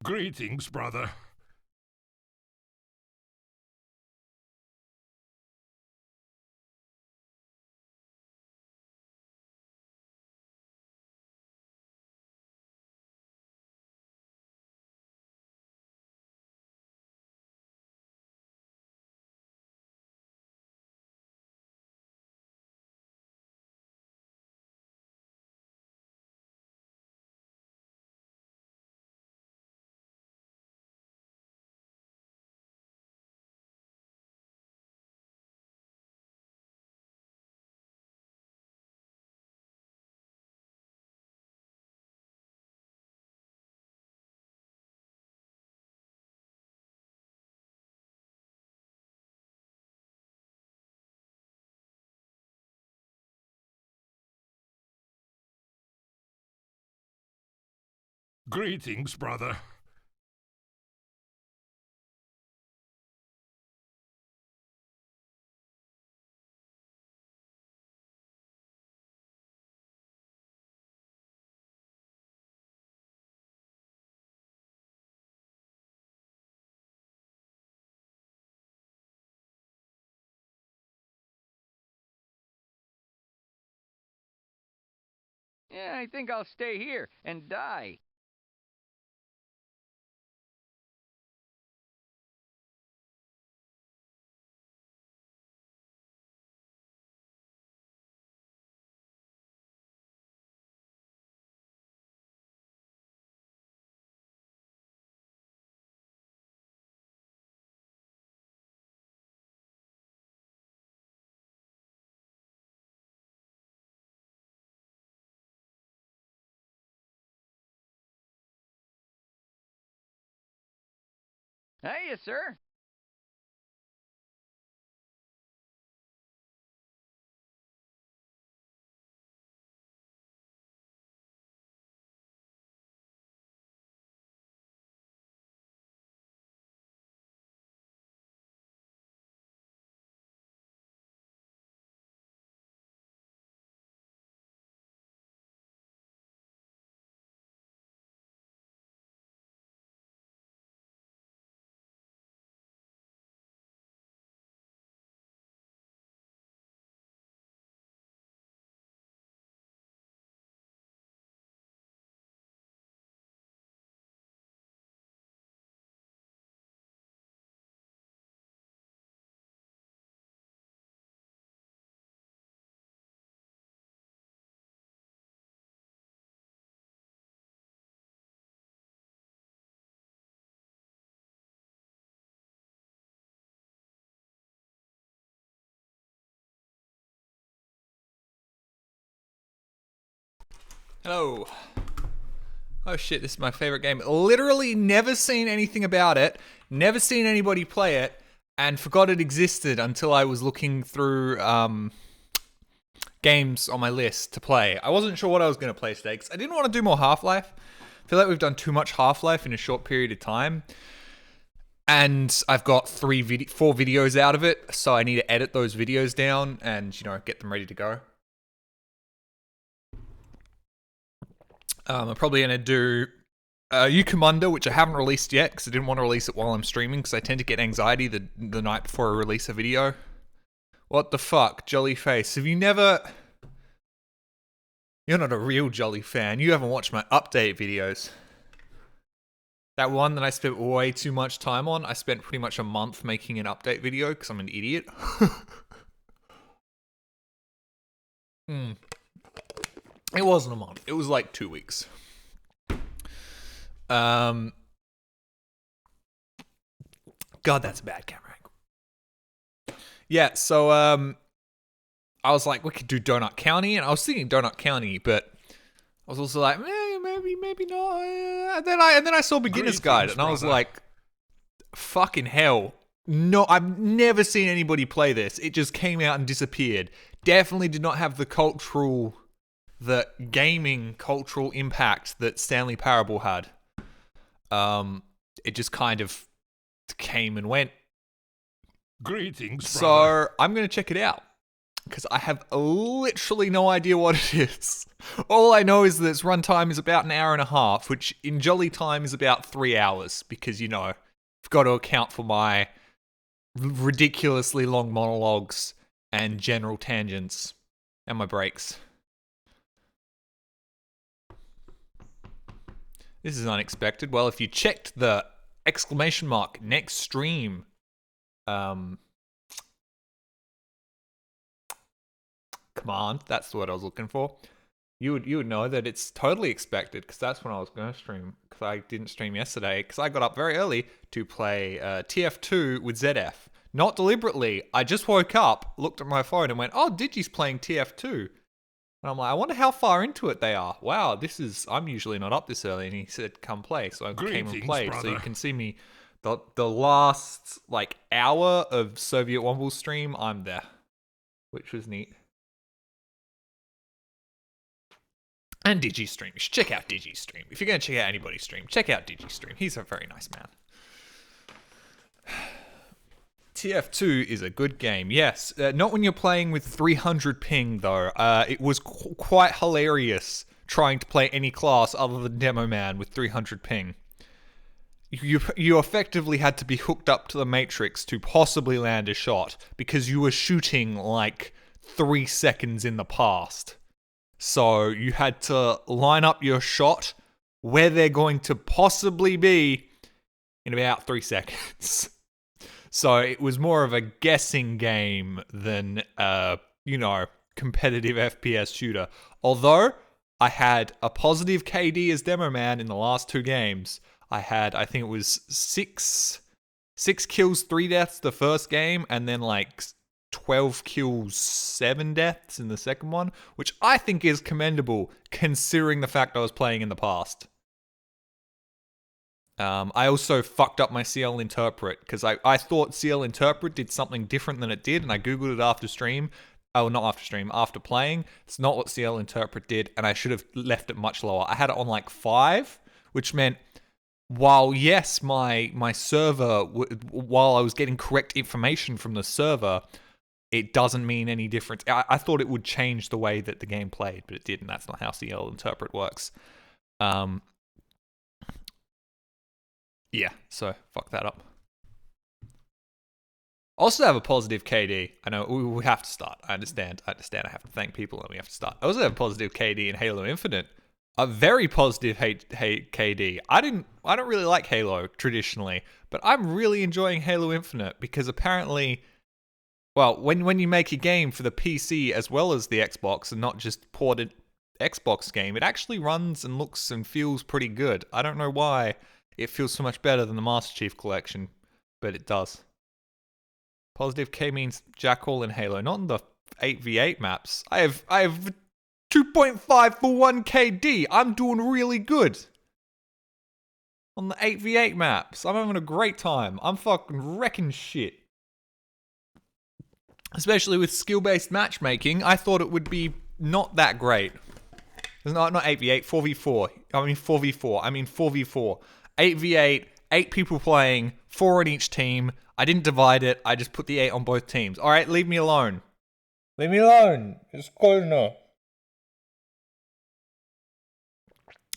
Greetings, brother. Greetings, brother. Yeah, I think I'll stay here and die. Hiya, sir. Hello. Oh shit, this is my favorite game. Literally never seen anything about it, never seen anybody play it, and forgot it existed until I was looking through games on my list to play. I wasn't sure what I was going to play today because I didn't want to do more Half-Life. I feel like we've done too much Half-Life in a short period of time. And I've got 4 videos out of it, so I need to edit those videos down and, get them ready to go. I'm probably going to do Ukumunda, which I haven't released yet because I didn't want to release it while I'm streaming because I tend to get anxiety the night before I release a video. What the fuck, Jolly Face? Have you never... You're not a real Jolly fan. You haven't watched my update videos. That one that I spent way too much time on, I spent pretty much a month making an update video because I'm an idiot. It wasn't a month. It was like 2 weeks. God, that's a bad camera angle. Yeah, so I was like, we could do Donut County, and I was thinking Donut County, but I was also like, maybe not. And then I saw Beginner's Guide, and I was like, fucking hell. No, I've never seen anybody play this. It just came out and disappeared. Definitely did not have the gaming cultural impact that Stanley Parable had. It just kind of came and went. Greetings, So brother. I'm going to check it out. because I have literally no idea what it is. All I know is that its runtime is about an hour and a half, which in jolly time is about 3 hours, because, you know, I've got to account for my ridiculously long monologues and general tangents and my breaks. This is unexpected. Well, if you checked the exclamation mark next stream command, that's the word I was looking for, you would know that it's totally expected, because that's when I was going to stream, because I didn't stream yesterday, because I got up very early to play TF2 with ZF. Not deliberately. I just woke up, looked at my phone and went, oh, Digi's playing TF2. And I'm like, I wonder how far into it they are. Wow, I'm usually not up this early. And he said, come play. So I came and played. Brother. So you can see me, the last, like, hour of Soviet Womble stream, I'm there. Which was neat. And Digi stream. You should check out Digi stream. If you're going to check out anybody's stream, check out Digi stream. He's a very nice man. TF2 is a good game, yes. Not when you're playing with 300 ping, though. It was quite hilarious trying to play any class other than Demo Man with 300 ping. You effectively had to be hooked up to the Matrix to possibly land a shot, because you were shooting like 3 seconds in the past. So you had to line up your shot where they're going to possibly be in about 3 seconds. So it was more of a guessing game than, competitive FPS shooter. Although I had a positive KD as Demo Man in the last 2 games. I think it was 6 kills, 3 deaths the first game, and then like 12 kills, 7 deaths in the second one, which I think is commendable considering the fact I was playing in the past. I also fucked up my CL Interpret, because I thought CL Interpret did something different than it did, and I googled it after stream. Oh, not after stream, after playing. It's not what CL Interpret did, and I should have left it much lower. I had it on like 5, which meant while, yes, my server, while I was getting correct information from the server, it doesn't mean any difference. I thought it would change the way that the game played, but it didn't. That's not how CL Interpret works. Yeah, so fuck that up. Also have a positive KD. I know we have to start. I understand. I have to thank people and we have to start. I also have a positive KD in Halo Infinite. A very positive KD. I don't really like Halo traditionally, but I'm really enjoying Halo Infinite because apparently, well, when you make a game for the PC as well as the Xbox and not just ported Xbox game, it actually runs and looks and feels pretty good. I don't know why it feels so much better than the Master Chief Collection, but it does. Positive K means Jackal in Halo, not in the 8v8 maps. I have 2.5 for 1 KD. I'm doing really good on the 8v8 maps. I'm having a great time. I'm fucking wrecking shit. Especially with skill-based matchmaking, I thought it would be not that great. Not 8v8, 4v4. I mean 4v4. 8v8, 8 people playing, 4 on each team. I didn't divide it. I just put the 8 on both teams. All right, leave me alone. Leave me alone. It's cold enough.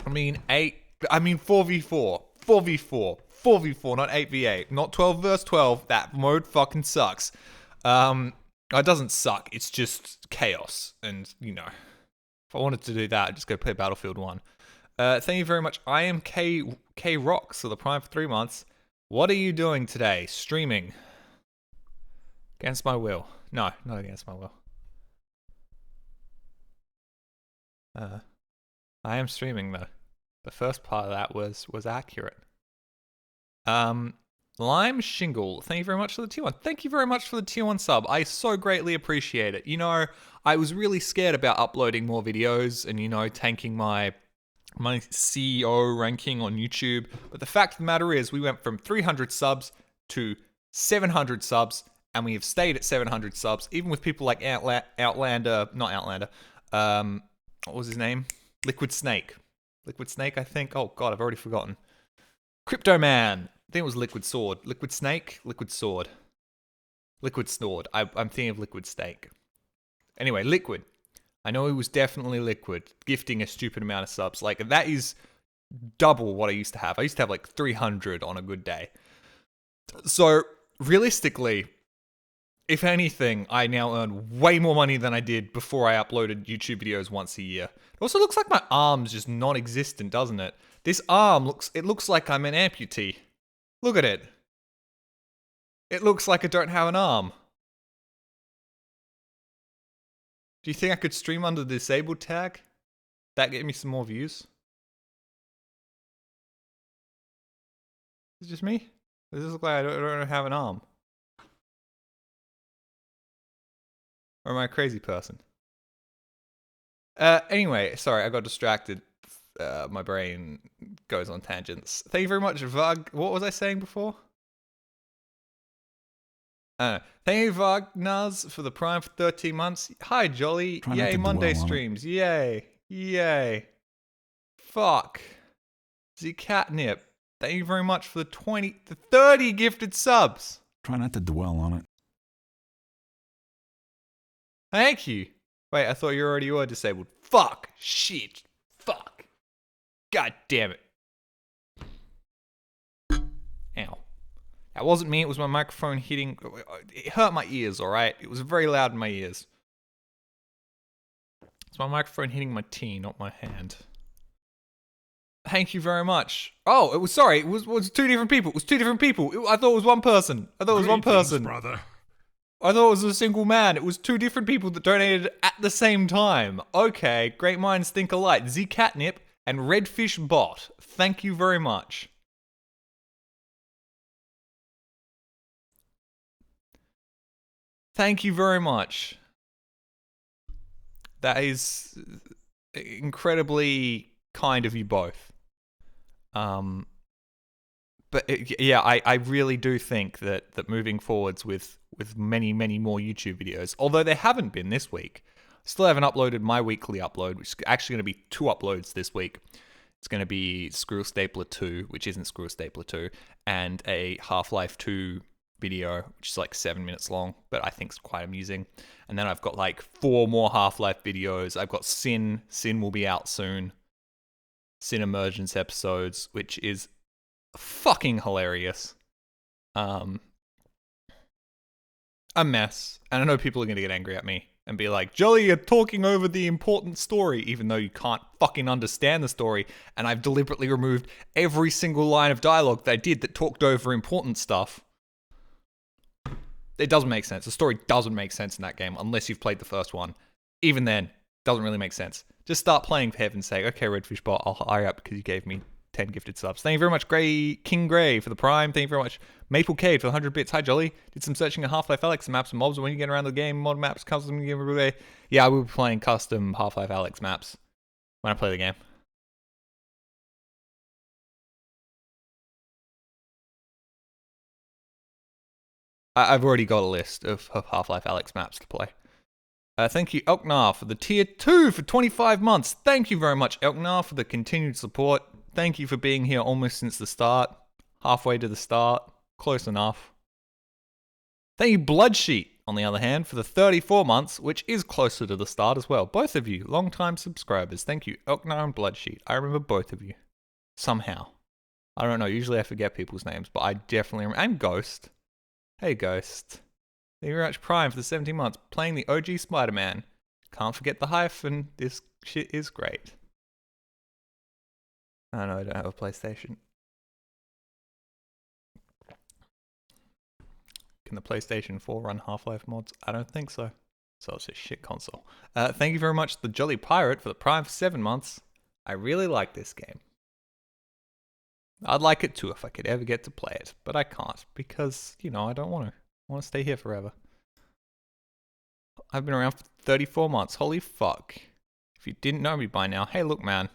4v4. 4v4, not 8v8. Not 12 versus 12. That mode fucking sucks. It doesn't suck. It's just chaos. And, if I wanted to do that, I'd just go play Battlefield 1. Thank you very much. I am K Rocks for the Prime for 3 months. What are you doing today? Streaming. Against my will. No, not against my will. I am streaming though. The first part of that was accurate. Lime Shingle, thank you very much for the tier 1. Thank you very much for the tier 1 sub. I so greatly appreciate it. I was really scared about uploading more videos and, tanking my CEO ranking on YouTube. But the fact of the matter is we went from 300 subs to 700 subs, and we have stayed at 700 subs, even with people like Outlander, not Outlander, what was his name? Liquid Snake, I think. Oh God, I've already forgotten. Crypto Man. I think it was Liquid Sword. Liquid Snake? Liquid Sword. Liquid Snord. I'm thinking of Liquid Snake. Anyway, Liquid. I know he was definitely Liquid, gifting a stupid amount of subs. Like, that is double what I used to have. I used to have like 300 on a good day. So, realistically, if anything, I now earn way more money than I did before I uploaded YouTube videos once a year. It also looks like my arm's just non-existent, doesn't it? This arm looks like I'm an amputee. Look at it. It looks like I don't have an arm. Do you think I could stream under the disabled tag? That get me some more views? Is it just me? Does this look like I don't have an arm? Or am I a crazy person? Anyway, sorry, I got distracted. My brain goes on tangents. Thank you very much, Vag. What was I saying before? Thank you, Vagnaz, for the Prime for 13 months. Hi, Jolly. Yay, Monday streams. Yay. Yay. Fuck. Z Catnip. Thank you very much for the 30 gifted subs. Try not to dwell on it. Thank you. Wait, I thought you already were disabled. Fuck. Shit. Fuck. God damn it. Ow. That wasn't me, it was my microphone hitting. It hurt my ears, alright? It was very loud in my ears. It's my microphone hitting my T, not my hand. Thank you very much. Oh, it was two different people. It was two different people. I thought it was one person. Brother. I thought it was a single man. It was two different people that donated at the same time. Okay, great minds think alike. Z Catnip and Redfish Bot. Thank you very much. Thank you very much. That is incredibly kind of you both. Yeah, I really do think that moving forwards with many, many more YouTube videos, although there haven't been this week, still haven't uploaded my weekly upload, which is actually going to be 2 uploads this week. It's going to be Screw Stapler 2, which isn't Screw Stapler 2, and a Half-Life 2 video, which is like 7 minutes long, but I think it's quite amusing. And then I've got like 4 more Half-Life videos. I've got Sin will be out soon. Sin Emergence episodes, which is fucking hilarious. A mess. And I know people are going to get angry at me and be like, Jolly, you're talking over the important story, even though you can't fucking understand the story. And I've deliberately removed every single line of dialogue that I did that talked over important stuff. It doesn't make sense. The story doesn't make sense in that game unless you've played the first one. Even then, doesn't really make sense. Just start playing for heaven's sake. Okay, Redfish Bot, I'll hire up because you gave me 10 gifted subs. Thank you very much, King Grey, for the Prime. Thank you very much, Maple Cade, for the 100 bits. Hi, Jolly. Did some searching of Half-Life Alyx maps and mobs. When you get around the game, mod maps, custom game every day. Yeah, I will be playing custom Half-Life Alyx maps when I play the game. I've already got a list of Half-Life Alyx maps to play. Thank you, Elknar, for the tier 2 for 25 months. Thank you very much, Elknar, for the continued support. Thank you for being here almost since the start. Halfway to the start. Close enough. Thank you, Bloodsheet, on the other hand, for the 34 months, which is closer to the start as well. Both of you, long-time subscribers. Thank you, Elknar and Bloodsheet. I remember both of you. Somehow. I don't know, usually I forget people's names, but I definitely remember. And Ghost. Hey, Ghost. Thank you very much, Prime, for the 17 months. Playing the OG Spider-Man. Can't forget the hyphen. This shit is great. I know I don't have a PlayStation. Can the PlayStation 4 run Half-Life mods? I don't think so. So it's a shit console. Thank you very much, the Jolly Pirate, for the Prime for 7 months. I really like this game. I'd like it too if I could ever get to play it, but I can't because, you know, I don't want to. I want to stay here forever. I've been around for 34 months. Holy fuck. If you didn't know me by now, hey, look, man.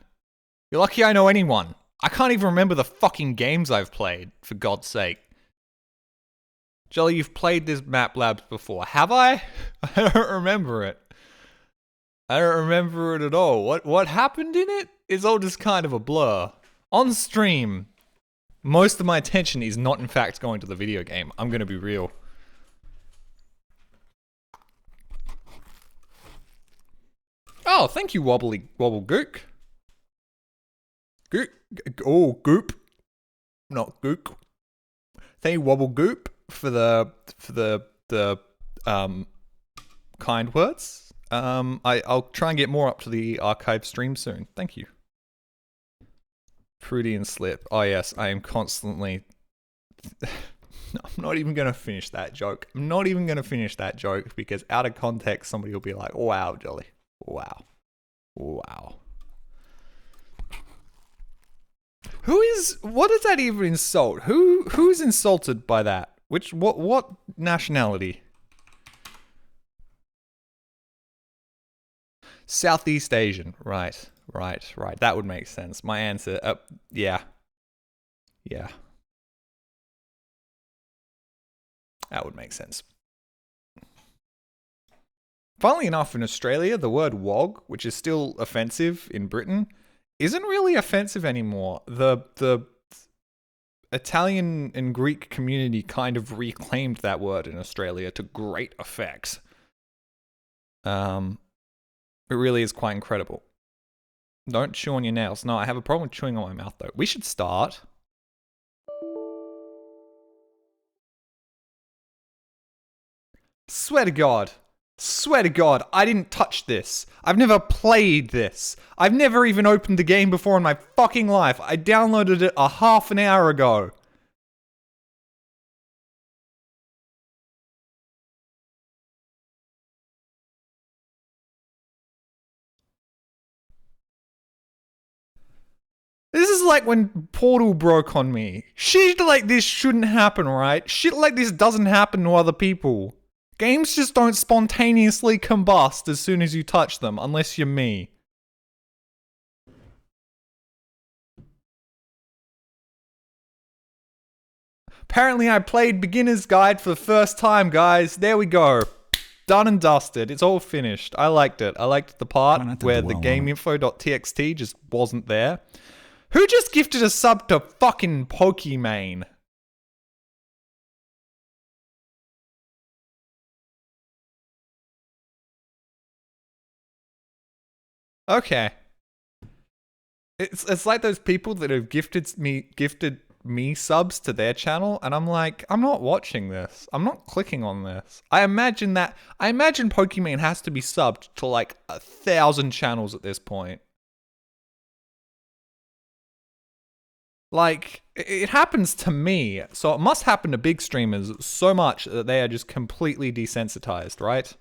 You're lucky I know anyone. I can't even remember the fucking games I've played, for God's sake. Jolly, you've played this Map Labs before. Have I? I don't remember it. I don't remember it at all. What happened in it? It's all just kind of a blur. On stream, most of my attention is not in fact going to the video game. I'm going to be real. Oh, thank you, Wobbly Wobble Gook. Gook. Oh, Goop. Not Gook. Thank you, Wobble Goop, for the kind words. I'll try and get more up to the archive stream soon. Thank you. Freudian slip. Oh yes, I am constantly. I'm not even gonna finish that joke. I'm not even gonna finish that joke because out of context, somebody will be like, "Wow, Jolly. Wow, wow." What does that even insult? Who's insulted by that? What nationality? Southeast Asian. Right. That would make sense. My answer, yeah. That would make sense. Funnily enough, in Australia, the word wog, which is still offensive in Britain, isn't really offensive anymore. The Italian and Greek community kind of reclaimed that word in Australia to great effect. It really is quite incredible. Don't chew on your nails. No, I have a problem with chewing on my mouth, though. We should start. Swear to God, I didn't touch this. I've never played this. I've never even opened the game before in my fucking life. I downloaded it a half an hour ago. This is like when Portal broke on me. Shit like this shouldn't happen, right? Shit like this doesn't happen to other people. Games just don't spontaneously combust as soon as you touch them, unless you're me. Apparently I played Beginner's Guide for the first time, guys. There we go. Done and dusted. It's all finished. I liked it. I liked the part where the gameinfo.txt just wasn't there. Who just gifted a sub to fucking Pokimane? Okay. It's like those people that have gifted me subs to their channel, and I'm like, I'm not watching this. I'm not clicking on this. I imagine Pokimane has to be subbed to like 1,000 channels at this point. Like, it happens to me, so it must happen to big streamers so much that they are just completely desensitized, right?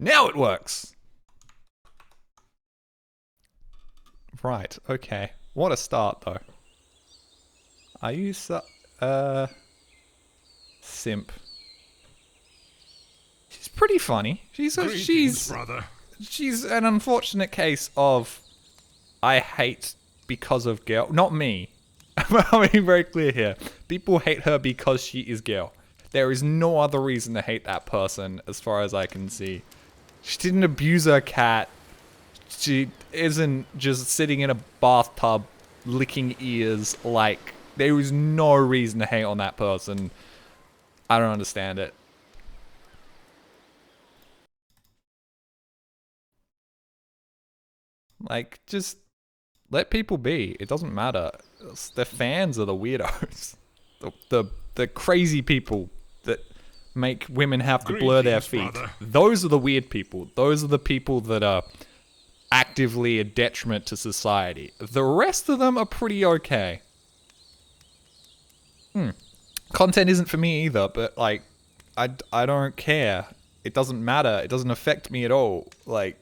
Now it works! Right, okay. What a start, though. Are you simp. She's pretty funny. She's an unfortunate case of I hate because of girl. Not me. I'm being very clear here. People hate her because she is girl. There is no other reason to hate that person as far as I can see. She didn't abuse her cat. She isn't just sitting in a bathtub licking ears. Like, there is no reason to hate on that person. I don't understand it. Like, just let people be. It doesn't matter. The fans are the weirdos. The crazy people that make women have to blur their feet. Brother. Those are the weird people. Those are the people that are actively a detriment to society. The rest of them are pretty okay. Content isn't for me either, but like, I don't care. It doesn't matter. It doesn't affect me at all. Like,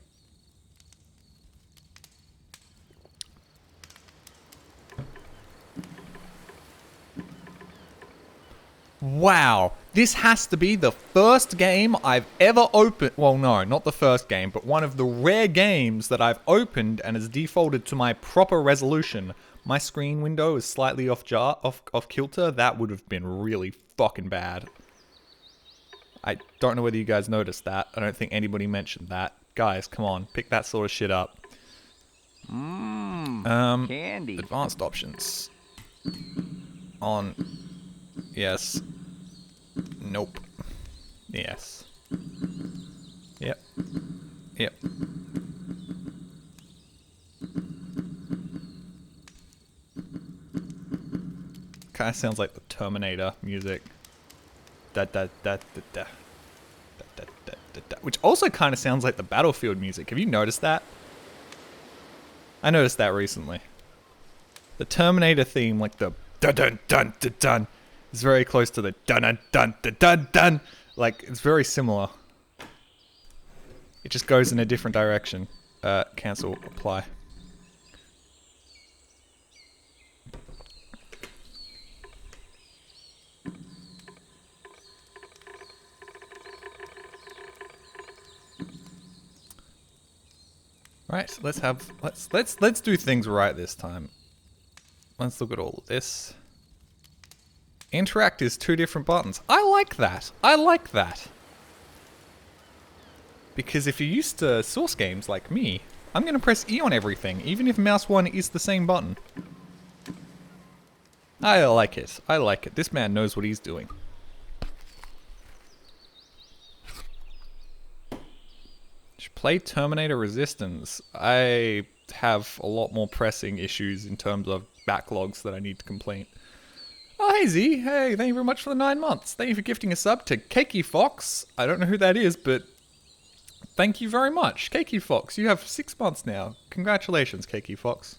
wow, this has to be the first game I've ever opened. Well, no, not the first game, but one of the rare games that I've opened and has defaulted to my proper resolution. My screen window is slightly off kilter. That would have been really fucking bad. I don't know whether you guys noticed that. I don't think anybody mentioned that. Guys, come on, pick that sort of shit up. Candy. Advanced options. On. Yes. Nope. Yes. Yep. Yep. Kind of sounds like the Terminator music. Da da da da da. Da, da, da, da, da. Which also kind of sounds like the Battlefield music. Have you noticed that? I noticed that recently. The Terminator theme, like the dun dun dun dun dun, is very close to the dun dun dun dun dun dun. Like, it's very similar. It just goes in a different direction. Cancel, apply. Right, so let's do things right this time. Let's look at all of this. Interact is 2 different buttons. I like that. I like that. Because if you're used to Source games like me, I'm going to press E on everything, even if mouse 1 is the same button. I like it. I like it. This man knows what he's doing. Play Terminator Resistance. I have a lot more pressing issues in terms of backlogs that I need to complete. Oh, hey Z. Hey, thank you very much for the 9 months. Thank you for gifting a sub to Cakey Fox. I don't know who that is, but thank you very much. Cakey Fox, you have 6 months now. Congratulations, Cakey Fox.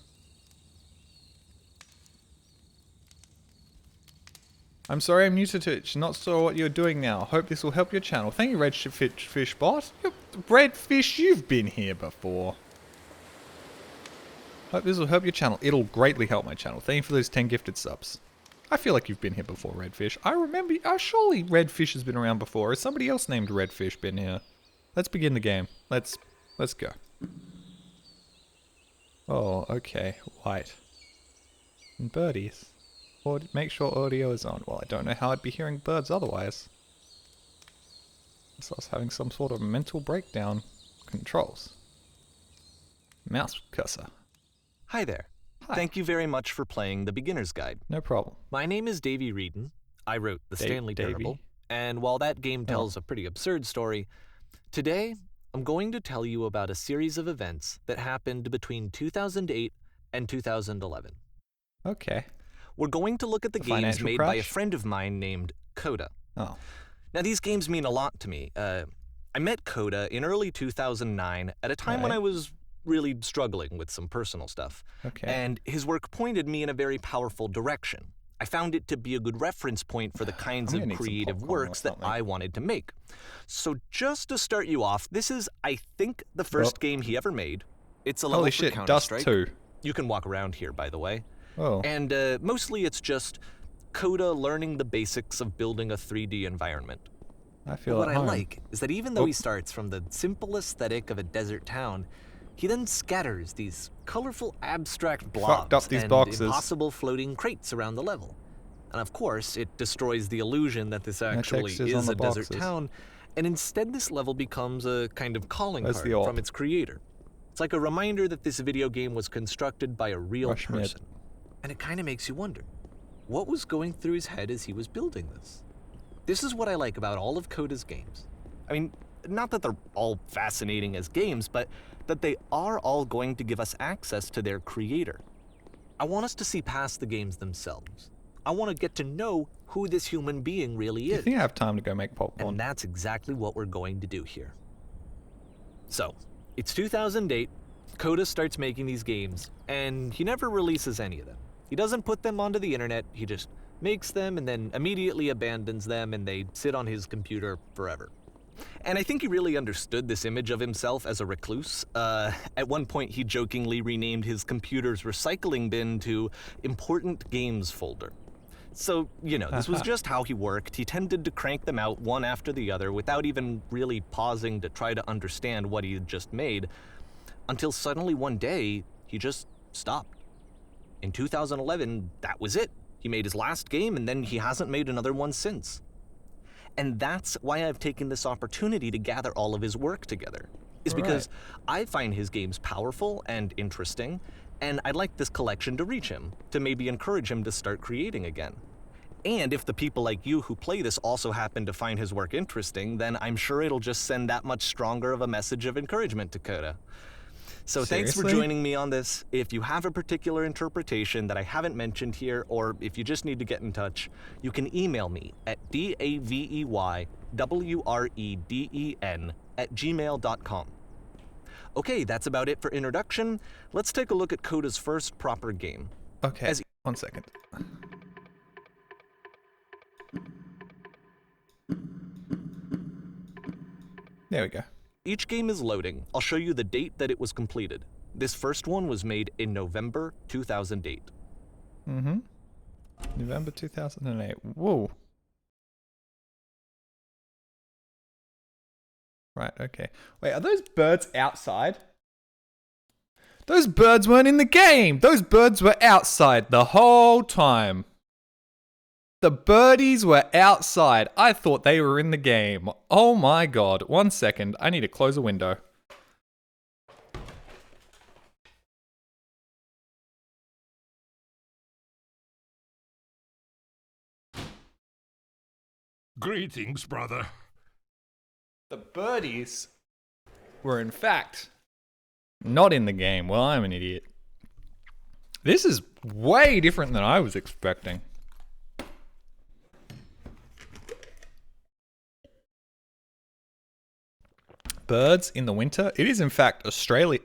I'm sorry I'm new to Twitch, not sure what you're doing now. Hope this will help your channel. Thank you, Redfish Bot. Redfish, you've been here before. Hope this will help your channel. It'll greatly help my channel. Thank you for those 10 gifted subs. I feel like you've been here before, Redfish. I remember, surely Redfish has been around before. Has somebody else named Redfish been here? Let's begin the game. Let's go. Oh, okay. White. And birdies. Or make sure audio is on. Well, I don't know how I'd be hearing birds otherwise. So I was having some sort of mental breakdown. Controls. Mouse cursor. Hi there. Hi. Thank you very much for playing the Beginner's Guide. No problem. My name is Davey Reedon. I wrote The Stanley Parable. And while that game tells a pretty absurd story, today I'm going to tell you about a series of events that happened between 2008 and 2011. Okay. We're going to look at the games made by a friend of mine named Coda. Oh. Now, these games mean a lot to me. I met Coda in early 2009 at a time when I was really struggling with some personal stuff. Okay. And his work pointed me in a very powerful direction. I found it to be a good reference point for the kinds of creative works that I wanted to make. So just to start you off, this is, I think, the first game he ever made. It's a level for Counter-Strike. Dust 2. You can walk around here, by the way. Oh. And mostly it's just Coda learning the basics of building a 3D environment. I feel what I like is that even though he starts from the simple aesthetic of a desert town, he then scatters these colorful abstract blobs and impossible floating crates around the level. And of course, it destroys the illusion that this actually is a desert town, and instead this level becomes a kind of calling card from its creator. It's like a reminder that this video game was constructed by a real person. And it kind of makes you wonder, what was going through his head as he was building this? This is what I like about all of Coda's games. I mean, not that they're all fascinating as games, but that they are all going to give us access to their creator. I want us to see past the games themselves. I want to get to know who this human being really is. Do you think I have time to go make popcorn? And that's exactly what we're going to do here. So, it's 2008, Coda starts making these games, and he never releases any of them. He doesn't put them onto the internet, he just makes them and then immediately abandons them, and they sit on his computer forever. And I think he really understood this image of himself as a recluse. At one point, he jokingly renamed his computer's recycling bin to Important Games Folder. So, you know, this was just how he worked. He tended to crank them out one after the other without even really pausing to try to understand what he had just made, until suddenly one day, he just stopped. In 2011, that was it. He made his last game, and then he hasn't made another one since. And that's why I've taken this opportunity to gather all of his work together, is because I find his games powerful and interesting, and I'd like this collection to reach him, to maybe encourage him to start creating again. And if the people like you who play this also happen to find his work interesting, then I'm sure it'll just send that much stronger of a message of encouragement to Coda. So thanks for Seriously? joining me on this. If you have a particular interpretation that I haven't mentioned here, or if you just need to get in touch, you can email me at daveywreden@gmail.com. Okay, that's about it for introduction. Let's take a look at Coda's first proper game. Okay, As- 1 second. There we go. Each game is loading. I'll show you the date that it was completed. This first one was made in November 2008. Mm-hmm. November 2008. Whoa. Right, okay. Wait, are those birds outside? Those birds weren't in the game! Those birds were outside the whole time. The birdies were outside. I thought they were in the game. Oh my god. 1 second. I need to close a window. Greetings, brother. The birdies were in fact not in the game. Well, I'm an idiot. This is way different than I was expecting. Birds in the winter. It is in fact Australia.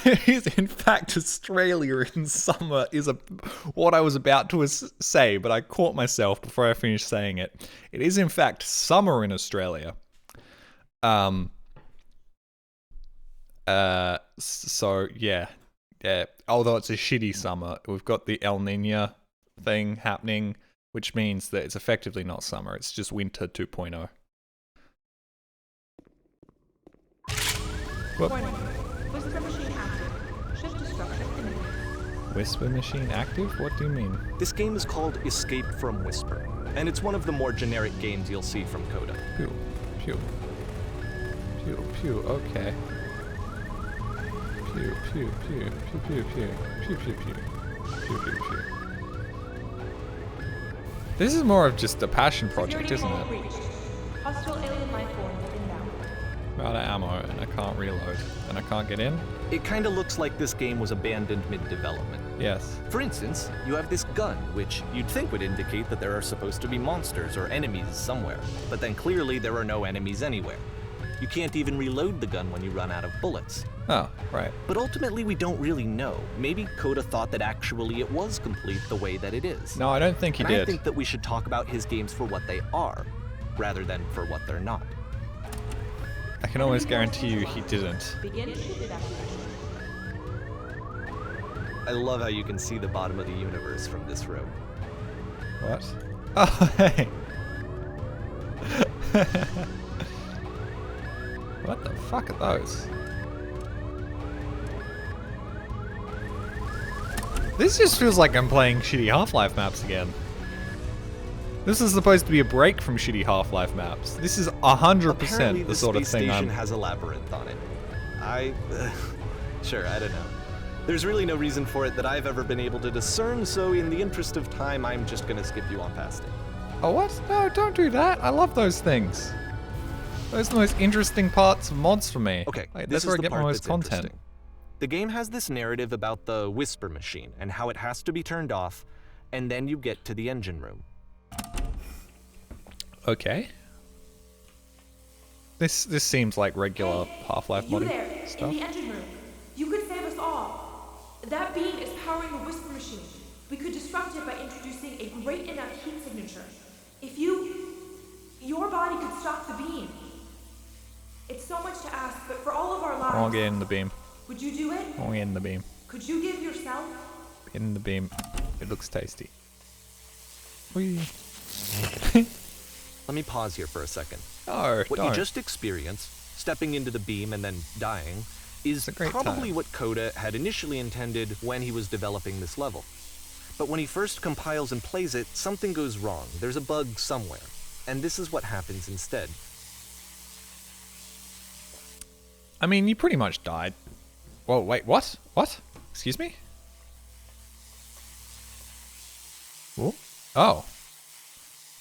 It is in fact Australia in summer is what I was about to say, but I caught myself before I finished saying it. It is in fact summer in Australia. So yeah. Although it's a shitty summer, we've got the El Nino thing happening, which means that it's effectively not summer. It's just winter 2.0. Whoop. Whisper machine active. Shift destruction imminent. Whisper machine active? What do you mean? This game is called Escape from Whisper, and it's one of the more generic games you'll see from Coda. Pew, pew. Pew, pew, okay. Pew, pew, pew, pew, pew, pew, pew, pew, pew, pew, pew, pew. This is more of just a passion project, isn't it? Reached. Hostile alien life forms inbound. I'm out of ammo, and I can't reload, and I can't get in? It kinda looks like this game was abandoned mid-development. Yes. For instance, you have this gun, which you'd think would indicate that there are supposed to be monsters or enemies somewhere, but then clearly there are no enemies anywhere. You can't even reload the gun when you run out of bullets. Oh, right. But ultimately we don't really know. Maybe Coda thought that actually it was complete the way that it is. No, I don't think he and did. I think that we should talk about his games for what they are, rather than for what they're not. I can almost guarantee you he didn't. Begin ship evacuation. I love how you can see the bottom of the universe from this room. What? Oh, hey. What the fuck are those? This just feels like I'm playing shitty Half-Life maps again. This is supposed to be a break from shitty Half-Life maps. This is 100% the sort of thing station has a labyrinth on it. Sure, I don't know. There's really no reason for it that I've ever been able to discern, so in the interest of time, I'm just gonna skip you on past it. Oh, what? No, don't do that. I love those things. Those are the most interesting parts of mods for me. Okay, Like, this that's where is I the get my part most that's content. interesting. The game has this narrative about the Whisper machine and how it has to be turned off, and then you get to the engine room. Okay. This seems like regular Half-Life You modding there, stuff. in the engine room. You could save us all. That beam is powering the Whisper machine. We could disrupt it by introducing a great enough heat signature. If your body could stop the beam. It's so much to ask, but for all of our lives, I won't get in the beam. would you do it? I won't get in the beam. Could you give yourself? In the beam. It looks tasty. Whee. Let me pause here for a second. No, What don't. you just experienced, stepping into the beam and then dying, is a great probably time. what Coda had initially intended when he was developing this level. But when he first compiles and plays it, something goes wrong. There's a bug somewhere. And this is what happens instead. I mean, you pretty much died. Whoa, wait, what? What? Excuse me? Ooh. Oh.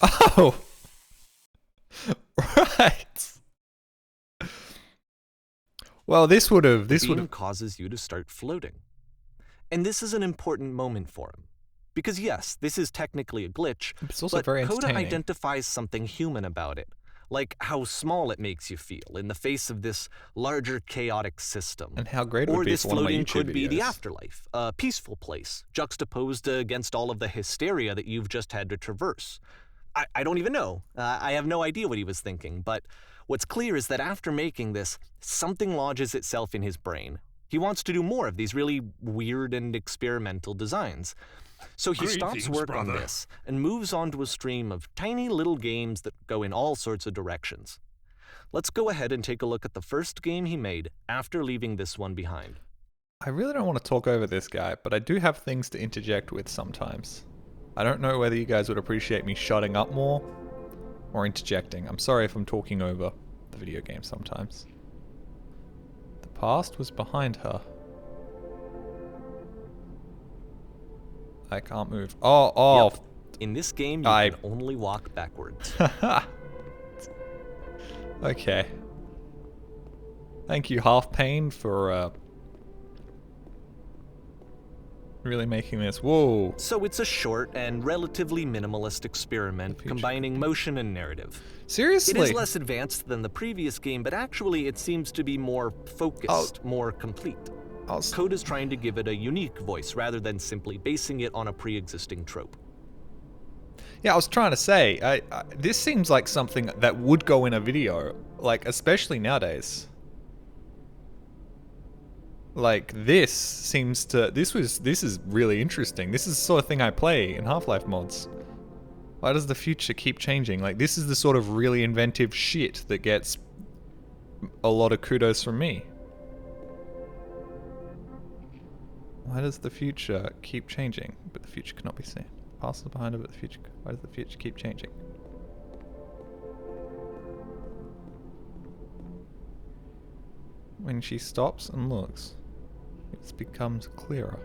Oh! Right. Well, this would have... The beam causes you to start floating. And this is an important moment for him. Because yes, this is technically a glitch, It's also but very Coda entertaining. identifies something human about it. Like how small it makes you feel in the face of this larger chaotic system. And how great it would Or be this for one of my floating YouTube could be the videos. afterlife, a peaceful place, juxtaposed against all of the hysteria that you've just had to traverse. I don't even know. I have no idea what he was thinking, but what's clear is that after making this, something lodges itself in his brain. He wants to do more of these really weird and experimental designs. So he stops work on this and moves on to a stream of tiny little games that go in all sorts of directions. Let's go ahead and take a look at the first game he made after leaving this one behind. I really don't want to talk over this guy, but I do have things to interject with sometimes. I don't know whether you guys would appreciate me shutting up more or interjecting. I'm sorry if I'm talking over the video game sometimes. The past was behind her. I can't move. Oh. Yep. In this game, you can only walk backwards. Okay. Thank you, Half Pain, for really making this. Whoa. So it's a short and relatively minimalist experiment combining motion and narrative. Seriously? It is less advanced than the previous game, but actually it seems to be more focused, more complete. Coda's trying to give it a unique voice rather than simply basing it on a pre-existing trope. Yeah, I was trying to say, this seems like something that would go in a video, like, especially nowadays. Like, this is really interesting. This is the sort of thing I play in Half-Life mods. Why does the future keep changing? Like, this is the sort of really inventive shit that gets a lot of kudos from me. Why does the future keep changing, but the future cannot be seen? Past is behind it, but the future... Why does the future keep changing? When she stops and looks, it becomes clearer.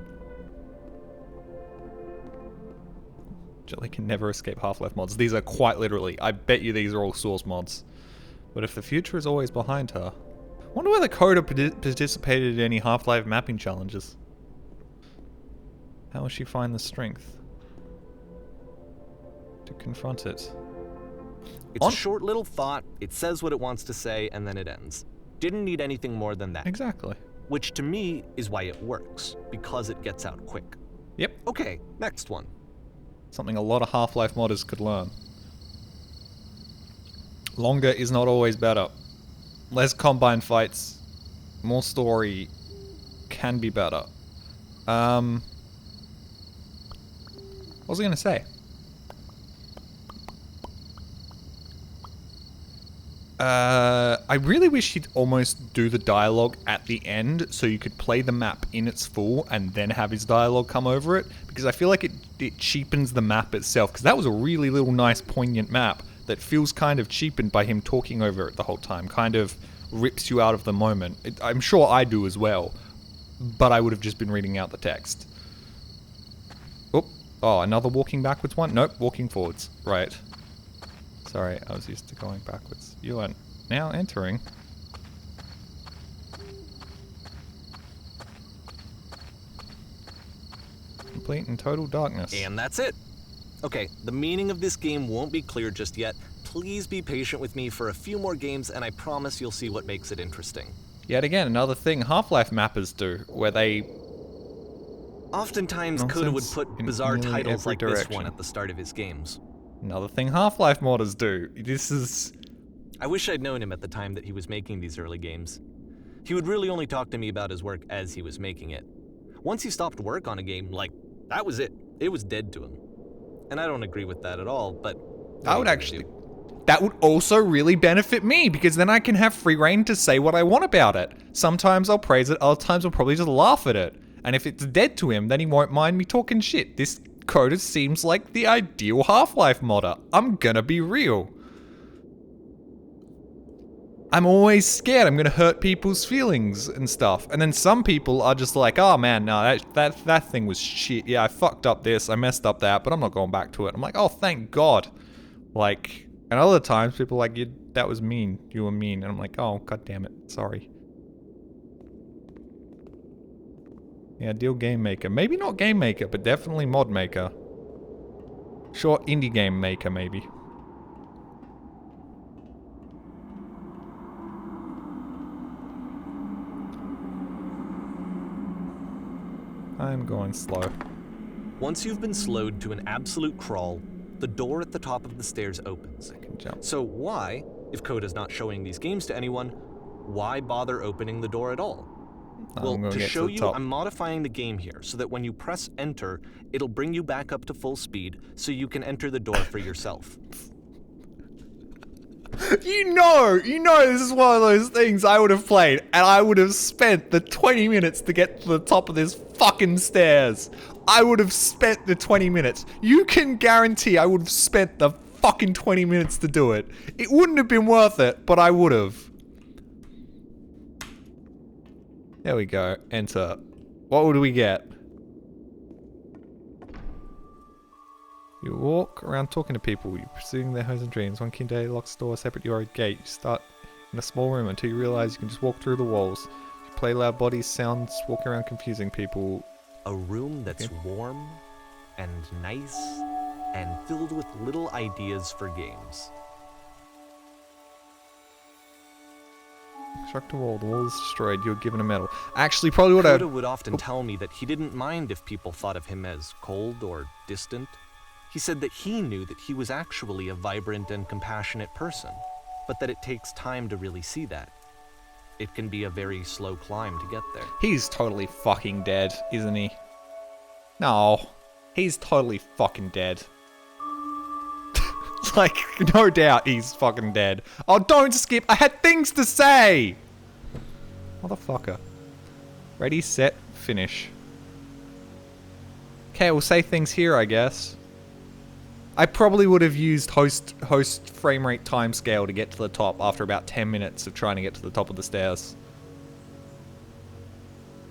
Jelly can never escape Half-Life mods. These are quite literally, I bet you these are all source mods. But if the future is always behind her... I wonder whether Coda participated in any Half-Life mapping challenges. How will she find the strength to confront it? It's a short little thought, it says what it wants to say, and then it ends. Didn't need anything more than that. Exactly. Which to me is why it works, because it gets out quick. Yep. Okay, next one. Something a lot of Half-Life modders could learn. Longer is not always better. Less combine fights, more story can be better. What was I going to say? I really wish he'd almost do the dialogue at the end so you could play the map in its full and then have his dialogue come over it, because I feel like it cheapens the map itself, because that was a really little nice poignant map that feels kind of cheapened by him talking over it the whole time, kind of rips you out of the moment. I'm sure I do as well, but I would have just been reading out the text. Oh, another walking backwards one? Nope, walking forwards. Right. Sorry, I was used to going backwards. You are now entering. Complete and total darkness. And that's it. Okay, the meaning of this game won't be clear just yet. Please be patient with me for a few more games, and I promise you'll see what makes it interesting. Yet again, another thing Half-Life mappers do, where they... Oftentimes, Coda would put bizarre titles like this one at the start of his games. Another thing Half-Life modders do. This is... I wish I'd known him at the time that he was making these early games. He would really only talk to me about his work as he was making it. Once he stopped work on a game, like, that was it. It was dead to him. And I don't agree with that at all, but... I would actually... That would also really benefit me, because then I can have free reign to say what I want about it. Sometimes I'll praise it, other times I'll probably just laugh at it. And if it's dead to him, then he won't mind me talking shit. This Coda seems like the ideal Half-Life modder. I'm gonna be real. I'm always scared I'm gonna hurt people's feelings and stuff. And then some people are just like, oh man, no, that thing was shit. Yeah, I fucked up this, I messed up that, but I'm not going back to it. I'm like, oh, thank God. Like, and other times people are like, that was mean. You were mean. And I'm like, oh, god damn it. Sorry. Yeah, deal game maker. Maybe not game maker, but definitely mod maker. Sure, indie game maker, maybe. I'm going slow. Once you've been slowed to an absolute crawl, the door at the top of the stairs opens. I can jump. So why, if Coda's not showing these games to anyone, why bother opening the door at all? Well, to show you, I'm modifying the game here so that when you press enter, it'll bring you back up to full speed so you can enter the door for yourself. You know, this is one of those things I would have played, and I would have spent the 20 minutes to get to the top of this fucking stairs. I would have spent the 20 minutes. You can guarantee I would have spent the fucking 20 minutes to do it. It wouldn't have been worth it, but I would have. There we go. Enter. What would we get? You walk around talking to people. You're pursuing their hopes and dreams. One key day locks the door, separate your own gate. You start in a small room until you realize you can just walk through the walls. You play loud bodies, sounds, walk around confusing people. A room that's warm and nice and filled with little ideas for games. Struck a wall. The wall is destroyed. You're given a medal. Actually, probably what Coda would often tell me that he didn't mind if people thought of him as cold or distant. He said that he knew that he was actually a vibrant and compassionate person, but that it takes time to really see that. It can be a very slow climb to get there. He's totally fucking dead, isn't he? No. He's totally fucking dead. Like, no doubt he's fucking dead. Oh, don't skip. I had things to say. Motherfucker. Ready, set, finish. Okay, we'll say things here, I guess. I probably would have used host frame rate timescale to get to the top after about 10 minutes of trying to get to the top of the stairs.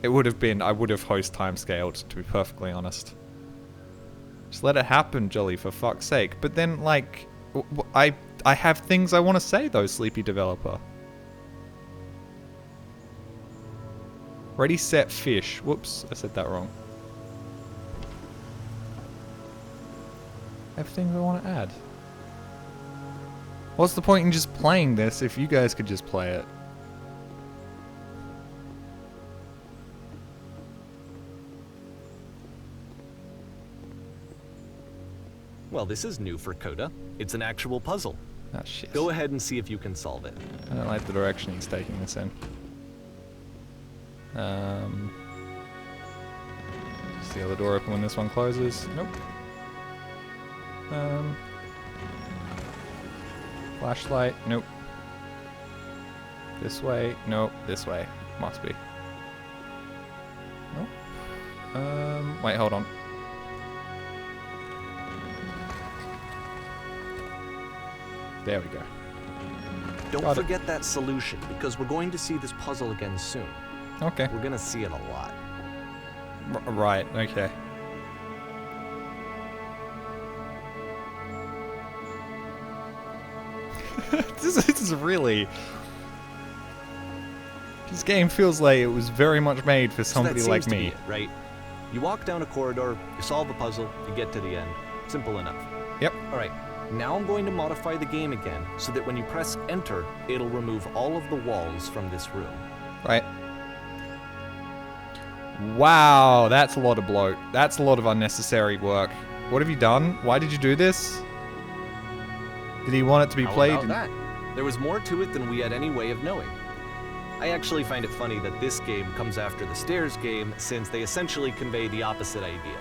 It would have been, I would have host timescaled, to be perfectly honest. Just let it happen, Jolly, for fuck's sake. But then, like, I have things I want to say, though, sleepy developer. Ready, set, fish. Whoops, I said that wrong. I have things I want to add. What's the point in just playing this if you guys could just play it? Well, this is new for Coda. It's an actual puzzle. Oh, shit. Go ahead and see if you can solve it. I don't like the direction he's taking this in. Is the other door open when this one closes? Nope. Flashlight? Nope. This way? Nope. This way. Must be. Nope. Wait, hold on. There we go. Don't forget that solution, because we're going to see this puzzle again soon. Okay. We're gonna see it a lot. Right, okay. This is really... This game feels like it was very much made for somebody like me. It, right? You walk down a corridor, you solve a puzzle, you get to the end. Simple enough. Yep. Alright, now I'm going to modify the game again so that when you press enter, it'll remove all of the walls from this room. Right. Wow, that's a lot of bloat. That's a lot of unnecessary work. What have you done? Why did you do this? Did he want it to be played? How about that? There was more to it than we had any way of knowing. I actually find it funny that this game comes after the Stairs game, since they essentially convey the opposite idea.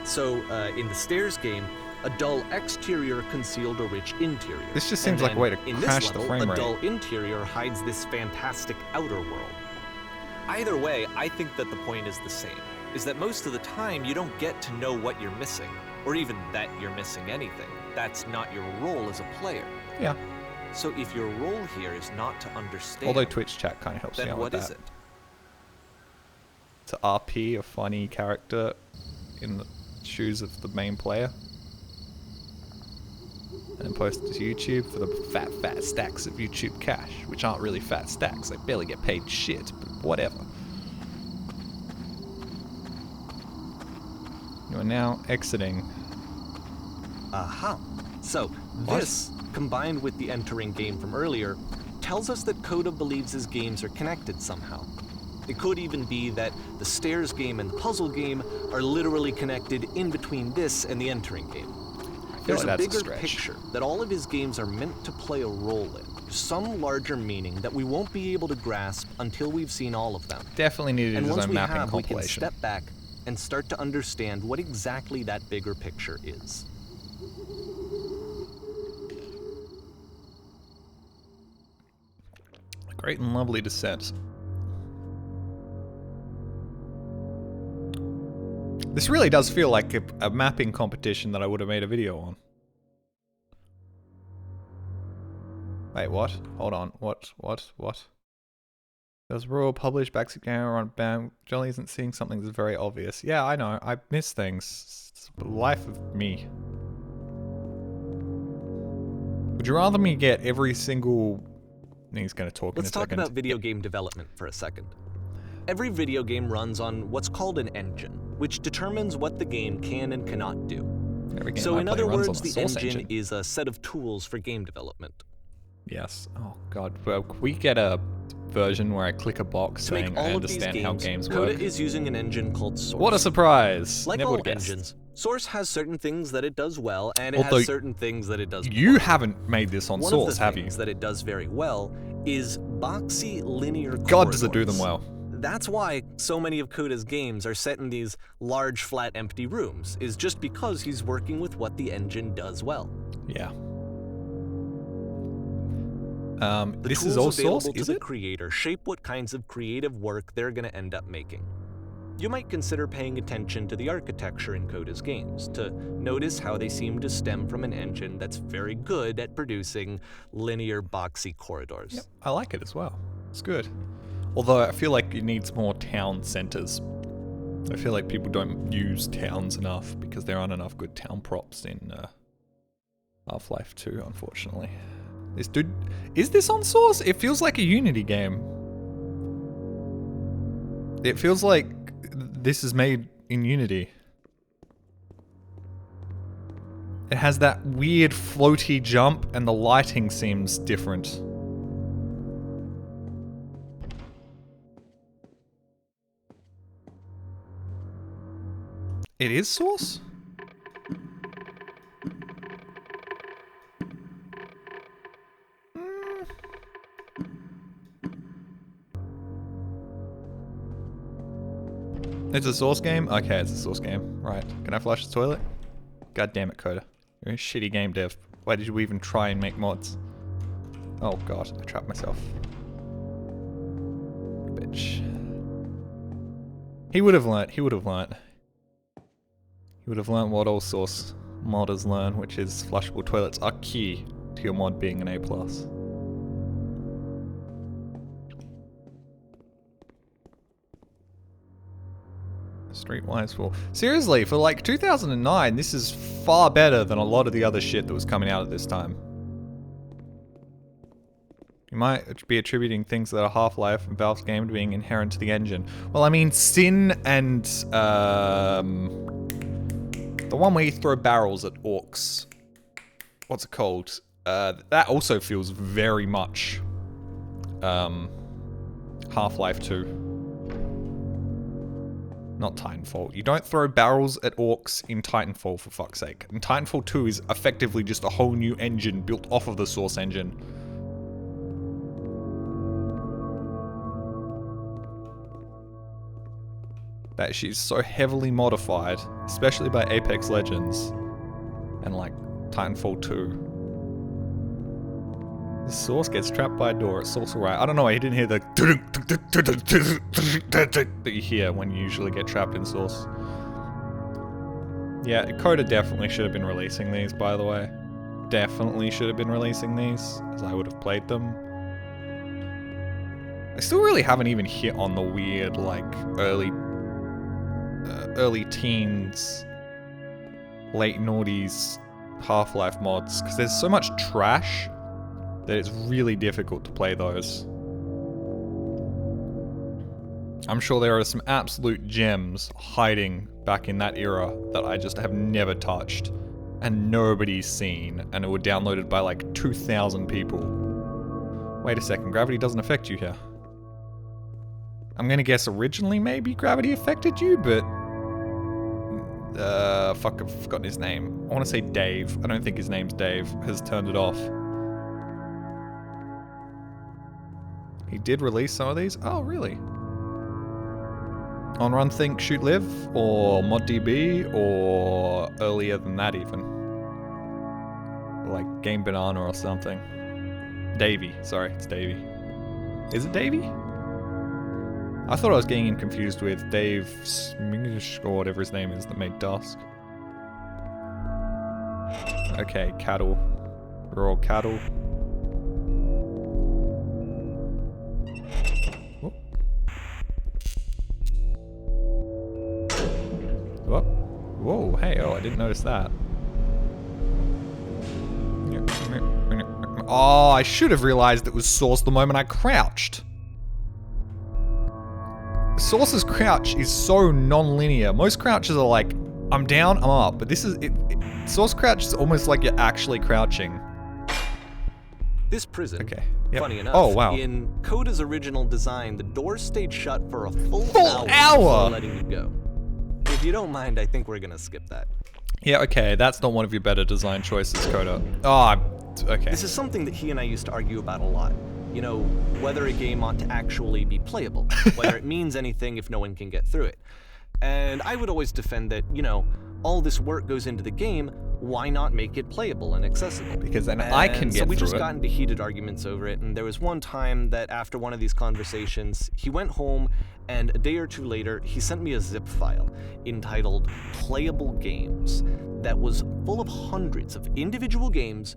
So, in the Stairs game, a dull exterior concealed a rich interior. This just seems like a way to crash the frame rate. A dull interior hides this fantastic outer world. Either way, I think that the point is the same, is that most of the time you don't get to know what you're missing, or even that you're missing anything. That's not your role as a player. Yeah. So if your role here is not to understand, Although Twitch chat kind of helps me then out what with is that. it? To RP a funny character in the shoes of the main player. and post it to YouTube for the fat stacks of YouTube cash, which aren't really fat stacks. They barely get paid shit, but whatever. You are now exiting. Aha. So, this, combined with the entering game from earlier, tells us that Coda believes his games are connected somehow. It could even be that the stairs game and the puzzle game are literally connected in between this and the entering game. There's a bigger picture that all of his games are meant to play a role in, some larger meaning that we won't be able to grasp until we've seen all of them. Definitely needed his own mapping compilation. We can step back and start to understand what exactly that bigger picture is. Great and lovely descent. This really does feel like a mapping competition that I would have made a video on. Wait, what? Hold on. What? There was a rule published backseat camera on BAM. Jolly isn't seeing something that's very obvious. Yeah, I know. I miss things. It's the life of me. Would you rather me get every single... He's going to talk in a second. Let's talk about video game development for a second. Every video game runs on what's called an engine, which determines what the game can and cannot do. So in other words, the engine is a set of tools for game development. Yes. Oh god. Well, we get a version where I click a box saying I understand how games work. Coda is using an engine called Source. What a surprise! Like Never all would have guessed. engines, Source has certain things that it does well, and it has certain things that it does poorly. You haven't made this on Source, have you? One of the things that it does very well is boxy linear corridors. God, does it do them well. That's why so many of Coda's games are set in these large, flat, empty rooms, is just because he's working with what the engine does well. Yeah. The this tools is all available Source, to is the it? creator shape what kinds of creative work they're going to end up making. You might consider paying attention to the architecture in Coda's games, to notice how they seem to stem from an engine that's very good at producing linear, boxy corridors. Yep, I like it as well. It's good. Although I feel like it needs more town centers. I feel like people don't use towns enough because there aren't enough good town props in Half-Life 2, unfortunately. This dude, is this on Source? It feels like a Unity game. It feels like this is made in Unity. It has that weird floaty jump and the lighting seems different. It is Source? It's a Source game? Okay, it's a Source game. Right. Can I flush the toilet? God damn it, Coda. You're a shitty game dev. Why did you even try and make mods? Oh god, I trapped myself. Bitch. He would have learnt. He would have learnt. He would have learnt what all Source modders learn, which is flushable toilets are key to your mod being an A+. Streetwise 4. Seriously, for like 2009, this is far better than a lot of the other shit that was coming out at this time. You might be attributing things that are Half-Life and Valve's game to being inherent to the engine. Well, I mean, Sin and the one where you throw barrels at orcs. What's it called? That also feels very much Half-Life 2. Not Titanfall. You don't throw barrels at orcs in Titanfall, for fuck's sake. And Titanfall 2 is effectively just a whole new engine built off of the Source engine. That she's so heavily modified, especially by Apex Legends and like Titanfall 2. The Source gets trapped by a door. It's also right. I don't know why you didn't hear the that you hear when you usually get trapped in Source. Yeah, Coda definitely should have been releasing these, by the way. Definitely should have been releasing these, as I would have played them. I still really haven't even hit on the weird, like, early teens, late noughties Half-Life mods, because there's so much trash that it's really difficult to play those. I'm sure there are some absolute gems hiding back in that era that I just have never touched and nobody's seen, and it were downloaded by like 2,000 people. Wait a second, gravity doesn't affect you here. I'm gonna guess originally maybe gravity affected you, but... fuck, I've forgotten his name. I want to say Dave. I don't think his name's Dave. Has turned it off. He did release some of these? Oh, really? On Run, Think, Shoot, Live? Or ModDB? Or earlier than that even? Like Game Banana or something. Davey. Sorry, it's Davey. Is it Davey? I thought I was getting him confused with Dave Smingish or whatever his name is that made Dusk. Okay, cattle. We're all cattle. Whoop. Whoop. Whoa, hey, oh, I didn't notice that. Oh, I should have realized it was Source the moment I crouched. Source's crouch is so non-linear. Most crouches are like, I'm down, I'm up. But this is, Source crouch is almost like you're actually crouching. This prison, Okay. Yep. funny enough, Oh, wow. in Coda's original design, the doors stayed shut for a full Full hour hour? before letting you go. If you don't mind, I think we're gonna skip that. Yeah, okay, that's not one of your better design choices, Coda. Oh, okay. This is something that he and I used to argue about a lot. You know, whether a game ought to actually be playable, whether it means anything if no one can get through it. And I would always defend that, you know, all this work goes into the game, why not make it playable and accessible? Because then I can get So we through just it. got into heated arguments over it, and there was one time that after one of these conversations, he went home, and a day or two later, he sent me a zip file entitled Playable Games that was full of hundreds of individual games,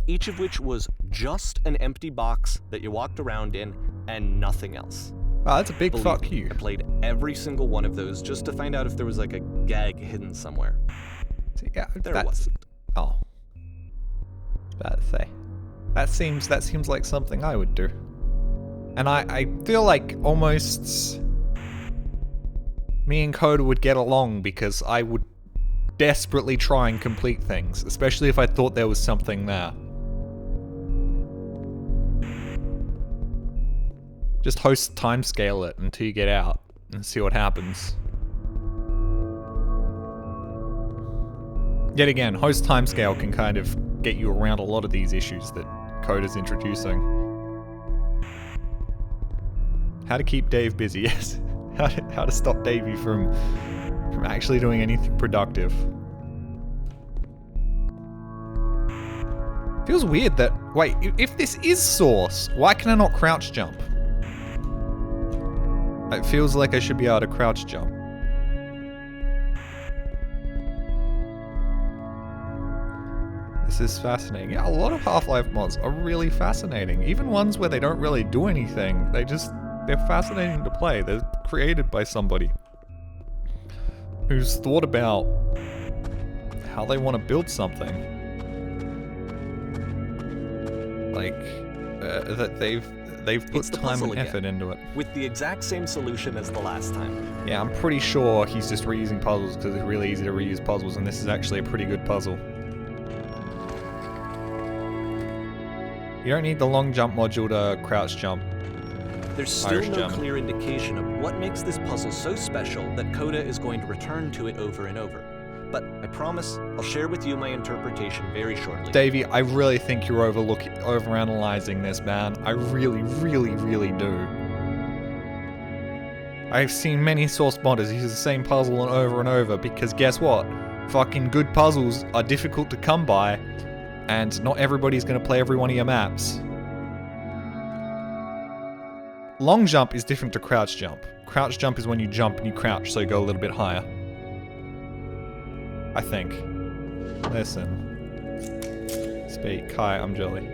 each of which was just an empty box that you walked around in and nothing else. Wow, that's a big Believe fuck me, you. I played every single one of those just to find out if there was like a gag hidden somewhere. Yeah, There that's, wasn't. Oh. Bad to say. That seems like something I would do. And I feel like almost me and Coda would get along because I would desperately try and complete things, especially if I thought there was something there. Just host timescale it until you get out and see what happens. Yet again, host timescale can kind of get you around a lot of these issues that Coda's introducing. How to keep Dave busy, yes. How to stop Davey from actually doing anything productive. Feels weird that, wait, if this is Source, why can I not crouch jump? It feels like I should be able to crouch jump. This is fascinating. Yeah, a lot of Half-Life mods are really fascinating. Even ones where they don't really do anything. They're fascinating to play. They're created by somebody who's thought about how they want to build something. Like, that they've put It's the time and puzzle effort again, into it. with the exact same solution as the last time. Yeah, I'm pretty sure he's just reusing puzzles because it's really easy to reuse puzzles, and this is actually a pretty good puzzle. You don't need the long jump module to crouch jump. There's still Irish no German. clear indication of what makes this puzzle so special that Coda is going to return to it over and over. But I promise I'll share with you my interpretation very shortly. Davey, I really think you're overanalyzing this, man. I really, really, really do. I've seen many Source modders use the same puzzle over and over because guess what? Fucking good puzzles are difficult to come by, and not everybody's gonna play every one of your maps. Long jump is different to crouch jump. Crouch jump is when you jump and you crouch, so you go a little bit higher. I think. Listen. Speak. Hi, I'm Jelly.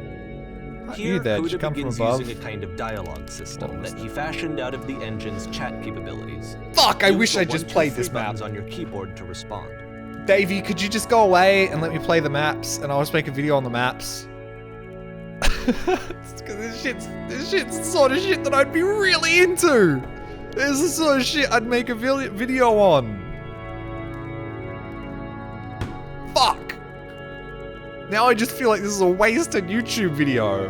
Hi, Here, you there? Did Coda you come from begins above? using a kind of dialogue system that he fashioned out of the engine's chat capabilities. Fuck! I Use wish the I just 1, 2, played 3 this map. buttons on your keyboard to respond. Davey, could you just go away and let me play the maps, and I'll just make a video on the maps? Because this shit's the sort of shit that I'd be really into. This is the sort of shit I'd make a video on. Fuck. Now I just feel like this is a wasted YouTube video.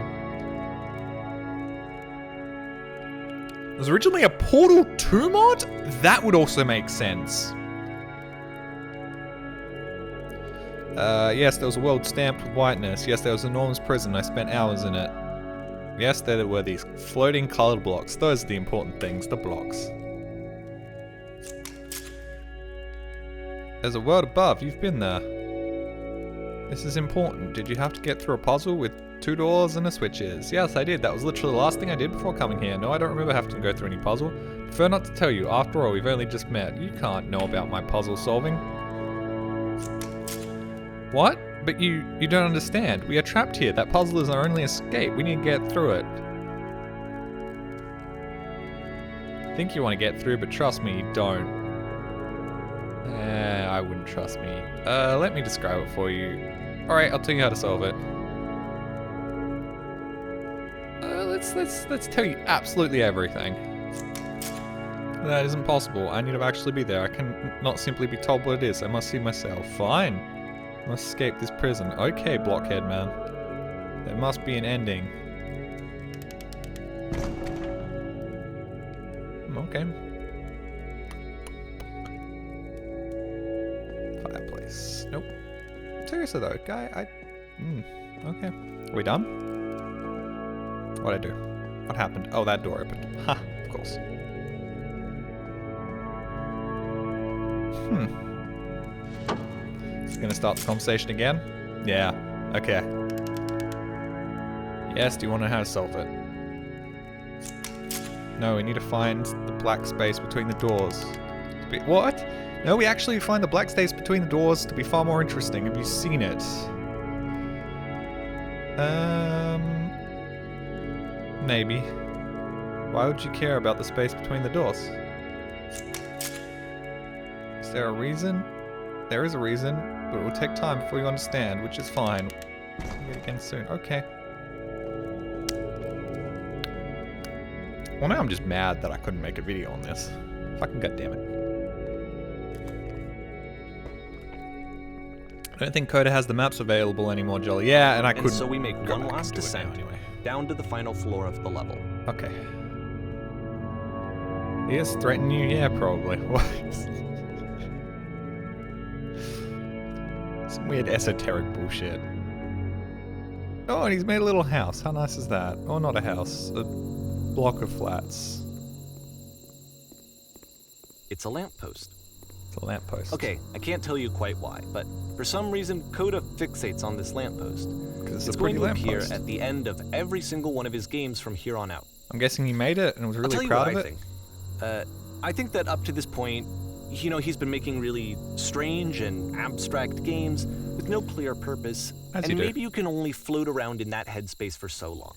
There's originally a Portal 2 mod? That would also make sense. Yes, there was a world stamped with whiteness. Yes, there was an enormous prison. I spent hours in it. Yes, there were these floating colored blocks. Those are the important things, the blocks. There's a world above. You've been there. This is important. Did you have to get through a puzzle with 2 doors and a switches? Yes, I did. That was literally the last thing I did before coming here. No, I don't remember having to go through any puzzle. Prefer not to tell you. After all, we've only just met. You can't know about my puzzle solving. What? But you don't understand. We are trapped here. That puzzle is our only escape. We need to get through it. I think you want to get through, but trust me, you don't. I wouldn't trust me. Let me describe it for you. Alright, I'll tell you how to solve it. Let's tell you absolutely everything. That isn't possible. I need to actually be there. I can not simply be told what it is. I must see myself. Fine. I must escape this prison. Okay, blockhead man. There must be an ending. Okay. Fireplace. Nope. Seriously though, guy, okay. Are we done? What'd I do? What happened? Oh, that door opened. Ha, of course. Gonna start the conversation again? Yeah. Okay. Yes, do you want to know how to solve it? No, we need to find the black space between the doors. What? No, we actually find the black space between the doors to be far more interesting. Have you seen it? Maybe. Why would you care about the space between the doors? Is there a reason? There is a reason, but it will take time before you understand, which is fine. We'll meet again soon. Okay. Well, now I'm just mad that I couldn't make a video on this. Fucking goddammit. I don't think Coda has the maps available anymore, Jolly. Yeah, and I couldn't. So we make go one back last and do it now descent anyway. down to the final floor of the level. Okay. He has threatened you? Yeah, probably. Some weird esoteric bullshit. Oh, and he's made a little house. How nice is that? Oh, not a house. A block of flats. It's a lamppost. It's a lamppost. Okay, I can't tell you quite why, but for some reason, Coda fixates on this lamppost. Because It's going to appear at the end of every single one of his games from here on out. I'm guessing he made it and was really proud of it. I think that up to this point, you know, he's been making really strange and abstract games with no clear purpose, As and you do. maybe you can only float around in that headspace for so long.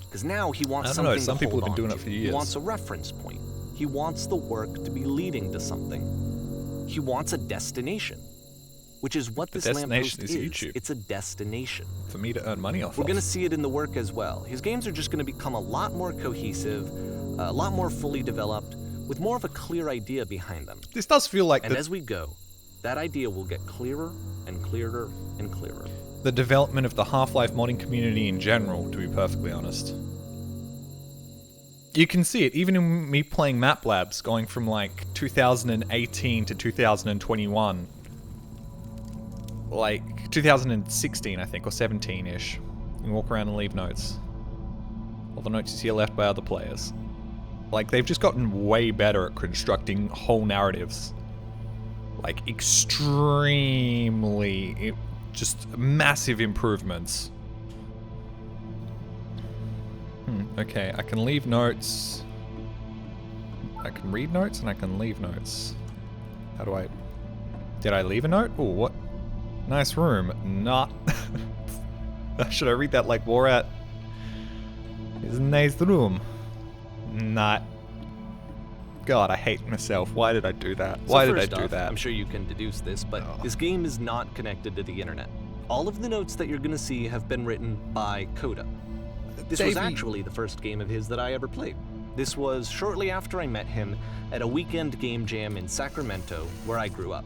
Because now he wants I don't something know, some to people hold have been doing on it to. for He years. wants a reference point. He wants the work to be leading to something. He wants a destination, which is what The this lamppost destination is YouTube. It's a destination. For me to earn money off We're of. going to see it in the work as well. His games are just going to become a lot more cohesive, a lot more fully developed, with more of a clear idea behind them. This does feel like And as we go, that idea will get clearer and clearer and clearer. the development of the Half-Life modding community in general, to be perfectly honest. You can see it, even in me playing Map Labs, going from like 2018 to 2021. Like 2016, I think, or 17-ish. You walk around and leave notes. All the notes you see are left by other players. Like, they've just gotten way better at constructing whole narratives. Like, extremely, just massive improvements. Okay, I can leave notes. I can read notes and I can leave notes. How do I... Did I leave a note? Oh, what? Nice room. Not... Should I read that like Borat? It's a nice room. Not. God, I hate myself. Why did I do that? So Why did I first do off, that? I'm sure you can deduce this, but this game is not connected to the internet. All of the notes that you're gonna see have been written by Coda. This was Davey- actually the first game of his that I ever played. This was shortly after I met him at a weekend game jam in Sacramento, where I grew up.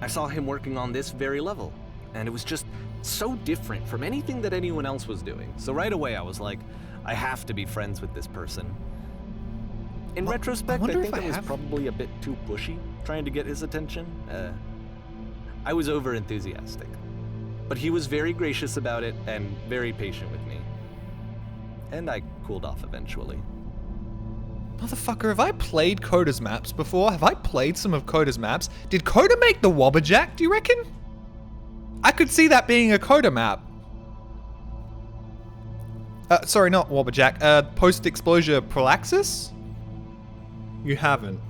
I saw him working on this very level, and it was just so different from anything that anyone else was doing. So right away I was like, I have to be friends with this person. In retrospect, I wonder think if I I was have- probably a bit too pushy, trying to get his attention. I was over enthusiastic. But he was very gracious about it and very patient with me. And I cooled off eventually. Motherfucker, have I played Coda's maps before? Have I played some of Coda's maps? Did Coda make the Wobberjack, do you reckon? I could see that being a Coda map. Sorry, not Wobberjack. Post-exposure Prolaxis? You haven't.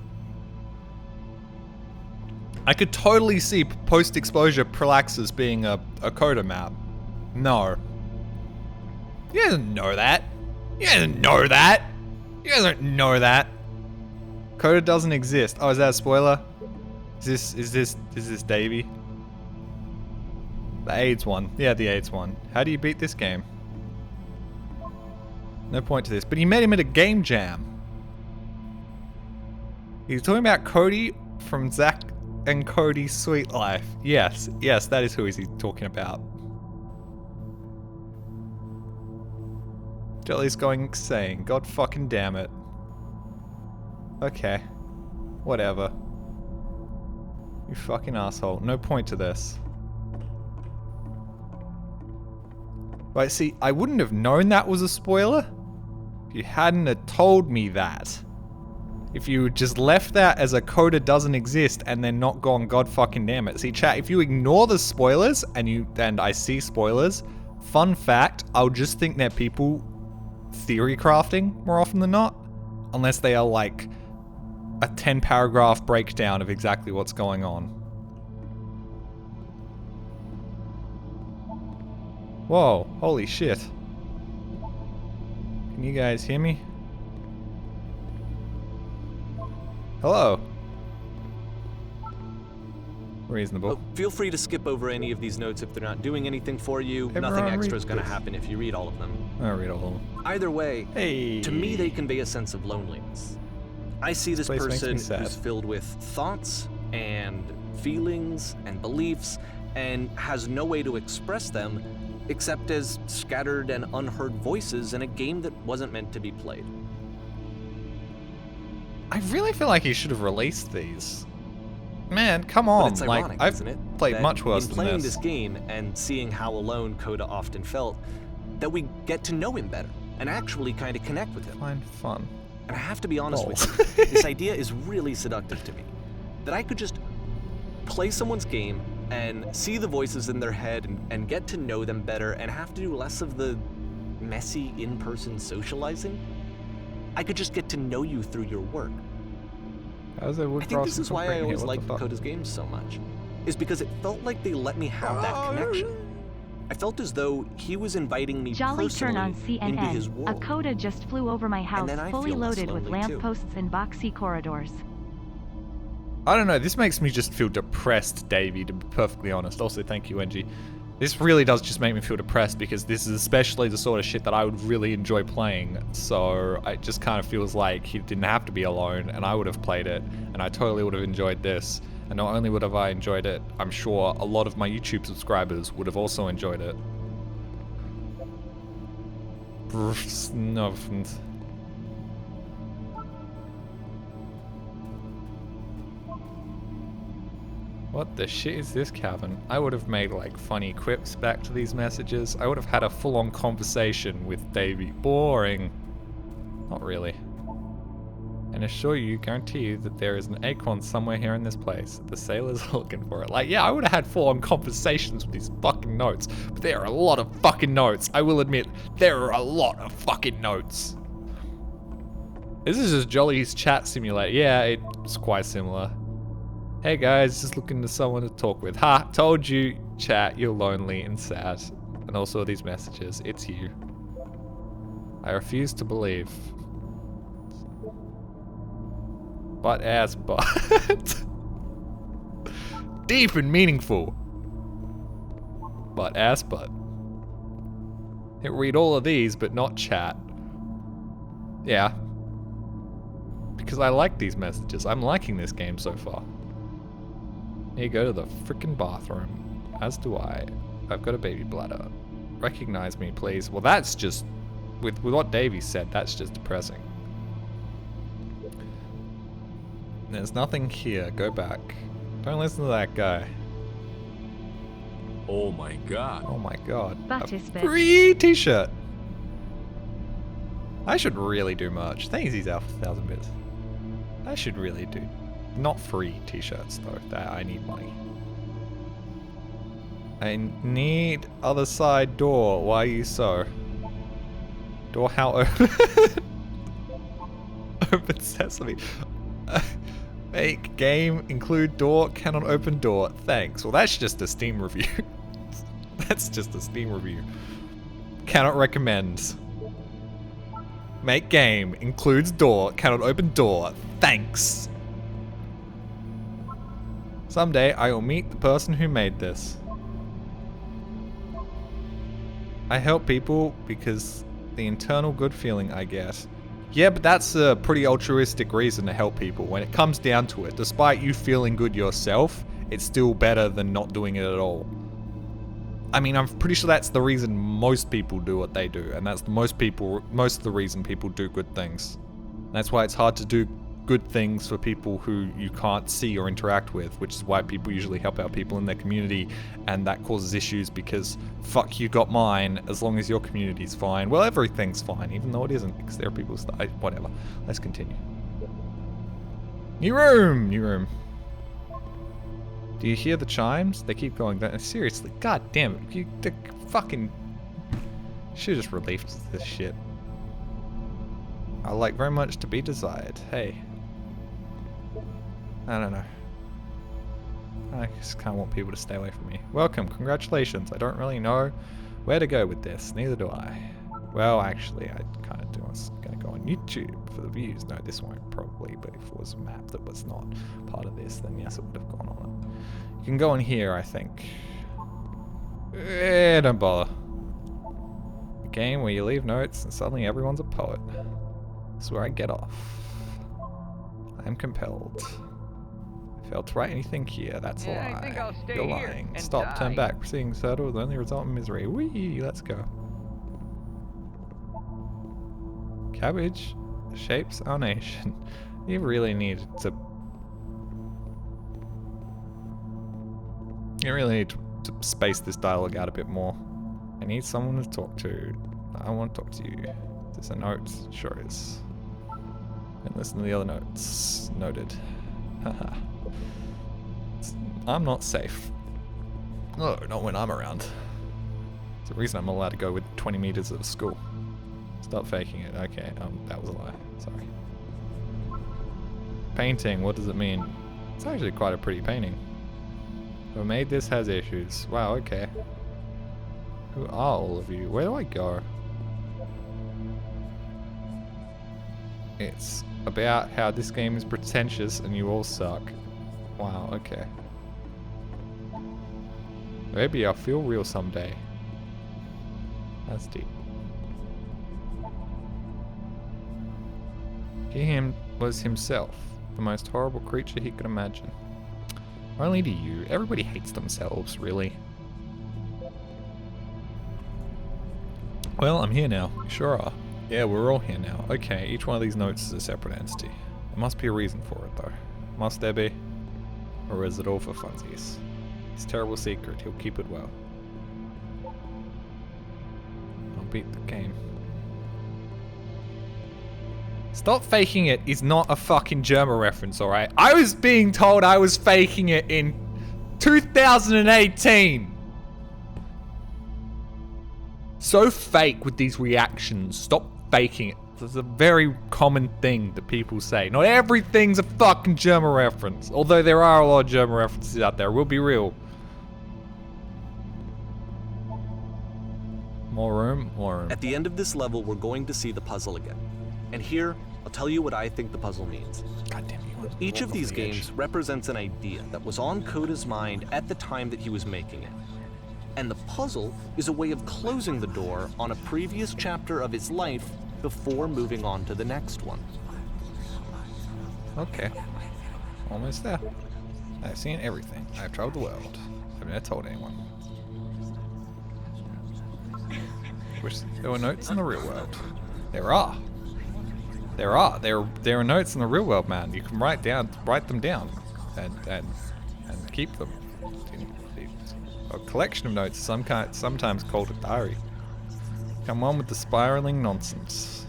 I could totally see post-exposure Prolaxis being a Coda map. No. You guys don't know that. You guys don't know that. You guys don't know that. Coda doesn't exist. Oh, is that a spoiler? Is this Davey? The AIDS one. Yeah, the AIDS one. How do you beat this game? No point to this. But you met him at a game jam. He's talking about Cody from Zack and Cody's Sweet Life. Yes, that is who he's talking about. Jelly's going insane. God fucking damn it. Okay. Whatever. You fucking asshole. No point to this. Right, see, I wouldn't have known that was a spoiler if you hadn't have told me that. If you just left that as a Coda doesn't exist and then not gone God fucking damn it. See, chat, if you ignore the spoilers and I see spoilers, fun fact, I'll just think they're people theory crafting more often than not. Unless they are like a 10 paragraph breakdown of exactly what's going on. Whoa, holy shit. Can you guys hear me? Hello. Reasonable. Oh, feel free to skip over any of these notes if they're not doing anything for you. Everyone Nothing read extra is going to this. happen if you read all of them. I'll read all of them. Either way, Hey. to me they convey a sense of loneliness. I see this place makes me person sad. who's filled with thoughts and feelings and beliefs and has no way to express them except as scattered and unheard voices in a game that wasn't meant to be played. I really feel like he should have released these. Man, come But on. it's Like, ironic, I've isn't it? played that much worse in than playing this. this game and seeing how alone Coda often felt, that we get to know him better and actually kind of connect with him. Find fun. And I have to be honest Lol. with you, this idea is really seductive to me. That I could just play someone's game and see the voices in their head and get to know them better and have to do less of the messy in-person socializing. I could just get to know you through your work. How's that wood I think this crossing is why I footprint here? always What the liked fuck? Coda's games so much, is because it felt like they let me have that connection. I felt as though he was inviting me Jolly turn personally on into his CNN. world. A Coda just flew over my house, then I fully feel less loaded with lonely, too. lampposts and boxy corridors. I don't know, this makes me just feel depressed, Davey, to be perfectly honest. Also, thank you, NG. This really does just make me feel depressed because this is especially the sort of shit that I would really enjoy playing. So it just kind of feels like he didn't have to be alone and I would have played it and I totally would have enjoyed this. And not only would have I enjoyed it, I'm sure a lot of my YouTube subscribers would have also enjoyed it. No. What the shit is this, Calvin? I would have made like funny quips back to these messages. I would have had a full-on conversation with Davey. Boring. Not really. And assure you, guarantee you that there is an acorn somewhere here in this place. The sailors are looking for it. Like, yeah, I would have had full-on conversations with these fucking notes. But there are a lot of fucking notes. I will admit, there are a lot of fucking notes. This is just Jolly's chat simulator. Yeah, it's quite similar. Hey guys, just looking for someone to talk with. Ha, told you, chat, you're lonely and sad. And also these messages, it's you. I refuse to believe. Butt ass butt. Deep and meaningful. Butt ass butt. Hit read all of these, but not chat. Yeah. Because I like these messages. I'm liking this game so far. Here, go to the frickin' bathroom. As do I. I've got a baby bladder. Recognize me, please. Well, that's just... With what Davey said, that's just depressing. There's nothing here. Go back. Don't listen to that guy. Oh my god. Oh my god. That A is fair. free t-shirt. I should really do merch. Thanks, he's out for 1,000 bits. I should really do. Not free t-shirts though. That I need money. I need other side door. Why are you so? Door how open? Open sesame. Make game include door cannot open door. Thanks. Well, that's just a Steam review. That's just a Steam review. Cannot recommend. Make game includes door cannot open door. Thanks. Someday I will meet the person who made this. I help people because the internal good feeling I get. Yeah, but that's a pretty altruistic reason to help people. When it comes down to it, despite you feeling good yourself, it's still better than not doing it at all. I mean, I'm pretty sure that's the reason most people do what they do, and that's most of the reason people do good things. That's why it's hard to do good things for people who you can't see or interact with, which is why people usually help out people in their community, and that causes issues because fuck you got mine, as long as your community's fine. Well, everything's fine, even though it isn't, because there are people whatever. Let's continue. New room! New room. Do you hear the chimes? They keep going. Seriously, god damn it. You fucking... Should've just relieved this shit. I like very much to be desired. Hey. I don't know. I just kind of want people to stay away from me. Welcome, congratulations. I don't really know where to go with this. Neither do I. Well, actually, I kind of do. I was going to go on YouTube for the views. No, this won't probably, but if it was a map that was not part of this, then yes, it would have gone on it. You can go in here, I think. Don't bother. A game where you leave notes and suddenly everyone's a poet. This is where I get off. I am compelled. I failed to write anything here, that's a lie. I think I'll stay You're here lying. and Stop, die. turn back. Proceeding further will only result in misery. Whee, let's go. Cabbage shapes our nation. You really need to... You really need to space this dialogue out a bit more. I need someone to talk to. I want to talk to you. Is this a note? Sure is. And listen to the other notes. Noted. Haha. I'm not safe. No, not when I'm around. It's the reason I'm allowed to go with 20 meters of school. Stop faking it. Okay, that was a lie. Sorry. Painting, what does it mean? It's actually quite a pretty painting. Who made this has issues. Wow, okay. Who are all of you? Where do I go? It's about how this game is pretentious and you all suck. Wow, okay. Maybe I'll feel real someday. That's deep. He was himself, the most horrible creature he could imagine. Only to you. Everybody hates themselves, really. Well, I'm here now. You sure are. Yeah, we're all here now. Okay, each one of these notes is a separate entity. There must be a reason for it, though. Must there be? Or is it all for funsies? It's a terrible secret. He'll keep it well. I'll beat the game. Stop faking it is not a fucking German reference, alright? I was being told I was faking it in 2018! So fake with these reactions. Stop faking it. It's a very common thing that people say. Not everything's a fucking German reference. Although there are a lot of German references out there. We'll be real. More room, more room. At the end of this level, we're going to see the puzzle again. And here, I'll tell you what I think the puzzle means. God damn you. Each of these games represents an idea that was on Coda's mind at the time that he was making it. And the puzzle is a way of closing the door on a previous chapter of his life before moving on to the next one. Okay. Almost there. I've seen everything. I've traveled the world. I've never told anyone. Wish there were notes in the real world. There are. There are. There are notes in the real world, man. You can write them down, and keep them. A collection of notes, sometimes called a diary. Come on with the spiraling nonsense.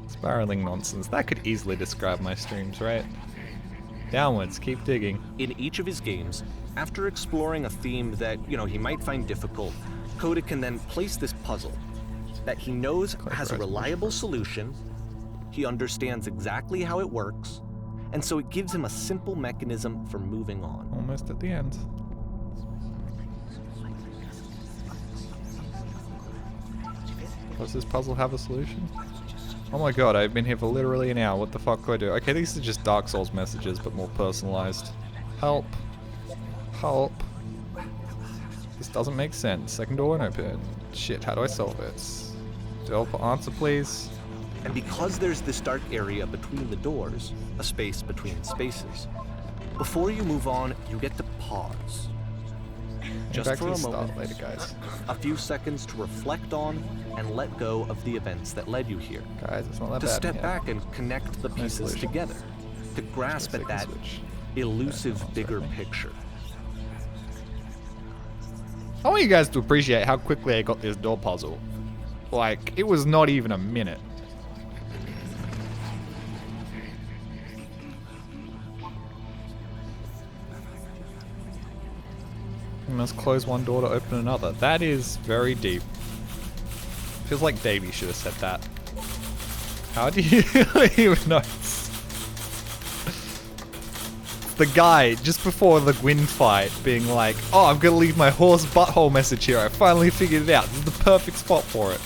Spiraling nonsense. That could easily describe my streams, right? Downwards, keep digging. In each of his games, after exploring a theme that, he might find difficult, Coda can then place this puzzle that he knows has a reliable solution, he understands exactly how it works, and so it gives him a simple mechanism for moving on. Almost at the end. Does this puzzle have a solution? Oh my god, I've been here for literally an hour. What the fuck do I do? Okay, these are just Dark Souls messages, but more personalized. Help. Help. This doesn't make sense. Second door won't open. Shit, how do I solve it? Developer, answer please. And because there's this dark area between the doors, a space between spaces, before you move on, you get to pause. Just for a moment, later, guys. A few seconds to reflect on and let go of the events that led you here. Guys, it's not that to bad. step back and connect the pieces together. To grasp at that elusive bigger picture. I want you guys to appreciate how quickly I got this door puzzle. Like, it was not even a minute. You must close one door to open another. That is very deep. Feels like Davey should have said that. How do you even know? The guy just before the Gwyn fight being like, oh, I'm gonna leave my horse butthole message here. I finally figured it out. This is the perfect spot for it.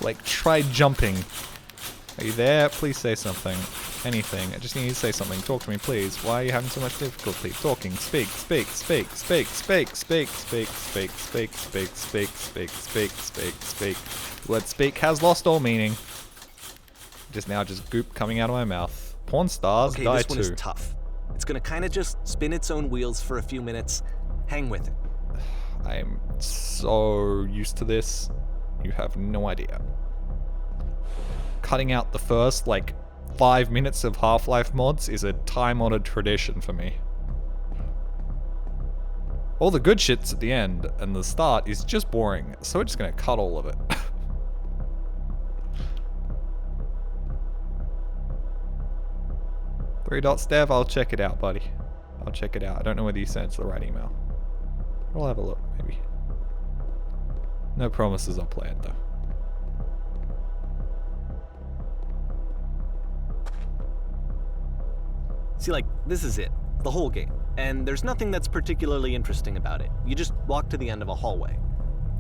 Like, try jumping. Are you there? Please say something. Anything. I just need you to say something. Talk to me, please. Why are you having so much difficulty talking? Speak, speak, speak, speak, speak, speak, speak, speak, speak, speak, speak, speak, speak, speak, speak. The word speak has lost all meaning. Just now, just goop coming out of my mouth. Porn stars die this one too. is tough. It's gonna kind of just spin its own wheels for a few minutes. Hang with it. I'm so used to this. You have no idea. Cutting out the first, 5 minutes of Half-Life mods is a time-honored tradition for me. All the good shit's at the end, and the start is just boring, so we're just gonna cut all of it. Three dots, Dev, I'll check it out, buddy. I'll check it out. I don't know whether you sent it to the right email. I'll have a look, maybe. No promises, I'll play it, though. See, this is it. The whole game. And there's nothing that's particularly interesting about it. You just walk to the end of a hallway.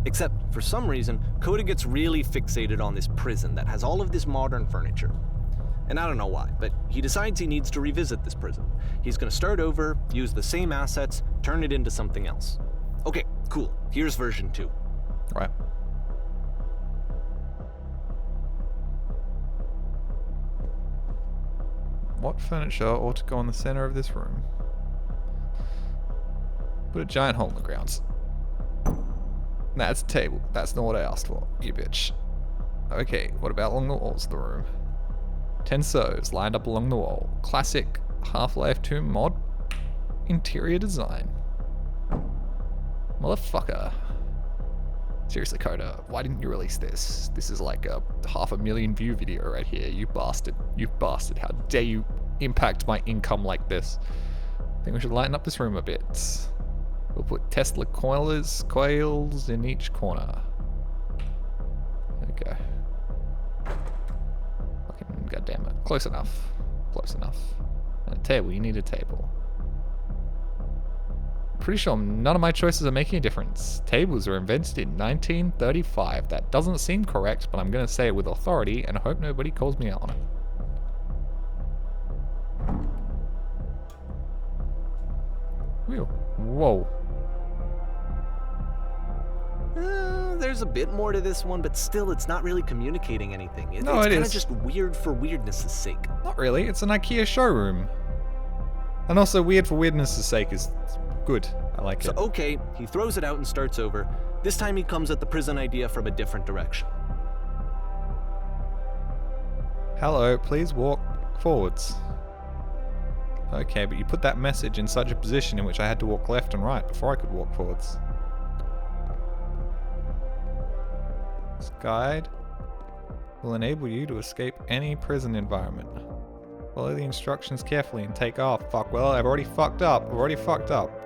Except, for some reason, Coda gets really fixated on this prison that has all of this modern furniture. And I don't know why, but he decides he needs to revisit this prison. He's gonna start over, use the same assets, turn it into something else. Okay, cool. Here's version 2. Right. What furniture ought to go in the center of this room? Put a giant hole in the ground. That's a table. That's not what I asked for, you bitch. Okay, what about along the walls of the room? 10 servos lined up along the wall. Classic Half-Life 2 mod. Interior design. Motherfucker. Seriously, Coda, why didn't you release this? This is like a 500,000 view video right here. You bastard. You bastard. How dare you impact my income like this? I think we should lighten up this room a bit. We'll put Tesla coils in each corner. Okay. Fucking goddamn it. Close enough. Close enough. And a table. You need a table. Pretty sure none of my choices are making a difference. Tables were invented in 1935. That doesn't seem correct, but I'm going to say it with authority and hope nobody calls me out on it. Whoa. There's a bit more to this one, but still, it's not really communicating anything. No, it's it kind is. of just weird for weirdness' sake. Not really. It's an IKEA showroom. And also, weird for weirdness' sake is good. I like So, it. okay, he throws it out and starts over. This time he comes at the prison idea from a different direction. Hello, please walk forwards. Okay, but you put that message in such a position in which I had to walk left and right before I could walk forwards. This guide will enable you to escape any prison environment. Follow the instructions carefully and take off. Fuck, well, I've already fucked up.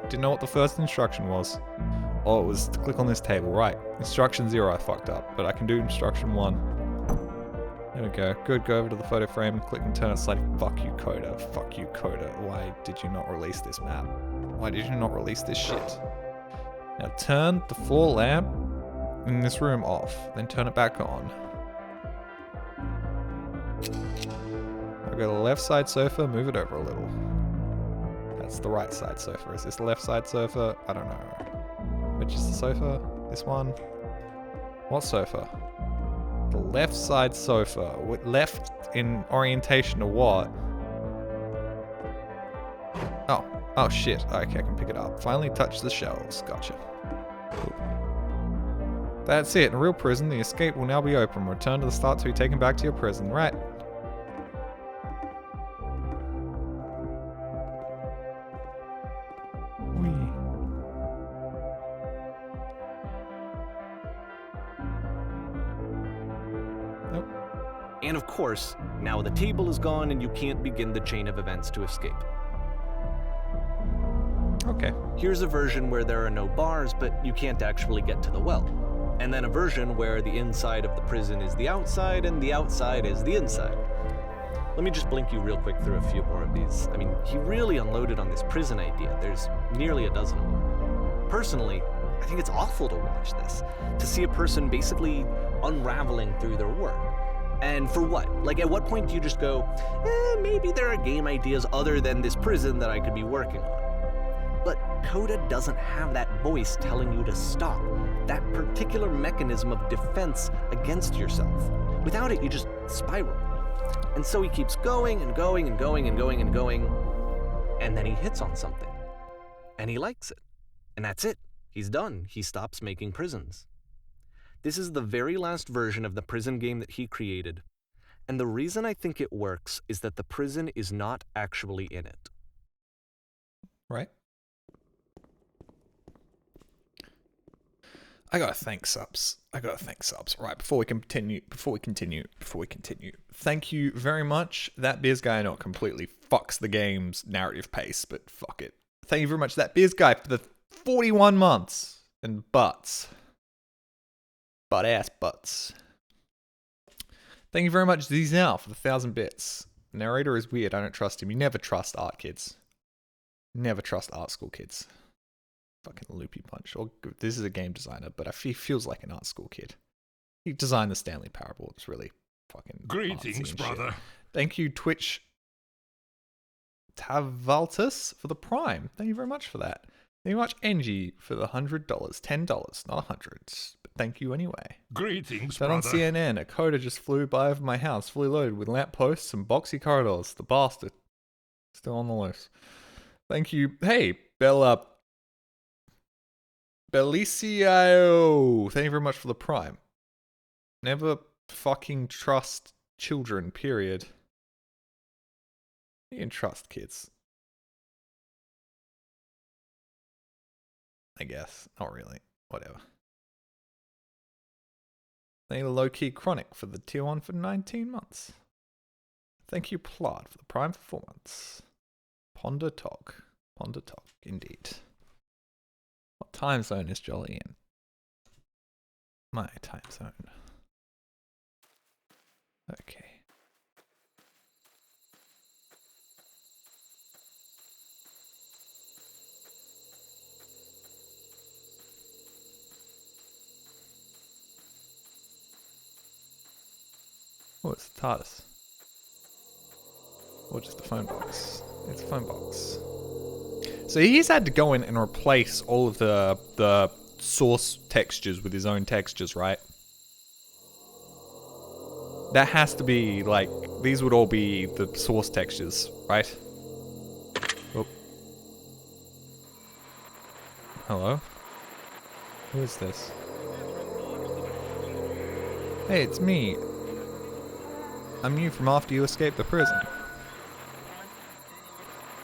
Didn't know what the first instruction was. Oh, it was to click on this table. Right. Instruction 0 I fucked up, but I can do instruction 1. There we go. Good, go over to the photo frame, click and turn it slightly. Fuck you, Coda. Fuck you, Coda. Why did you not release this map? Why did you not release this shit? Now turn the floor lamp in this room off, then turn it back on. I'll go to the left side sofa, move it over a little. That's the right side sofa. Is this the left side sofa? I don't know. Which is the sofa? This one? What sofa? The left side sofa. Left in orientation to what? Oh shit. Okay, I can pick it up. Finally touch the shelves. Gotcha. Cool. That's it. In a real prison, the escape will now be open. Return to the start to be taken back to your prison. Right. Whee. Nope. And of course, now the table is gone and you can't begin the chain of events to escape. Okay. Here's a version where there are no bars, but you can't actually get to the well. And then a version where the inside of the prison is the outside and the outside is the inside. Let me just blink you real quick through a few more of these. I mean, he really unloaded on this prison idea. There's nearly a dozen of them. Personally, I think it's awful to watch this, to see a person basically unraveling through their work. And for what? Like, at what point do you just go, maybe there are game ideas other than this prison that I could be working on? But Coda doesn't have that voice telling you to stop, that particular mechanism of defense against yourself. Without it, you just spiral. And so he keeps going and going and going and going and going, and then he hits on something. And he likes it. And that's it. He's done. He stops making prisons. This is the very last version of the prison game that he created. And the reason I think it works is that the prison is not actually in it. Right. I gotta thank subs. Right, before we continue. Thank you very much. That Beers Guy not completely fucks the game's narrative pace, but fuck it. Thank you very much, that Beers Guy, for the 41 months and butts. Butt-ass butts. Thank you very much, Z's now, for the 1,000 bits. The narrator is weird, I don't trust him. You never trust art kids. Never trust art school kids. Fucking loopy punch. Or this is a game designer, but he feels like an art school kid. He designed the Stanley Parable. It's really fucking Greetings, brother. Thank you, Twitch Tavaltus, for the Prime. Thank you very much for that. Thank you very much, Engie, for the $100. $10, not 100. But thank you anyway. Greetings, That on brother. CNN, a coda just flew by over my house, fully loaded with lampposts and boxy corridors. The bastard. Still on the loose. Thank you. Hey, Belicio. Thank you very much for the Prime. Never fucking trust children, period. You can trust kids. I guess. Not really. Whatever. Thank you, Low Key Chronic, for the tier 1 for 19 months. Thank you, Plod, for the Prime for 4 months. Ponder Talk, indeed. What time zone is Jolly in? My time zone. Okay. Oh, it's the TARDIS. Or just a phone box. It's a phone box. So he's had to go in and replace all of the source textures with his own textures, right? That has to be, like, these would all be the source textures, right? Oh. Hello? Who is this? Hey, it's me. I'm you from after you escaped the prison.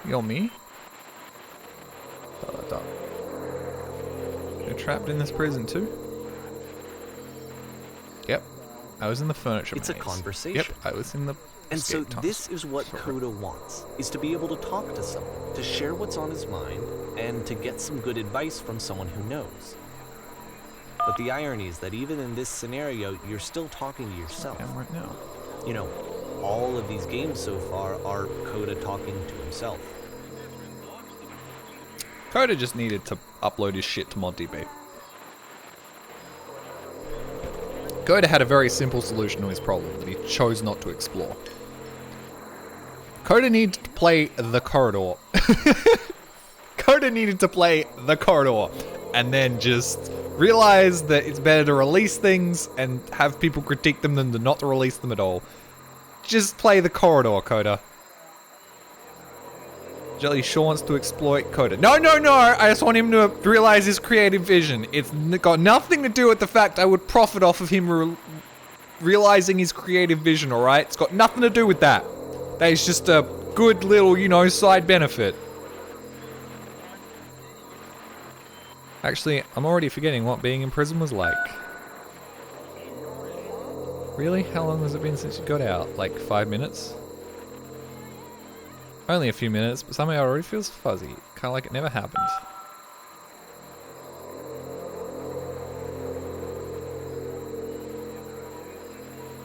You're me? You're trapped in this prison too? Yep. I was in the furniture It's a maze. conversation. Yep, I was in the And so escape this is what Coda wants, is to be able to talk to someone, to share what's on his mind, and to get some good advice from someone who knows. But the irony is that even in this scenario, you're still talking to yourself. I am right now. You know, all of these games so far are Coda talking to himself. Coda just needed to upload his shit to ModDB. Coda had a very simple solution to his problem that he chose not to explore. Coda needed to play The Corridor. Coda needed to play The Corridor and then just realize that it's better to release things and have people critique them than to not to release them at all. Just play The Corridor, Coda. Jelly sure wants to exploit Coda. No, no, no! I just want him to realize his creative vision. It's got nothing to do with the fact I would profit off of him realizing his creative vision, alright? It's got nothing to do with that. That is just a good little, you know, side benefit. Actually, I'm already forgetting what being in prison was like. Really? How long has it been since you got out? Like 5 minutes? Only a few minutes, but somehow it already feels fuzzy. Kinda like it never happened.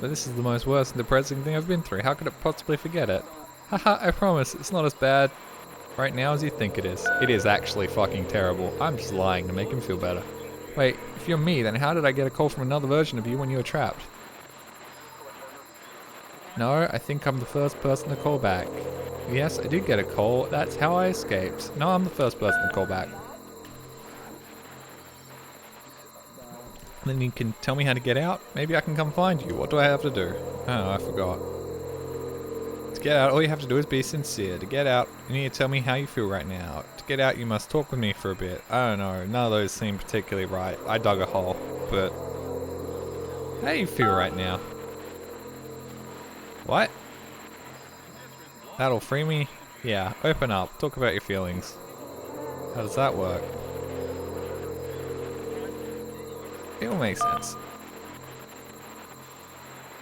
But this is the most worst and depressing thing I've been through. How could it possibly forget it? Haha, I promise, it's not as bad right now as you think it is. It is actually fucking terrible. I'm just lying to make him feel better. Wait, if you're me, then how did I get a call from another version of you when you were trapped? No, I think I'm the first person to call back. Yes, I did get a call. That's how I escaped. No, I'm the first person to call back. Then you can tell me how to get out? Maybe I can come find you. What do I have to do? Oh, I forgot. To get out, all you have to do is be sincere. To get out, you need to tell me how you feel right now. To get out, you must talk with me for a bit. I don't know, none of those seem particularly right. I dug a hole, but... How do you feel right now? What? That'll free me? Yeah, open up. Talk about your feelings. How does that work? It all makes sense.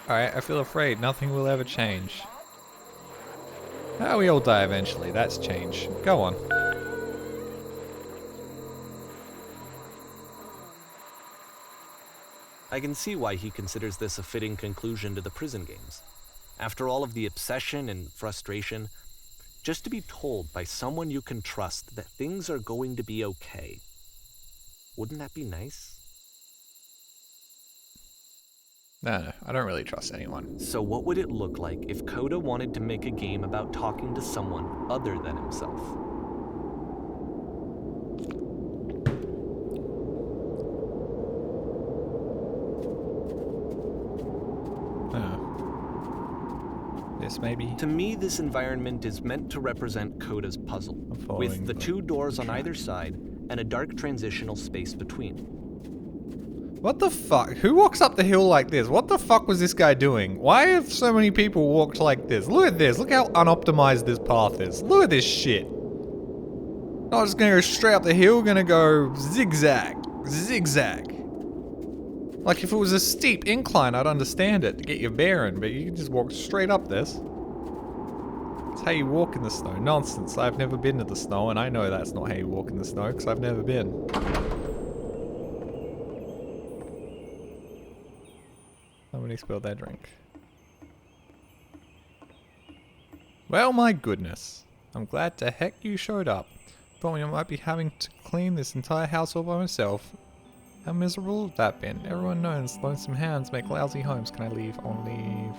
Alright, I feel afraid nothing will ever change. We all die eventually, that's change. Go on. I can see why he considers this a fitting conclusion to the prison games. After all of the obsession and frustration, just to be told by someone you can trust that things are going to be okay. Wouldn't that be nice? No, I don't really trust anyone. So what would it look like if Coda wanted to make a game about talking to someone other than himself? This maybe? To me, this environment is meant to represent Coda's puzzle, with the two doors on either side and a dark transitional space between. What the fuck? Who walks up the hill like this? What the fuck was this guy doing? Why have so many people walked like this? Look at this. Look how unoptimized this path is. Look at this shit. Not just gonna go straight up the hill, gonna go zigzag. Zigzag. Like if it was a steep incline, I'd understand it to get your bearing, but you can just walk straight up this. That's how you walk in the snow. Nonsense. I've never been to the snow, and I know that's not how you walk in the snow, because I've never been. Somebody spilled their drink. Well, my goodness. I'm glad to heck you showed up. Thought I might be having to clean this entire house all by myself. How miserable would that been? Everyone knows lonesome hands make lousy homes. Can I leave? I'll leave.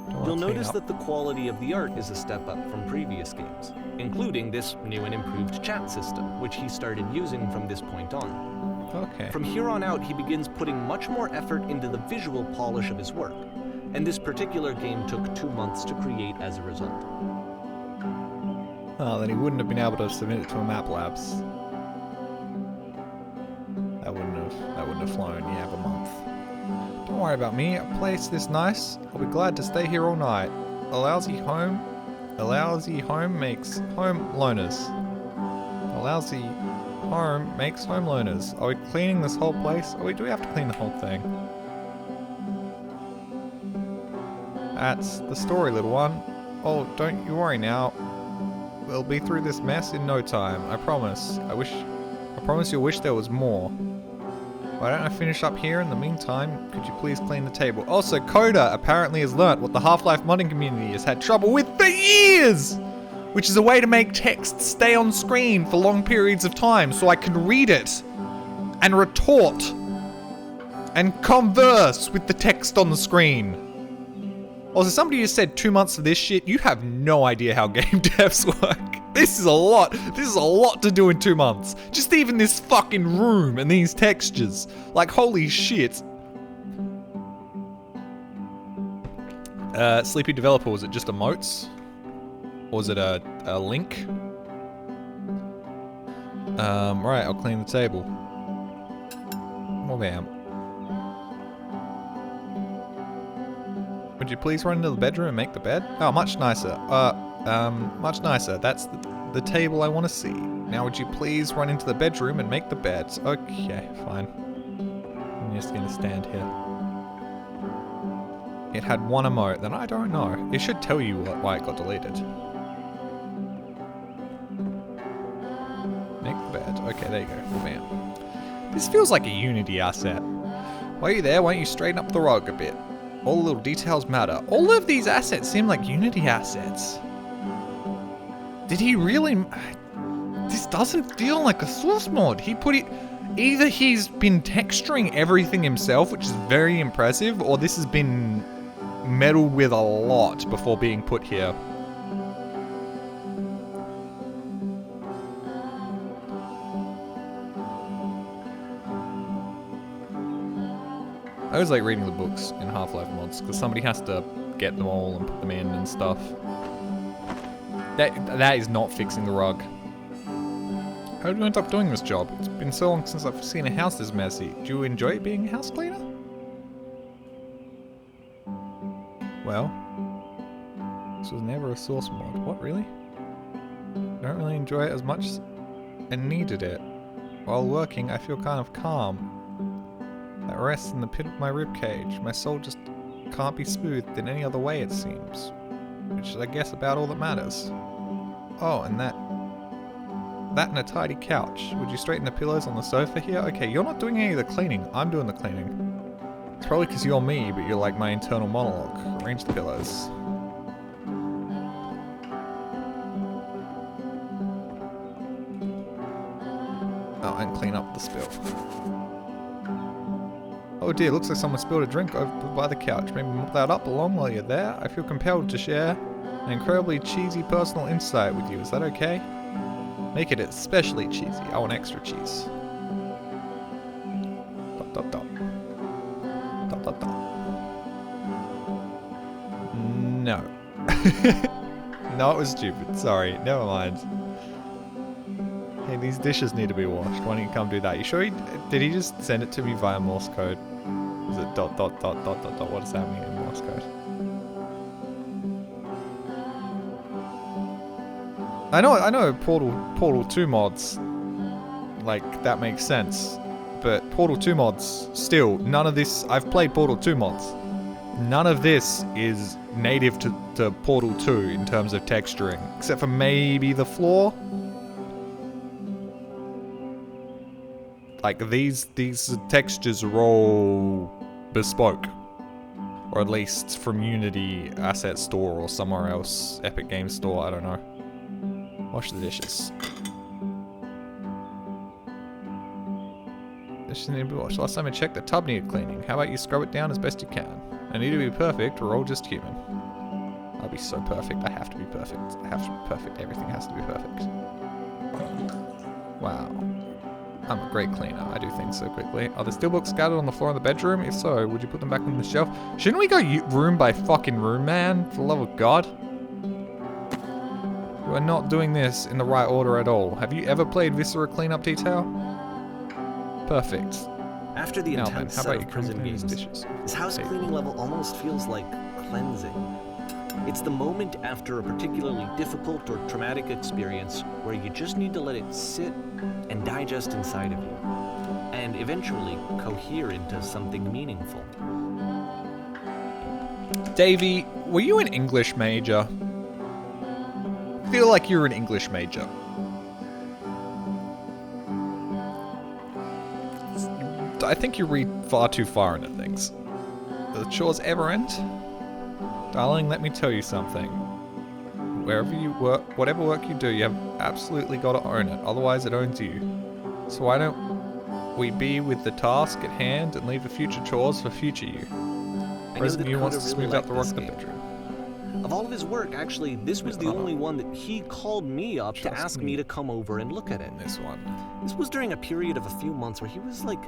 You'll notice that the quality of the art is a step up from previous games, including this new and improved chat system, which he started using from this point on. Okay. From here on out, he begins putting much more effort into the visual polish of his work, and this particular game took 2 months to create as a result. Oh, then he wouldn't have been able to submit it to a Map Labs. That wouldn't have flown. You have a month. Don't worry about me. A place this nice, I'll be glad to stay here all night. A lousy home makes home loners. A lousy home makes home loners. Are we cleaning this whole place? Do we have to clean the whole thing? That's the story, little one. Oh, don't you worry now. We'll be through this mess in no time. I promise. I promise you'll wish there was more. Why don't I finish up here in the meantime? Could you please clean the table? Also, Coda apparently has learnt what the Half-Life modding community has had trouble with for years! Which is a way to make text stay on screen for long periods of time so I can read it and retort and converse with the text on the screen. Also, somebody just said 2 months of this shit. You have no idea how game devs work. This is a lot. This is a lot to do in 2 months. Just even this fucking room and these textures. Like, holy shit. Sleepy Developer, was it just emotes? Or was it a link? Right, I'll clean the table. Oh, damn. Would you please run into the bedroom and make the bed? Oh, much nicer. Much nicer. That's the table I want to see. Now would you please run into the bedroom and make the beds? Okay, fine. I'm just gonna stand here. It had one emote, then I don't know. It should tell you why it got deleted. Make the bed. Okay, there you go. Oh, man. This feels like a Unity asset. While you're there, why don't you straighten up the rug a bit? All the little details matter. All of these assets seem like Unity assets. Did he really... This doesn't feel like a source mod. He put it... Either he's been texturing everything himself, which is very impressive, or this has been meddled with a lot before being put here. I always like reading the books in Half-Life mods, because somebody has to get them all and put them in and stuff. That is not fixing the rug. How did you end up doing this job? It's been so long since I've seen a house this messy. Do you enjoy being a house cleaner? Well, this was never a source mod. What, really? Don't really enjoy it as much and needed it. While working, I feel kind of calm. That rests in the pit of my ribcage. My soul just can't be smoothed in any other way, it seems. Which is, I guess, about all that matters. Oh, and that and a tidy couch. Would you straighten the pillows on the sofa here? Okay, you're not doing any of the cleaning. I'm doing the cleaning. It's probably because you're me, but you're like my internal monologue. Arrange the pillows. Oh, and clean up the spill. Oh dear, looks like someone spilled a drink over by the couch. Maybe mop that up along while you're there. I feel compelled to share an incredibly cheesy personal insight with you. Is that okay? Make it especially cheesy. I want extra cheese. Dot dot dot. Dot dot dot. No. No, it was stupid. Sorry. Never mind. Hey, these dishes need to be washed. Why don't you come do that? You sure did he just send it to me via Morse code? Is it dot dot dot dot dot dot? What is happening in Morse code? I know Portal 2 mods, like, that makes sense, but Portal 2 mods, still, none of this, I've played Portal 2 mods, none of this is native to Portal 2 in terms of texturing, except for maybe the floor. Like, these textures are all bespoke, or at least from Unity Asset Store or somewhere else, Epic Games Store, I don't know. Wash the dishes. Dishes need to be washed. Last time I checked, the tub needed cleaning. How about you scrub it down as best you can? I need to be perfect, we're all just human. gotta be so perfect. I have to be perfect. I have to be perfect. Everything has to be perfect. Wow. I'm a great cleaner. I do things so quickly. Are there still books scattered on the floor in the bedroom? If so, would you put them back on the shelf? Shouldn't we go room by fucking room, man? For the love of God. You are not doing this in the right order at all. Have you ever played Viscera Cleanup Detail? Perfect. After the Now intense then, how set about of you prison clean these games, dishes? this house Hey. cleaning level almost feels like cleansing. It's the moment after a particularly difficult or traumatic experience where you just need to let it sit and digest inside of you, and eventually cohere into something meaningful. Davey, were you an English major? I feel like you're an English major. I think you read far too far into things. Do the chores ever end? Darling, let me tell you something. Wherever you work, whatever work you do, you have absolutely got to own it. Otherwise, it owns you. So why don't we be with the task at hand and leave the future chores for future you? I know Present that you wants Coda to really smooth out the rock liked in the this game. bedroom. Of all of his work, actually, this was the only one that he called me up to Trust ask me. me to come over and look at it. This one. This was during a period of a few months where he was like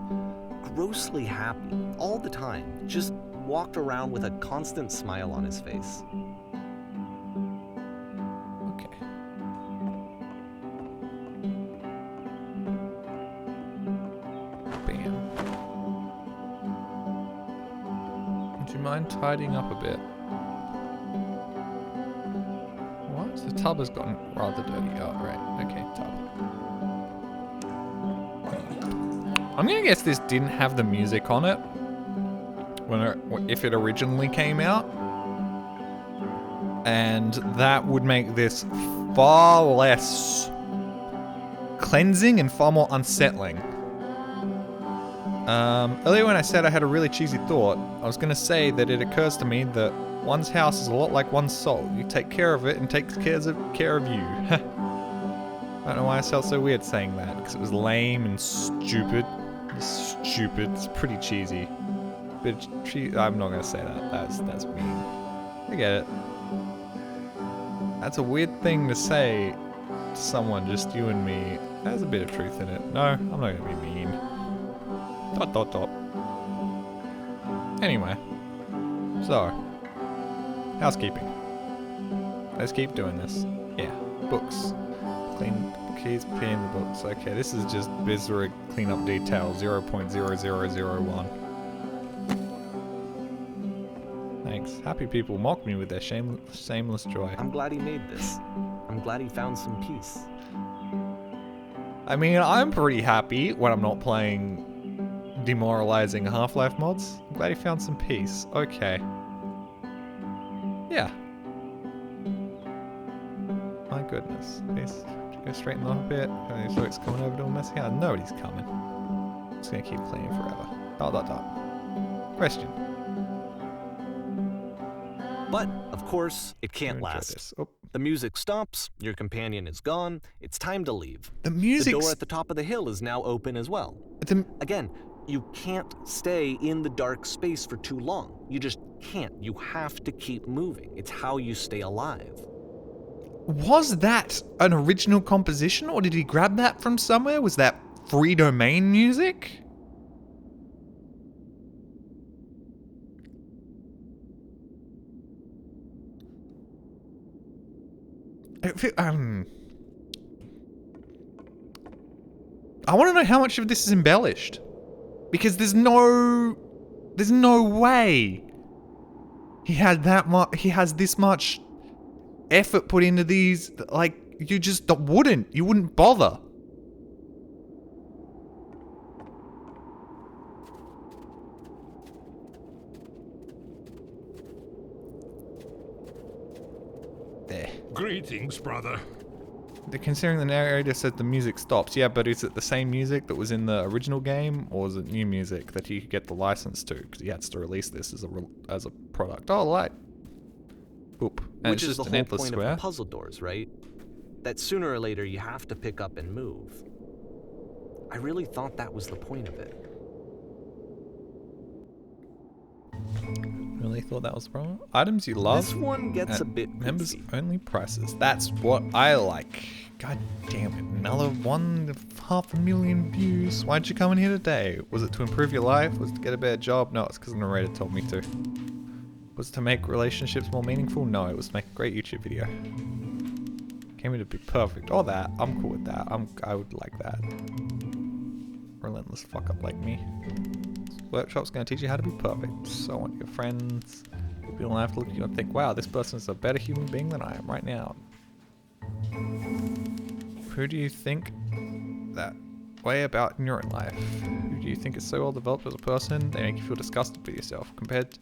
grossly happy all the time, just walked around with a constant smile on his face. Okay. Bam. Would you mind tidying up a bit? What? The tub has gotten rather dirty. Oh, right. Okay, tub. I'm gonna guess this didn't have the music on it if it originally came out. And that would make this far less cleansing and far more unsettling. Earlier when I said I had a really cheesy thought, I was going to say that it occurs to me that one's house is a lot like one's soul. You take care of it and it takes care of you. I don't know why I felt so weird saying that, because it was lame and stupid. It's pretty cheesy. But I'm not going to say that. That's mean. I get it. That's a weird thing to say to someone, just you and me. There's a bit of truth in it. No, I'm not going to be mean. ... Anyway. So. Housekeeping. Let's keep doing this. Yeah. Books. Clean keys, clean the books. Okay, this is just Bizarre Cleanup Detail 0.0001. Thanks. Happy people mock me with their shameless joy. I'm glad he made this. I'm glad he found some peace. I mean, I'm pretty happy when I'm not playing demoralizing Half-Life mods. I'm glad he found some peace. Okay. Yeah. My goodness. Please go straighten them up a bit. Any folks coming over to a messy house? Nobody's coming. Just gonna keep cleaning forever. ... Question. But, of course, it can't Enjoy last. this. Oh, The music stops, your companion is gone, it's time to leave. the The music. door at the top of the hill is now open as well. The, Again, you can't stay in the dark space for too long. You just can't. You have to keep moving. It's how you stay alive. was that an original composition, or did he grab that from somewhere? Was that free domain music? I want to know how much of this is embellished, because there's no way he had that much. He has this much effort put into these. Like, you just wouldn't bother. There. Greetings, brother. Considering the narrator said the music stops, yeah, but is it the same music that was in the original game, or is it new music that he could get the license to? Because he had to release this as a product. Oh, light. Boop. And Which it's is the just an whole endless point square. of the puzzle doors, right? That sooner or later you have to pick up and move. I really thought that was the point of it. Really thought that was the problem? Items you love. This one gets at a bit members goofy. only prices. That's what I like. God damn it. Another 500,000 views. Why'd you come in here today? Was it to improve your life? Was it to get a better job? No, it's because the narrator told me to. Was it to make relationships more meaningful? No, it was to make a great YouTube video. Came here to be perfect. Oh, that. I'm cool with that. I would like that. Relentless fuck up like me. Workshop's going to teach you how to be perfect. So on your friends. You don't have to look at you and think, wow, this person's a better human being than I am right now. Who do you think that way about in your own life? Who do you think is so well developed as a person they make you feel disgusted with yourself? Compared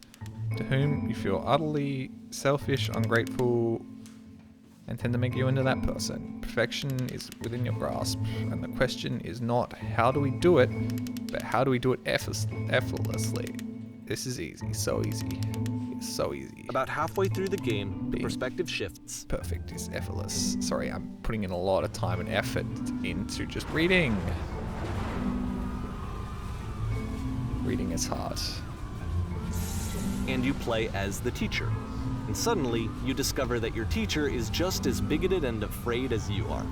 to whom you feel utterly selfish, ungrateful, and tend to make you into that person. Perfection is within your grasp, and the question is not how do we do it, but how do we do it effortlessly. This is easy, so easy. It's so easy. About halfway through the game, the perspective shifts. Perfect is effortless. Sorry, I'm putting in a lot of time and effort into just reading. Reading is hard. And you play as the teacher. And suddenly, you discover that your teacher is just as bigoted and afraid as you are.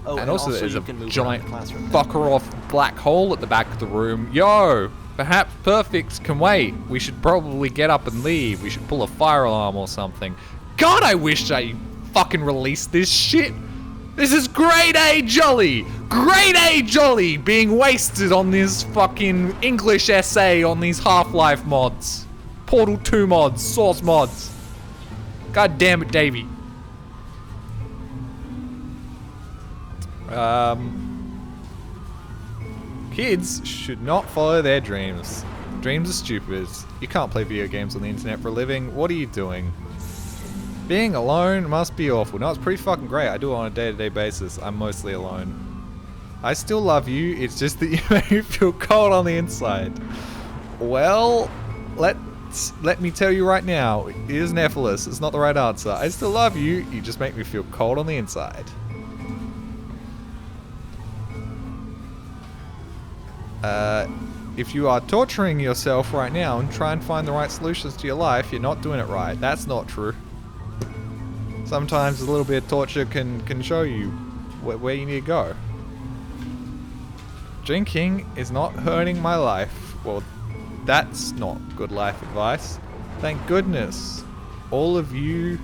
Oh, And also there's you a can move giant around the classroom. fucker off black hole at the back of the room. Yo! Perhaps perfects can wait. We should probably get up and leave. We should pull a fire alarm or something. God, I wish I fucking released this shit. This is grade A jolly! Grade A jolly being wasted on this fucking English essay on these Half-Life mods. Portal 2 mods, Source mods. God damn it, Davey. Kids should not follow their dreams. Dreams are stupid. You can't play video games on the internet for a living. What are you doing? Being alone must be awful. No, it's pretty fucking great. I do it on a day-to-day basis. I'm mostly alone. I still love you. It's just that you make me feel cold on the inside. Well, let me tell you right now, it isn't effortless. It's not the right answer. I still love you. You just make me feel cold on the inside. If you are torturing yourself right now and try and find the right solutions to your life, you're not doing it right. That's not true. Sometimes a little bit of torture can show you where you need to go. Drinking is not hurting my life. Well, that's not good life advice. Thank goodness all of you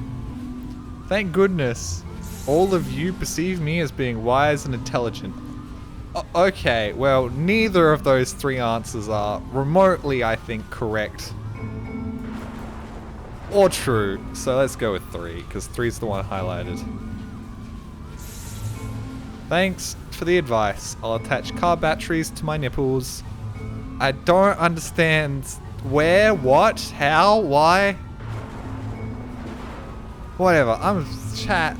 perceive me as being wise and intelligent. Okay, well, neither of those three answers are remotely, I think, correct. Or true. So let's go with 3, because 3's the one highlighted. Thanks for the advice. I'll attach car batteries to my nipples. I don't understand where, what, how, why. Whatever, I'm chat.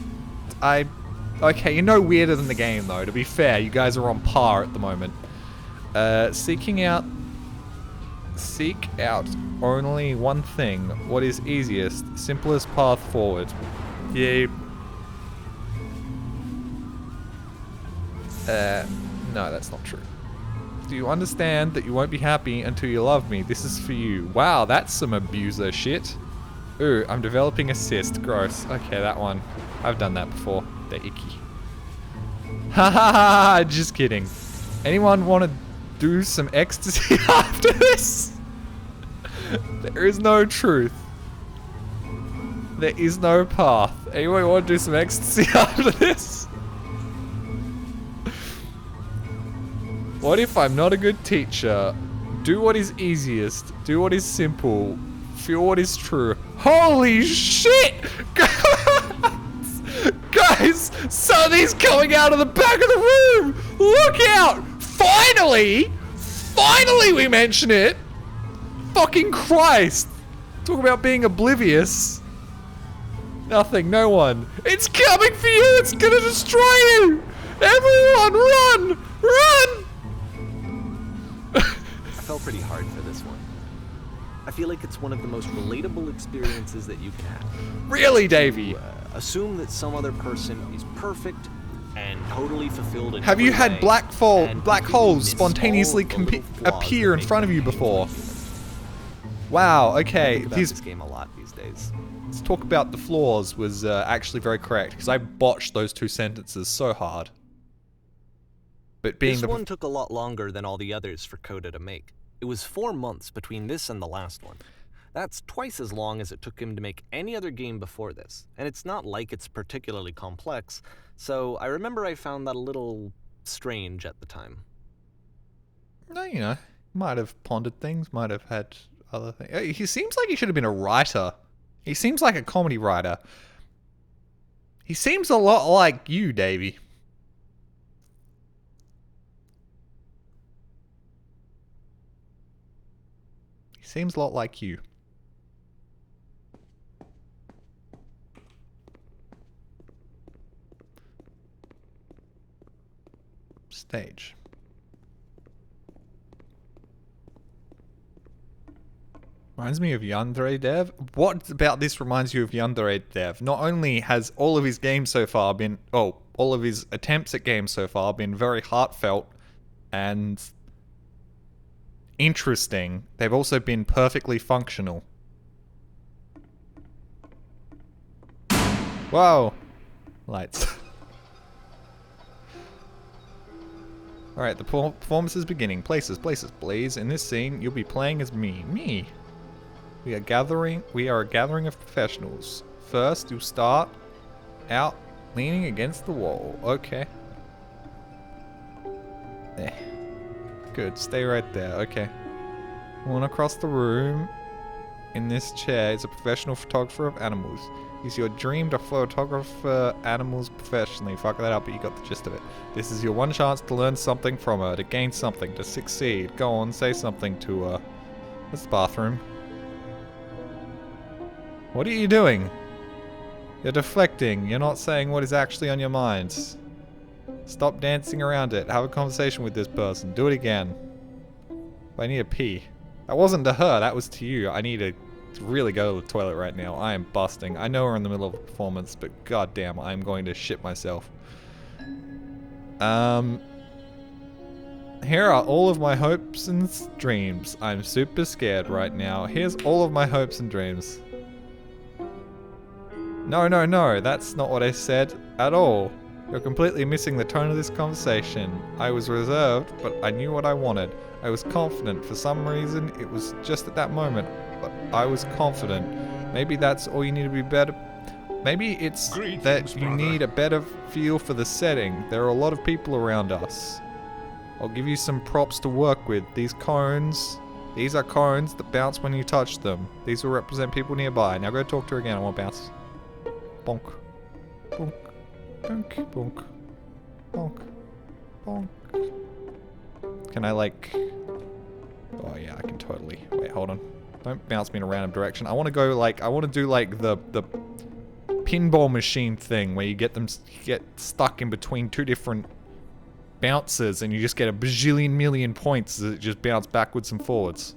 Okay, you're no weirder than the game though, to be fair. You guys are on par at the moment. Seek out only one thing. What is easiest, simplest path forward. Yeah. No, that's not true. Do you understand that you won't be happy until you love me? This is for you. Wow, that's some abuser shit. Ooh, I'm developing a cyst. Gross. Okay, that one. I've done that before. They're icky. Ha ha ha! Just kidding. Anyone want to do some ecstasy after this? There is no truth. There is no path. Anyone want to do some ecstasy after this? What if I'm not a good teacher? Do what is easiest. Do what is simple. Feel what is true. Holy shit! Guys, something's coming out of the back of the room! Look out! Finally! Finally we mention it! Fucking Christ! Talk about being oblivious. Nothing, no one. It's coming for you! It's gonna destroy you! Everyone, run! Run! I felt pretty hard for this one. I feel like it's one of the most relatable experiences that you can have. Really, Davey? Assume that some other person is perfect and totally fulfilled in Have you every had way, black and holes completely miss spontaneously all of the little flaws appear that in make front of them you before? human? Wow, okay. Think about this game a lot these days. Let's talk about the flaws was actually very correct, because I botched those 2 sentences so hard. But being This one took a lot longer than all the others for Coda to make. It was 4 months between this and the last one. That's twice as long as it took him to make any other game before this, and it's not like it's particularly complex, so I remember I found that a little strange at the time. No, you know, might have pondered things, might have had other things. He seems like he should have been a writer. He seems like a comedy writer. He seems a lot like you, Davey. He seems a lot like you. Stage. Reminds me of Yandere Dev. What about this reminds you of Yandere Dev? Not only has all of his games so far been, all of his attempts at games so far been very heartfelt and interesting, they've also been perfectly functional. Whoa! Lights. Alright, the performance is beginning. Places, please. In this scene, you'll be playing as me. Me! We are a gathering of professionals. First, you'll start out leaning against the wall. Okay. There. Good, stay right there. Okay. One across the room. In this chair is a professional photographer of animals. Is your dream to photograph animals professionally? Fuck that up, but you got the gist of it. This is your one chance to learn something from her, to gain something, to succeed. Go on, say something to her. That's the bathroom. What are you doing? You're deflecting. You're not saying what is actually on your mind. Stop dancing around it. Have a conversation with this person. Do it again. I need a pee. That wasn't to her, that was to you. I need to really go to the toilet right now. I am busting. I know we're in the middle of a performance, but goddamn, I'm going to shit myself. Here are all of my hopes and dreams. I'm super scared right now. Here's all of my hopes and dreams. No, that's not what I said at all. You're completely missing the tone of this conversation. I was reserved, but I knew what I wanted. I was confident. For some reason, it was just at that moment. But I was confident. Maybe that's all you need to be better. Maybe it's that you need a better feel for the setting. There are a lot of people around us. I'll give you some props to work with. These are cones that bounce when you touch them. These will represent people nearby. Now go talk to her again. I won't bounce. Bonk. Bonk. Bonk. Bonk. Bonk. Bonk. Can I like... Oh yeah, I can totally... Wait, hold on. Don't bounce me in a random direction. I want to go like... I want to do like the pinball machine thing where you get stuck in between 2 different bounces and you just get a bajillion million points as it just bounces backwards and forwards.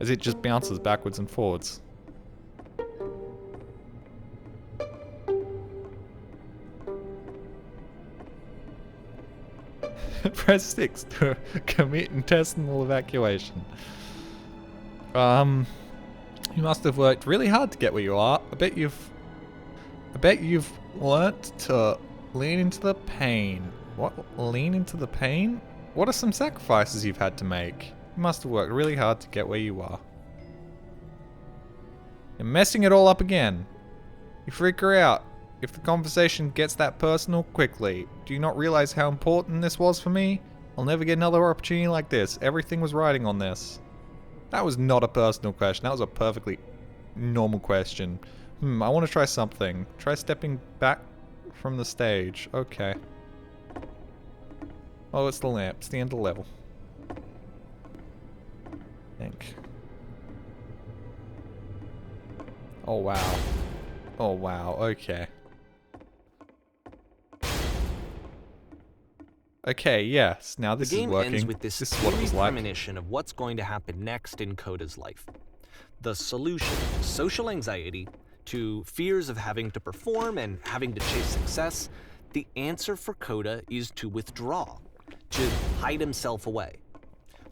As it just bounces backwards and forwards. Press 6 to commit intestinal evacuation. You must have worked really hard to get where you are. I bet you've learnt to lean into the pain. What? Lean into the pain? What are some sacrifices you've had to make? You must have worked really hard to get where you are. You're messing it all up again. You freak her out. If the conversation gets that personal quickly, do you not realize how important this was for me? I'll never get another opportunity like this. Everything was riding on this. That was not a personal question. That was a perfectly normal question. I want to try something. Try stepping back from the stage. Okay. Oh, it's the lamp. It's the end of the level. Think. Oh, wow. Oh, wow. Okay. Okay, yes. Now this is working. The game ends with this is what it was like. premonition of what's going to happen next in Coda's life. The solution to social anxiety, to fears of having to perform and having to chase success, the answer for Coda is to withdraw, to hide himself away.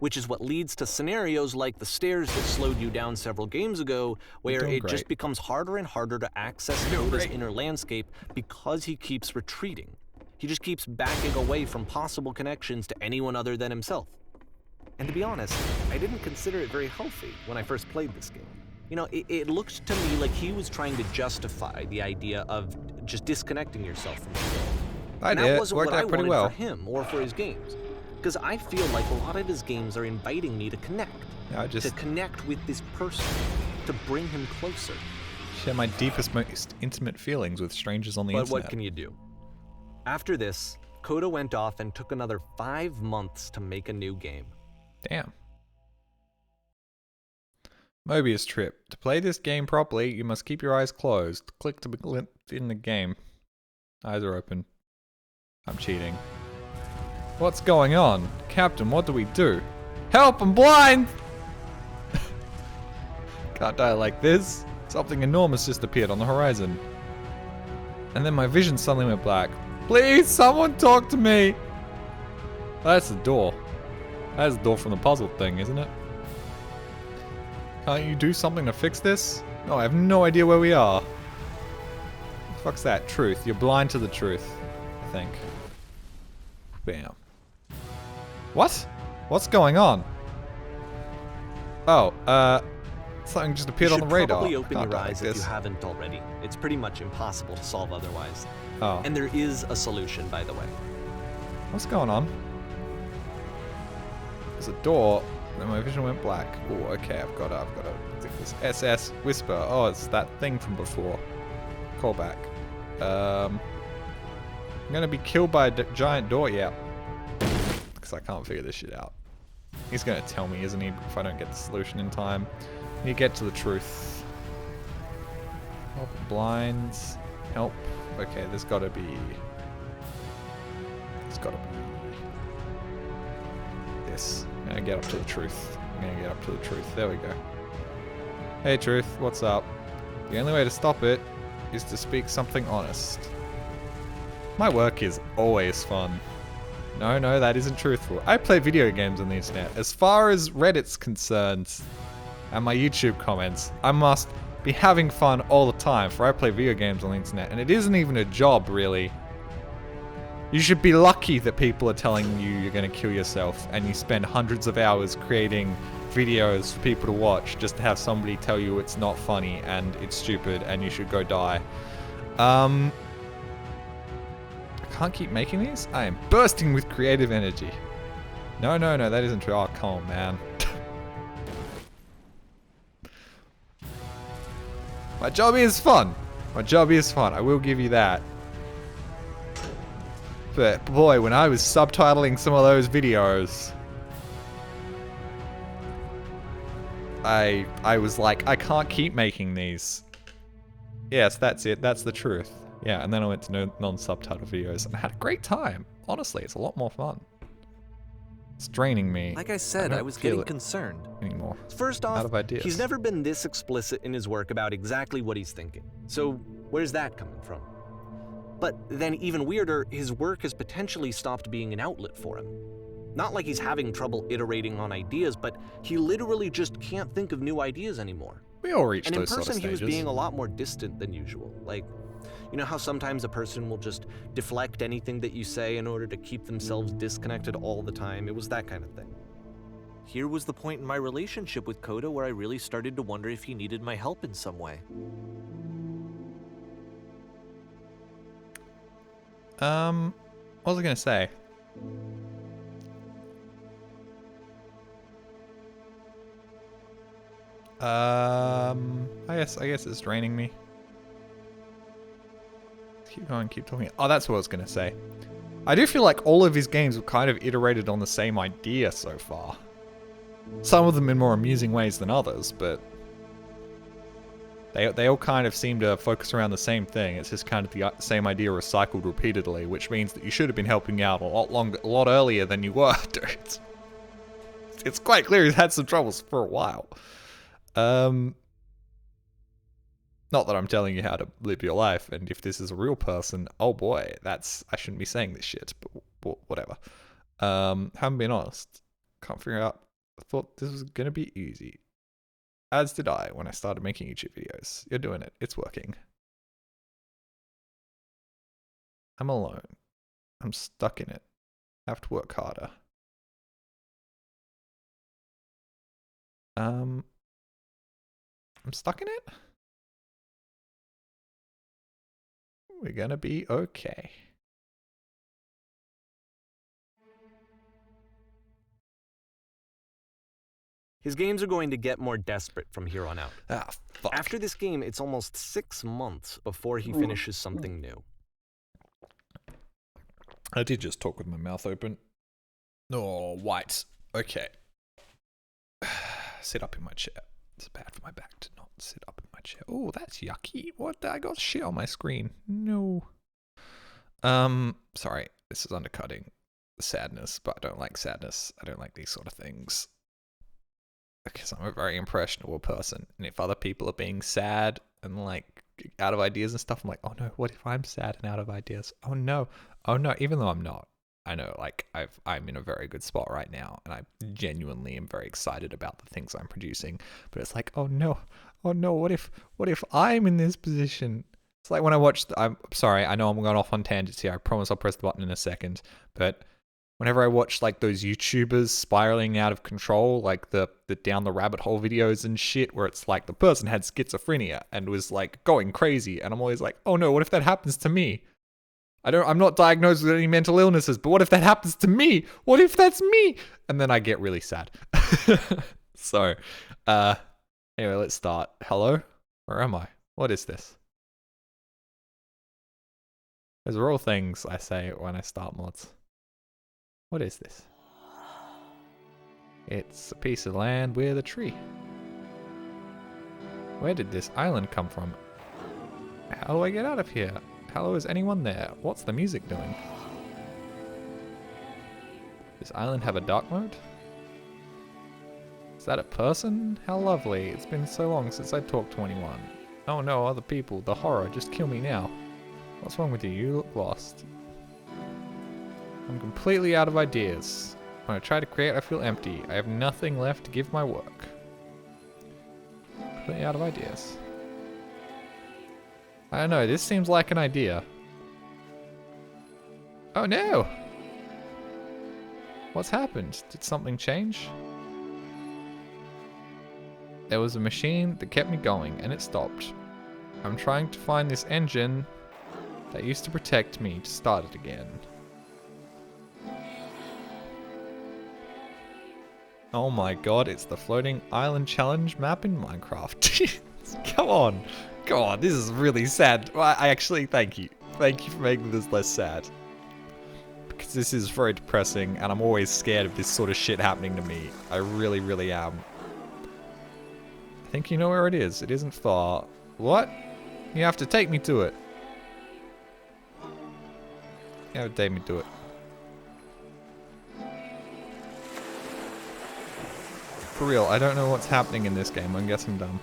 which is what leads to scenarios like the stairs that slowed you down several games ago, where doing it great. just becomes harder and harder to access Coda's inner landscape because he keeps retreating. He just keeps backing away from possible connections to anyone other than himself. And to be honest, I didn't consider it very healthy when I first played this game. You know, it looked to me like he was trying to justify the idea of just disconnecting yourself from the world. And that wasn't what I wanted for him or for his games. Because I feel like a lot of his games are inviting me to connect. To connect with this person. To bring him closer. Share my deepest, most intimate feelings with strangers on the internet. But what can you do? After this, Coda went off and took another 5 months to make a new game. Damn. Mobius Trip. To play this game properly, you must keep your eyes closed. Click to begin in the game. Eyes are open. I'm cheating. What's going on? Captain, what do we do? Help, I'm blind! Can't die like this. Something enormous just appeared on the horizon. And then my vision suddenly went black. Please, someone talk to me! That's the door. That's the door from the puzzle thing, isn't it? Can't you do something to fix this? No, I have no idea where we are. What the fuck's that? Truth. You're blind to the truth, I think. Bam. What? What's going on? Oh, something just appeared on the radar. You should probably open your eyes like if you haven't already. It's pretty much impossible to solve otherwise. Oh. And there is a solution, by the way. What's going on? There's a door, and my vision went black. Oh, okay, I've got to think this SS Whisper. Oh, it's that thing from before. Callback. I'm gonna be killed by a giant door, yeah. Because I can't figure this shit out. He's gonna tell me, isn't he, if I don't get the solution in time. You get to the truth. Help, blinds. Help. Okay, there's gotta be... There's gotta be... This. I'm gonna get up to the truth. I'm gonna get up to the truth. There we go. Hey, truth, what's up? The only way to stop it is to speak something honest. My work is always fun. No, that isn't truthful. I play video games on the internet. As far as Reddit's concerned, and my YouTube comments, I must be having fun all the time, for I play video games on the internet, and it isn't even a job, really. You should be lucky that people are telling you you're gonna kill yourself, and you spend hundreds of hours creating videos for people to watch just to have somebody tell you it's not funny, and it's stupid, and you should go die. I can't keep making these? I am bursting with creative energy. No, that isn't true. Oh, come on, man. My job is fun. My job is fun. I will give you that. But boy, when I was subtitling some of those videos, I was like, I can't keep making these. Yes, that's it. That's the truth. Yeah, and then I went to non-subtitle videos and I had a great time. Honestly, it's a lot more fun. It's draining me. Like I said, I was getting concerned. Anymore. First off, Out of ideas. He's never been this explicit in his work about exactly what he's thinking. So where's that coming from? But then even weirder, his work has potentially stopped being an outlet for him. Not like he's having trouble iterating on ideas, but he literally just can't think of new ideas anymore. We all reach and those sort of in person, stages. he was being a lot more distant than usual. Like, you know how sometimes a person will just deflect anything that you say in order to keep themselves disconnected all the time? It was that kind of thing. Here was the point in my relationship with Coda where I really started to wonder if he needed my help in some way. What was I gonna say? I guess it's draining me. Keep going, keep talking. Oh, that's what I was gonna say. I do feel like all of his games have kind of iterated on the same idea so far. Some of them in more amusing ways than others, but they all kind of seem to focus around the same thing. It's just kind of the same idea recycled repeatedly, which means that you should have been helping out a lot earlier than you were, dude. It's quite clear he's had some troubles for a while. Not that I'm telling you how to live your life, and if this is a real person, oh boy, I shouldn't be saying this shit, but whatever. Haven't been honest. Can't figure out I thought this was gonna be easy. As did I when I started making YouTube videos. You're doing it. It's working. I'm alone. I'm stuck in it. I have to work harder. I'm stuck in it? We're gonna be okay. His games are going to get more desperate from here on out. Ah, fuck. After this game, it's almost 6 months before he finishes something new. I did just talk with my mouth open. Oh, white. Okay. Sit up in my chair. It's bad for my back to not sit up in my chair. Oh, that's yucky. What? I got shit on my screen. No. Sorry. This is undercutting sadness, but I don't like sadness. I don't like these sort of things. Because I'm a very impressionable person. And if other people are being sad and like out of ideas and stuff, I'm like, oh no, what if I'm sad and out of ideas? Oh no, even though I'm not. I know, like, I'm in a very good spot right now, and I genuinely am very excited about the things I'm producing. But it's like, oh no, what if I'm in this position? It's like when I watched, I'm sorry, I know I'm going off on tangents here. I promise I'll press the button in a second. But whenever I watch like those YouTubers spiraling out of control, like the down the rabbit hole videos and shit, where it's like the person had schizophrenia and was like going crazy, and I'm always like, oh no, what if that happens to me? I'm not diagnosed with any mental illnesses, but what if that happens to me? What if that's me? And then I get really sad. So, anyway, let's start. Hello? Where am I? What is this? Those are all things I say when I start mods. What is this? It's a piece of land with a tree. Where did this island come from? How do I get out of here? Hello, is anyone there? What's the music doing? Does this island have a dark mode? Is that a person? How lovely. It's been so long since I talked to anyone. Oh no, other people. The horror. Just kill me now. What's wrong with you? You look lost. I'm completely out of ideas. When I try to create, I feel empty. I have nothing left to give my work. Completely out of ideas. I don't know, this seems like an idea. Oh no! What's happened? Did something change? There was a machine that kept me going, and it stopped. I'm trying to find this engine that used to protect me to start it again. Oh my god, it's the floating island challenge map in Minecraft. Come on. God, this is really sad. I actually, thank you. Thank you for making this less sad. Because this is very depressing, and I'm always scared of this sort of shit happening to me. I really, really am. I think you know where it is. It isn't far. What? You have to take me to it. You have to take me to it. For real, I don't know what's happening in this game. I guess I'm dumb.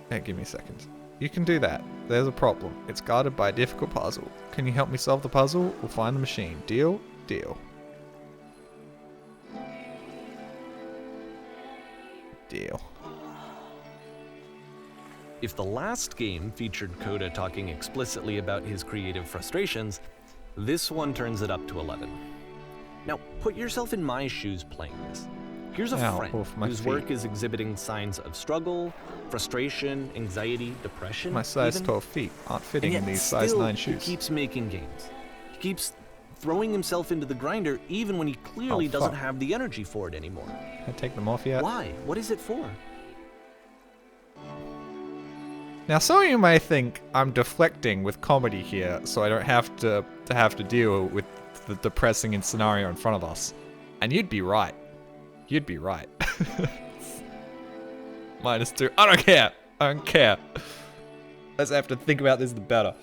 Hey, give me a second. You can do that. There's a problem. It's guarded by a difficult puzzle. Can you help me solve the puzzle? We'll find the machine. Deal? Deal. Deal. If the last game featured Coda talking explicitly about his creative frustrations, this one turns it up to 11. Now, put yourself in my shoes playing this. Here's a friend whose work is exhibiting signs of struggle, frustration, anxiety, depression. My size even. 12 feet aren't fitting in these size 9 shoes. He keeps making games. He keeps throwing himself into the grinder even when he clearly doesn't have the energy for it anymore. Can I take them off yet? Why? What is it for? Now, some of you may think I'm deflecting with comedy here, so I don't have to deal with the depressing scenario in front of us. And you'd be right. You'd be right. -2. I don't care. I don't care. Let's have to think about this the better.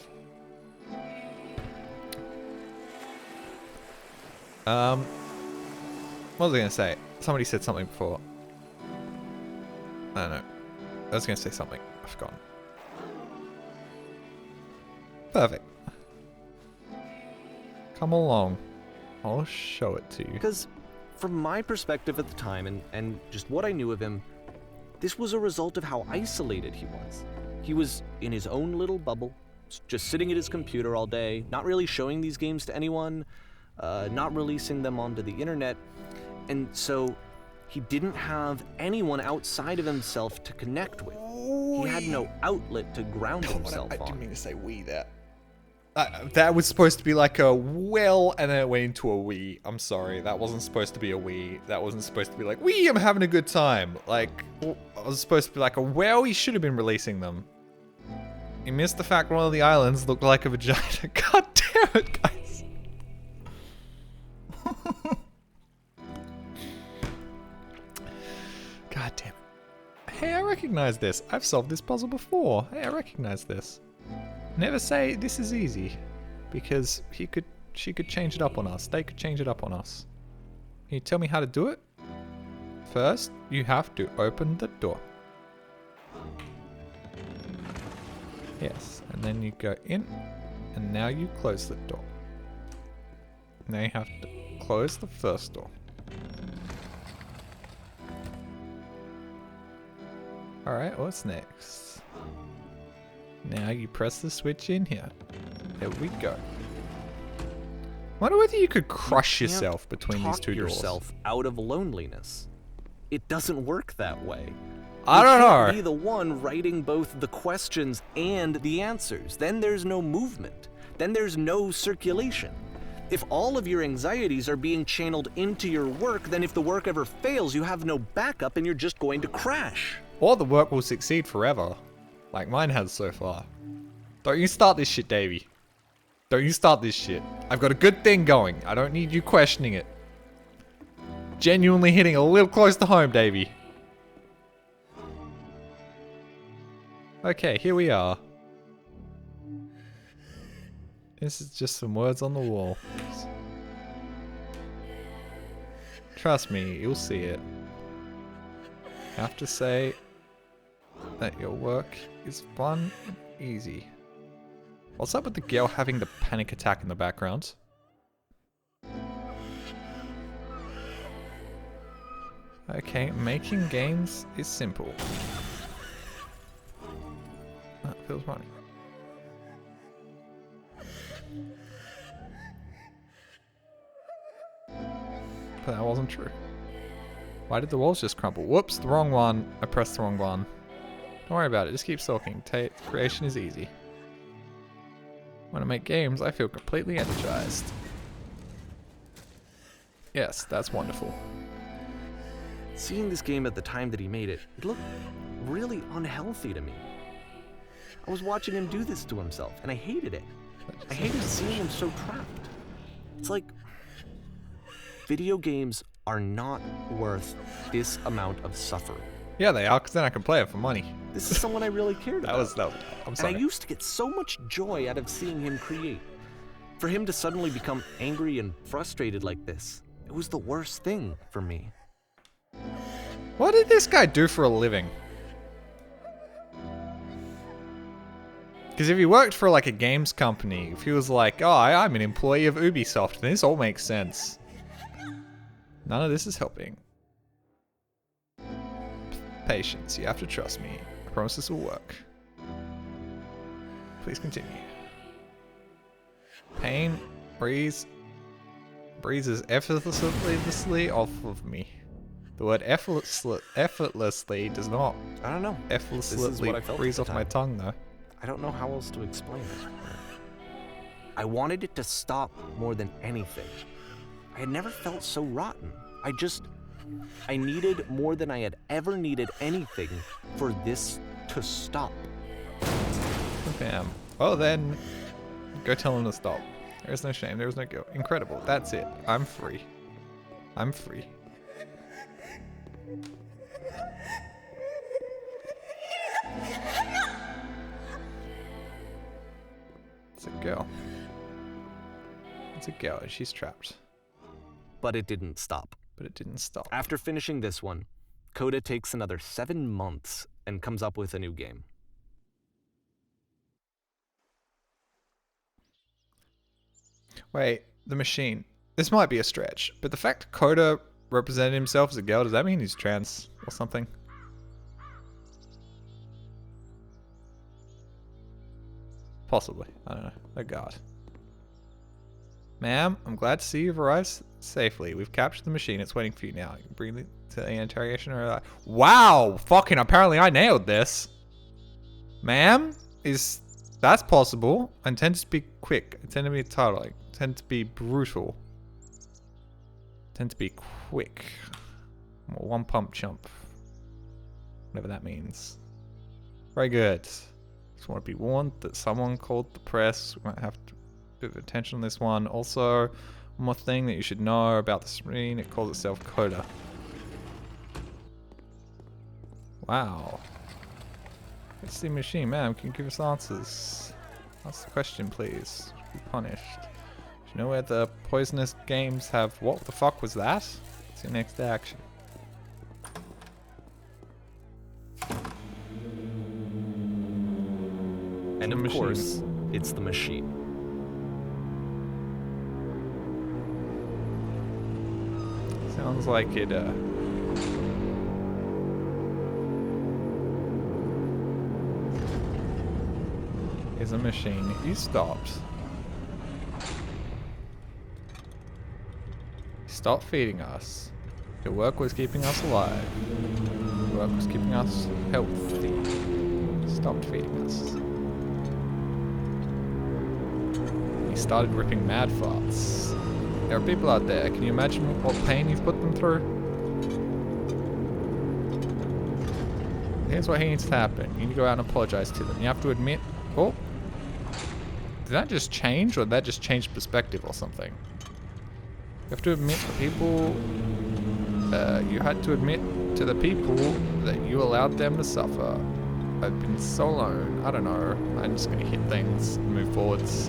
What was I gonna say? Somebody said something before. I don't know. I was gonna say something. I've forgotten. Perfect. Come along. I'll show it to you. Because From my perspective at the time and just what I knew of him, this was a result of how isolated he was. He was in his own little bubble, just sitting at his computer all day, not really showing these games to anyone, not releasing them onto the internet, and so he didn't have anyone outside of himself to connect with. He had no outlet to ground himself I on. didn't mean to say we there. That was supposed to be like a well, and then it went into a we. I'm sorry, that wasn't supposed to be a we. That wasn't supposed to be like, we, I'm having a good time. Like, it was supposed to be like a well, he should have been releasing them. You missed the fact one of the islands looked like a vagina. God damn it, guys. God damn it. Hey, I recognize this. I've solved this puzzle before. Hey, I recognize this. Never say this is easy, because she could change it up on us. They could change it up on us. Can you tell me how to do it? First, you have to open the door. Yes, and then you go in, and now you close the door. Now you have to close the first door. Alright, what's next? Now you press the switch in here. There we go. Wonder whether you could crush You can't yourself between these talk two doors. yourself out of loneliness. It doesn't work that way. I You don't can't know. be the one writing both the questions and the answers. Then there's no movement. Then there's no circulation. If all of your anxieties are being channeled into your work, then if the work ever fails, you have no backup and you're just going to crash. Or the work will succeed forever. Like mine has so far. Don't you start this shit, Davey. Don't you start this shit. I've got a good thing going. I don't need you questioning it. Genuinely hitting a little close to home, Davey. Okay, here we are. This is just some words on the wall. Trust me, you'll see it. I have to say that your work is fun and easy. What's up with the girl having the panic attack in the background? Okay, making games is simple. That feels running. But that wasn't true. Why did the walls just crumble? Whoops, the wrong one. I pressed the wrong one. Don't worry about it, just keep talking. Creation is easy. When I make games, I feel completely energized. Yes, that's wonderful. Seeing this game at the time that he made it, it looked really unhealthy to me. I was watching him do this to himself, and I hated it. I hated seeing him so trapped. It's like, video games are not worth this amount of suffering. Yeah, they are, because then I can play it for money. This is someone I really cared about. That was I'm And sorry. I used to get so much joy out of seeing him create. For him to suddenly become angry and frustrated like this, it was the worst thing for me. What did this guy do for a living? Because if he worked for like a games company, if he was like, oh, I'm an employee of Ubisoft, then this all makes sense. None of this is helping. Patience, you have to trust me. I promise this will work. Please continue. Pain, breezes effortlessly off of me. The word effortlessly does not I don't know. effortlessly what I felt breeze at off the my time. tongue though. I don't know how else to explain it. I wanted it to stop more than anything. I had never felt so rotten. I needed more than I had ever needed anything for this to stop. Bam. Well then, go tell him to stop. There is no shame, there is no guilt. Incredible, that's it. I'm free. I'm free. It's a girl. It's a girl and she's trapped. But it didn't stop. But it didn't stop. After finishing this one, Coda takes another 7 months and comes up with a new game. Wait, the machine. This might be a stretch, but the fact Coda represented himself as a girl. Does that mean he's trans or something? Possibly. I don't know. Oh god. Ma'am, I'm glad to see you've arrived safely. We've captured the machine. It's waiting for you now. You can bring it to the interrogation or... Wow! Fucking apparently I nailed this. Ma'am? That's possible. I intend to speak quick. I tend to be tight. I tend to be brutal. I tend to be quick. I'm a one pump chump. Whatever that means. Very good. Just want to be warned that someone called the press. We might have to bit of attention on this one. Also, one more thing that you should know about the screen. It calls itself Coda. Wow. It's the machine, ma'am. Can you give us answers? Ask the question, please. Be punished. Do you know where the poisonous games have... What the fuck was that? What's your next action? And of machine. course, it's the machine. Sounds like it, is a machine. You stopped. Stop feeding us. Your work was keeping us alive. Your work was keeping us healthy. Stopped feeding us. He started ripping mad farts. There are people out there. Can you imagine what pain you've put them through? Here's what needs to happen. You need to go out and apologize to them. You have to admit... Oh. Did that just change, or did that just change perspective or something? You have to admit the people... you had to admit to the people that you allowed them to suffer. I've been so alone. I don't know. I'm just gonna hit things and move forwards.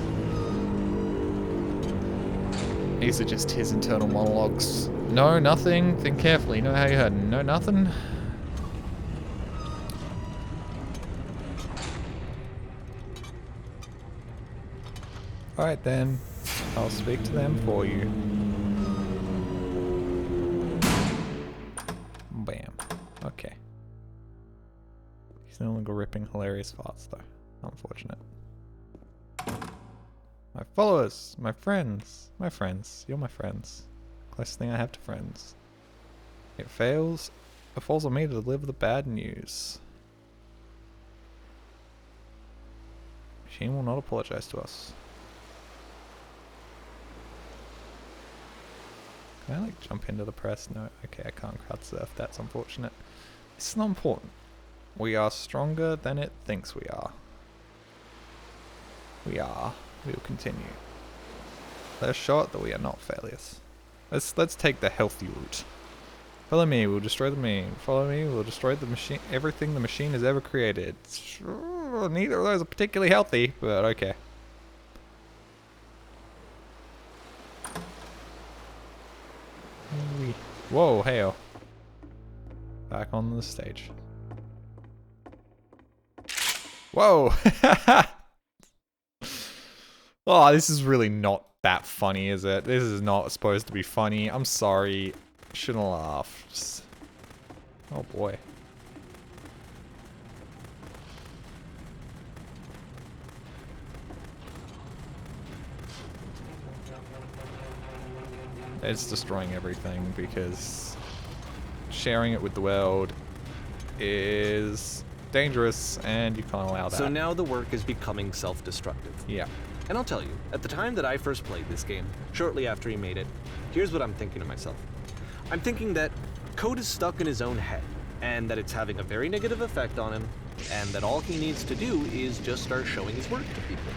These are just his internal monologues. No, nothing. Think carefully. Know how you heard. No, nothing. Alright then. I'll speak to them for you. Bam. Okay. He's no longer ripping hilarious farts though. Unfortunate. My followers, my friends, you're my friends. Closest thing I have to friends. It falls on me to deliver the bad news. Machine will not apologize to us. Can I like jump into the press? No, okay, I can't crowd surf, that's unfortunate. It's not important. We are stronger than it thinks we are. We are. We will continue. Let us show it that we are not failures. Let's take the healthy route. Follow me, we'll destroy the machine. Follow me, we'll destroy the machine. Everything the machine has ever created. Sure, neither of those are particularly healthy, but okay. Whoa, hey-oh. Back on the stage. Whoa! Oh, this is really not that funny, is it? This is not supposed to be funny. I'm sorry. Shouldn't laugh. Just... Oh boy. It's destroying everything because sharing it with the world is dangerous and you can't allow that. So now the work is becoming self-destructive. Yeah. And I'll tell you, at the time that I first played this game, shortly after he made it, here's what I'm thinking to myself. I'm thinking that code is stuck in his own head, and that it's having a very negative effect on him, and that all he needs to do is just start showing his work to people,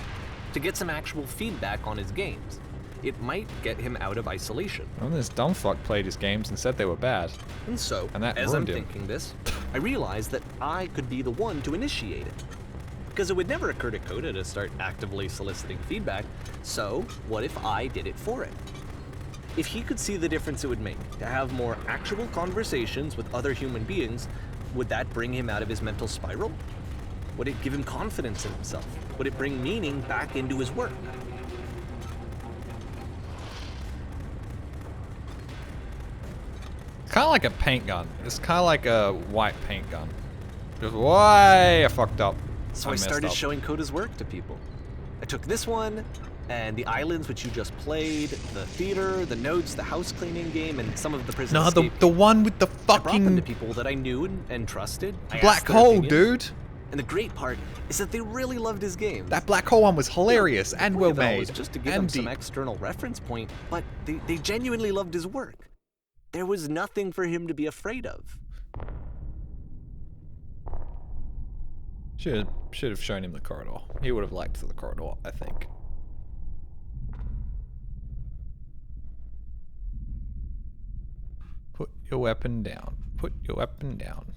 to get some actual feedback on his games. It might get him out of isolation. Well, this dumb fuck played his games and said they were bad. And so, And that as I'm ruined him. thinking this, I realized that I could be the one to initiate it. Because it would never occur to Coda to start actively soliciting feedback, so what if I did it for him? If he could see the difference it would make to have more actual conversations with other human beings, would that bring him out of his mental spiral? Would it give him confidence in himself? Would it bring meaning back into his work? kind of like a paint gun. It's kind of like a white paint gun. Just way I fucked up. So I messed started up. showing Coda's work to people. I took this one, and the islands which you just played, the theater, the notes, the house cleaning game, and some of the prison No, escape. the one with the I brought them to fucking people that I knew and trusted. I asked black their hole, opinions. dude. And the great part is that they really loved his games. That black hole one was hilarious and The well point of it all was made. just to give and them some deep. external reference point, but they genuinely loved his work. There was nothing for him to be afraid of. Should have shown him the corridor. He would have liked the corridor, I think. Put your weapon down. Put your weapon down.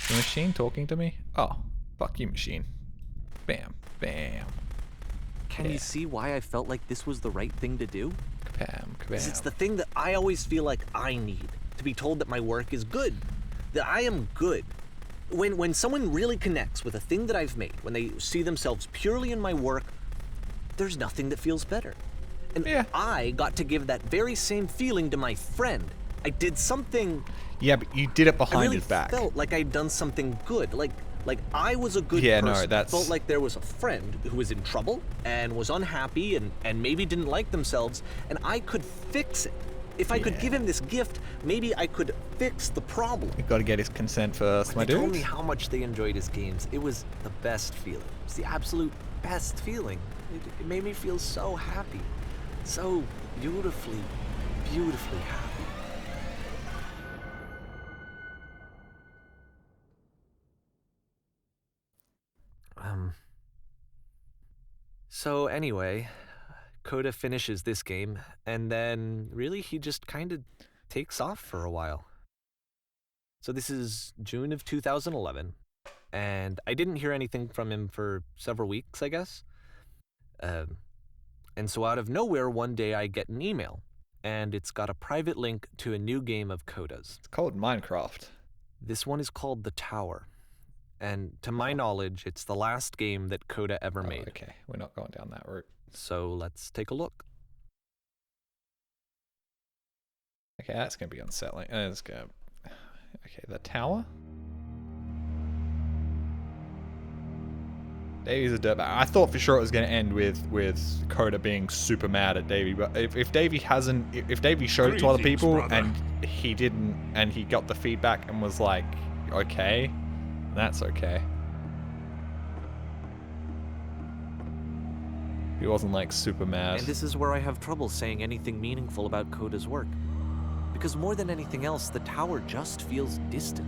The machine talking to me? Oh, fuck you, machine. Bam, bam. Can you see why I felt like this was the right thing to do? Kabam, Because it's kabam. the thing that I always feel like I need, to be told that my work is good, that I am good. When someone really connects with a thing that I've made, when they see themselves purely in my work, there's nothing that feels better. And Yeah. I got to give that very same feeling to my friend. I did something. Yeah, but you did it I behind really his back. felt like I'd done something good. Like I was a good Yeah, no, person. that's- Felt like there was a friend who was in trouble and was unhappy and maybe didn't like themselves, and I could fix it. If I could give him this gift, maybe I could fix the problem. You gotta get his consent first, my They told dude. me how much they enjoyed his games. It was the best feeling. It was the absolute best feeling. It made me feel so happy. So beautifully, beautifully happy. So anyway, Coda finishes this game, and then really he just kind of takes off for a while. So this is June of 2011, and I didn't hear anything from him for several weeks, I guess. And so out of nowhere, one day I get an email, and it's got a private link to a new game of Coda's. It's called Minecraft. This one is called The Tower, and to my knowledge, it's the last game that Coda ever Oh, made. okay, we're not going down that route. So let's take a look. Okay, that's gonna be unsettling. It's gonna... Okay, the tower. Davey's a dirtbag. I thought for sure it was gonna end with Coda being super mad at Davey, but if Davey hasn't, if Davey showed it to other Greetings, people brother. and he didn't, and he got the feedback and was like, okay, that's okay. He wasn't like super mad. And this is where I have trouble saying anything meaningful about Coda's work. Because more than anything else, the tower just feels distant.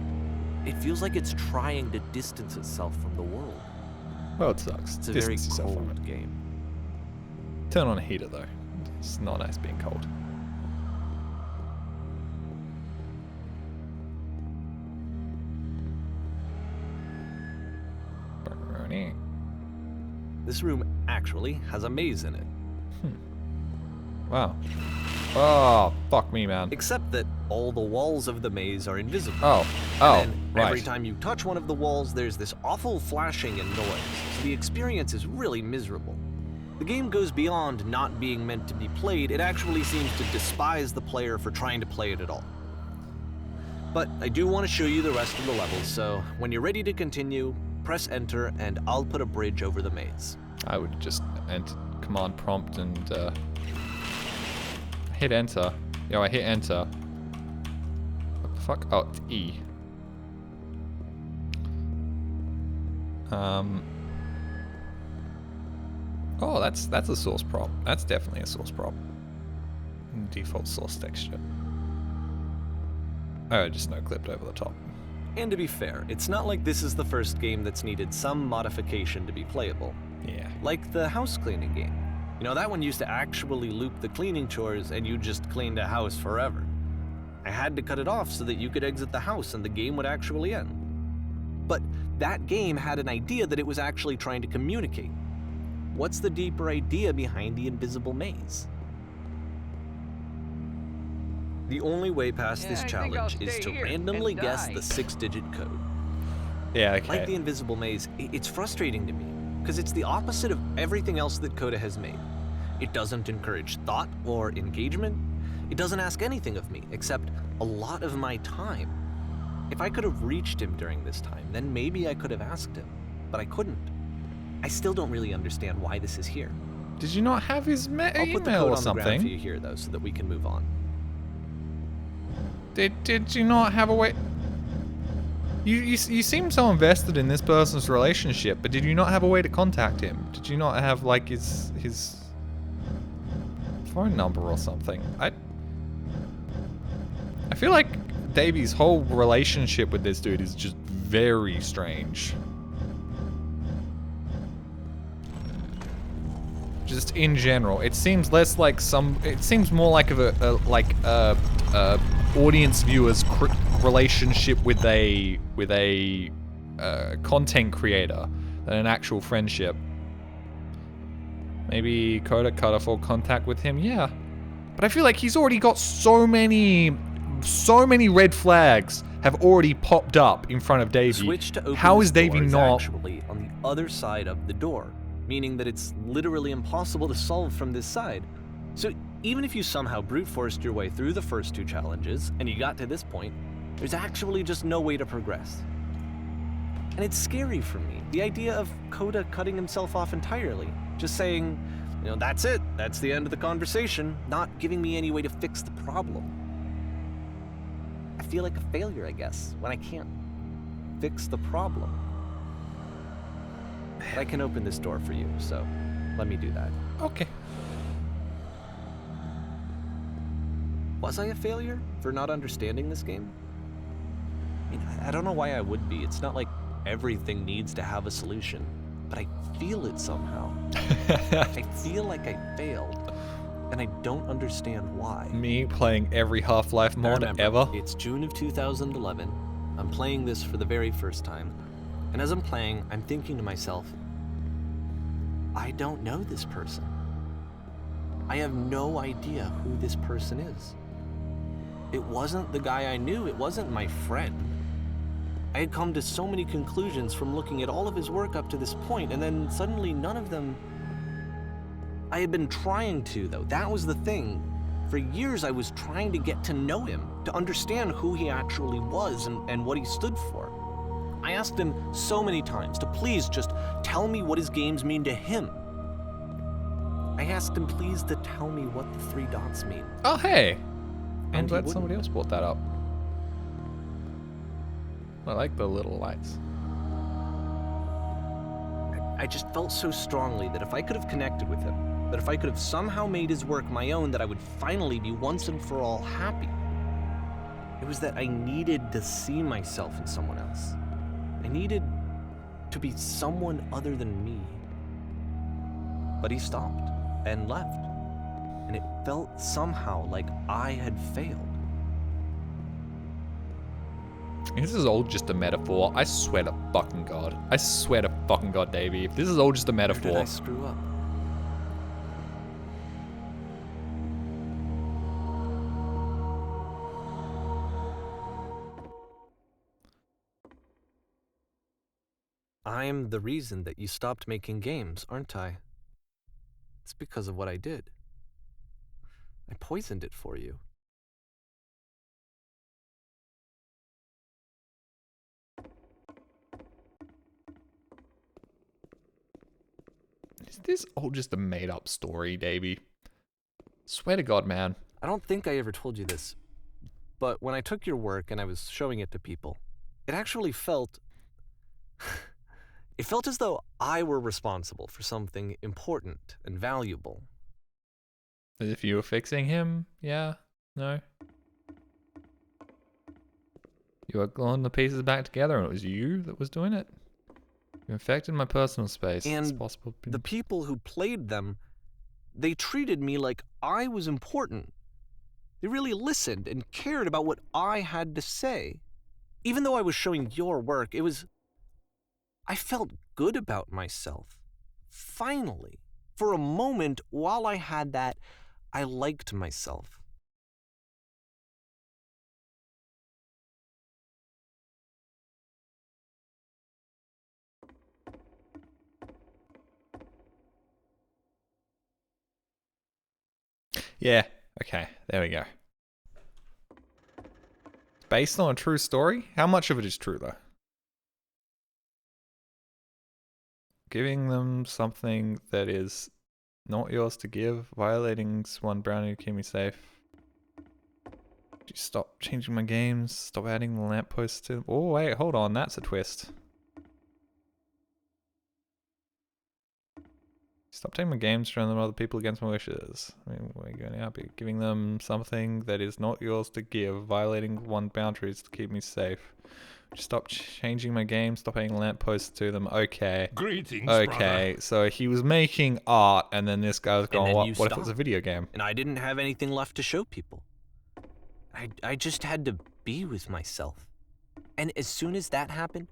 It feels like it's trying to distance itself from the world. Well, it sucks. It's a very Distance yourself from cold game. it. Turn on a heater though. It's not nice being cold. Burning. This room actually has a maze in it. Wow. Oh, fuck me, man. Except that all the walls of the maze are invisible. Oh, oh, And then every right. time you touch one of the walls, there's this awful flashing and noise. So the experience is really miserable. The game goes beyond not being meant to be played. It actually seems to despise the player for trying to play it at all. But I do want to show you the rest of the levels, so when you're ready to continue, press enter and I'll put a bridge over the maze. I would just enter command prompt and hit enter. Yo, I hit enter. What the fuck? Oh, it's E. Oh, that's a source prop. That's definitely a source prop. Default source texture. Oh, just no clipped over the top. And to be fair, it's not like this is the first game that's needed some modification to be playable. Yeah. Like the house cleaning game. You know, that one used to actually loop the cleaning chores and you just cleaned a house forever. I had to cut it off so that you could exit the house and the game would actually end. But that game had an idea that it was actually trying to communicate. What's the deeper idea behind the invisible maze? The only way past Yeah, this I think I'll challenge is stay to here and randomly guess die. the 6-digit code. Yeah, okay. Like the invisible maze, it's frustrating to me, because it's the opposite of everything else that Coda has made. It doesn't encourage thought or engagement. It doesn't ask anything of me, except a lot of my time. If I could have reached him during this time, then maybe I could have asked him, but I couldn't. I still don't really understand why this is here. Did you not have his I'll put the email code or on the ground for something? you here, though, so that we can move on. Did you not have a way? You seem so invested in this person's relationship, but did you not have a way to contact him? Did you not have like his phone number or something? I feel like Davy's whole relationship with this dude is just very strange. Just in general, it seems less like it seems more like a audience viewer's relationship with a content creator than an actual friendship. Maybe Coda cut off all contact with him. Yeah, but I feel like he's already got so many red flags have already popped up in front of Davy. Switch to open How this is Davy door is not? actually on the other side of the door, meaning that it's literally impossible to solve from this side. So even if you somehow brute forced your way through the first 2 challenges and you got to this point, there's actually just no way to progress. And it's scary for me, the idea of Coda cutting himself off entirely, just saying, that's it, that's the end of the conversation, not giving me any way to fix the problem. I feel like a failure, I guess, when I can't fix the problem. But I can open this door for you, so let me do that. Okay. Was I a failure for not understanding this game? I mean, I don't know why I would be. It's not like everything needs to have a solution, but I feel it somehow. I feel like I failed, and I don't understand why. Me playing every Half-Life Now mod remember, ever. It's June of 2011. I'm playing this for the very first time, and as I'm playing, I'm thinking to myself, I don't know this person. I have no idea who this person is. It wasn't the guy I knew, it wasn't my friend. I had come to so many conclusions from looking at all of his work up to this point, and then suddenly none of them... I had been trying to, though. That was the thing. For years I was trying to get to know him, to understand who he actually was and what he stood for. I asked him so many times to please just tell me what his games mean to him. I asked him please to tell me what the 3 dots mean. Oh, hey. I'm And he glad somebody wouldn't. else brought that up. I like the little lights. I just felt so strongly that if I could have connected with him, that if I could have somehow made his work my own, that I would finally be once and for all happy. It was that I needed to see myself in someone else. I needed to be someone other than me. But he stopped and left, and it felt somehow like I had failed. This is all just a metaphor. I swear to fucking God. I swear to fucking God, Davey. If this is all just a Where did metaphor. I screw up? I'm the reason that you stopped making games, aren't I? It's because of what I did. I poisoned it for you. Is this all just a made up story, Davey? Swear to God, man. I don't think I ever told you this, but when I took your work and I was showing it to people, it actually felt... it felt as though I were responsible for something important and valuable. As if you were fixing him? Yeah? No? You were gluing the pieces back together and it was you that was doing it? You infected my personal space. It's And possible. the people who played them, they treated me like I was important. They really listened and cared about what I had to say. Even though I was showing your work, I felt good about myself. Finally. For a moment, while I had that, I liked myself. Yeah. Okay. There we go. based on a true story? How much of it is true, though? Giving them something that is not yours to give, violating one brownie to keep me safe. Just stop changing my games, stop adding the lampposts to... Oh, wait, hold on, that's a twist. Stop taking my games, showing them other people against my wishes. I mean, we're going to be giving them something that is not yours to give, violating one boundaries to keep me safe. Just stop changing my games, stop adding lampposts to them. Okay. Greetings, Okay, brother. so he was making art, and then this guy was going, then what you if it's a stopped. video game? And I didn't have anything left to show people. I just had to be with myself. And as soon as that happened,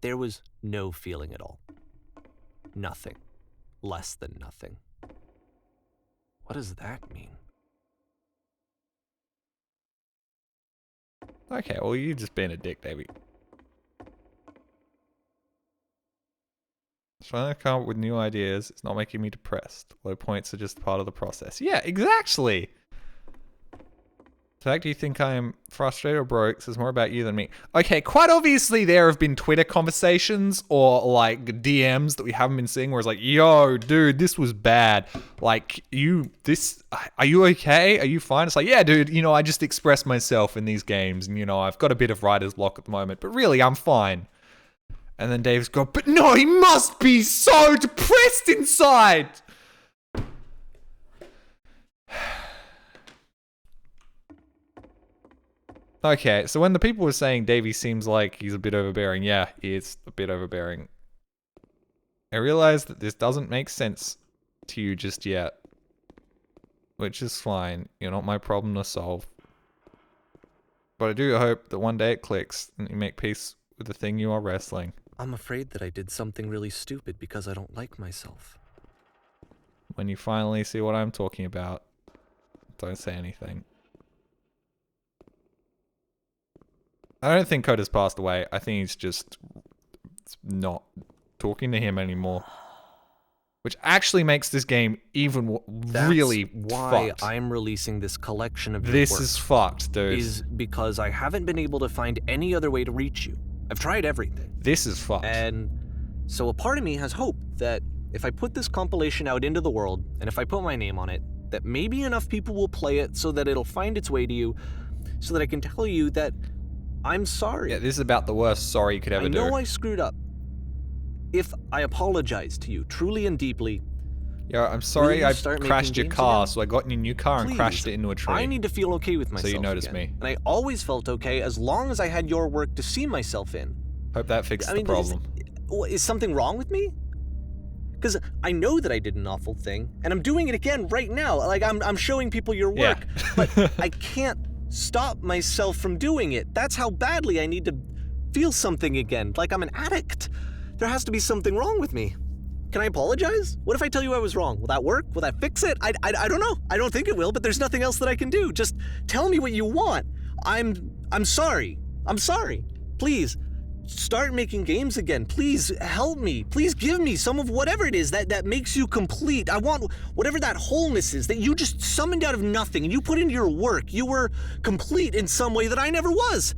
there was no feeling at all. Nothing. Less than nothing. What does that mean? Okay, well, you've just been a dick, baby. Trying to come up with new ideas. It's not making me depressed. Low points are just part of the process. Yeah, exactly. The fact you think I am frustrated or broke says more about you than me. Okay, quite obviously there have been Twitter conversations or like DMs that we haven't been seeing where it's like, yo, dude, this was bad. Like, are you okay? Are you fine? It's like, yeah, dude, you know, I just express myself in these games and, you know, I've got a bit of writer's block at the moment, but really, I'm fine. And then Dave's gone, but no, he must be so depressed inside. Okay, so when the people were saying Davey seems like he's a bit overbearing, yeah, he is a bit overbearing. I realize that this doesn't make sense to you just yet. Which is fine, you're not my problem to solve. But I do hope that one day it clicks and you make peace with the thing you are wrestling. I'm afraid that I did something really stupid because I don't like myself. When you finally see what I'm talking about, don't say anything. I don't think Coda's passed away. I think he's just not talking to him anymore. Which actually makes this game even really why fucked. I'm releasing this collection of your This work. is fucked, dude. Is because I haven't been able to find any other way to reach you. I've tried everything. This is fucked. And so a part of me has hope that if I put this compilation out into the world, and if I put my name on it, that maybe enough people will play it so that it'll find its way to you, so that I can tell you that I'm sorry. Yeah, this is about the worst sorry you could ever do. I know I screwed up. If I apologize to you truly and deeply, Yeah, I'm sorry you I start crashed making your games car, again? so I got in your new car and please, crashed it into a tree. I need to feel okay with myself you notice again. me. And I always felt okay as long as I had your work to see myself in. Hope that fixes the problem. Is something wrong with me? Because I know that I did an awful thing, and I'm doing it again right now. Like, I'm showing people your work, Yeah. but I can't stop myself from doing it. That's how badly I need to feel something again, like I'm an addict. There has to be something wrong with me. Can I apologize? What if I tell you I was wrong? Will that work? Will that fix it? I don't know. I don't think it will, but there's nothing else that I can do. Just tell me what you want. I'm sorry. I'm sorry. Please, start making games again. Please help me. Please give me some of whatever it is that makes you complete. I want whatever that wholeness is that you just summoned out of nothing and you put into your work. You were complete in some way that I never was.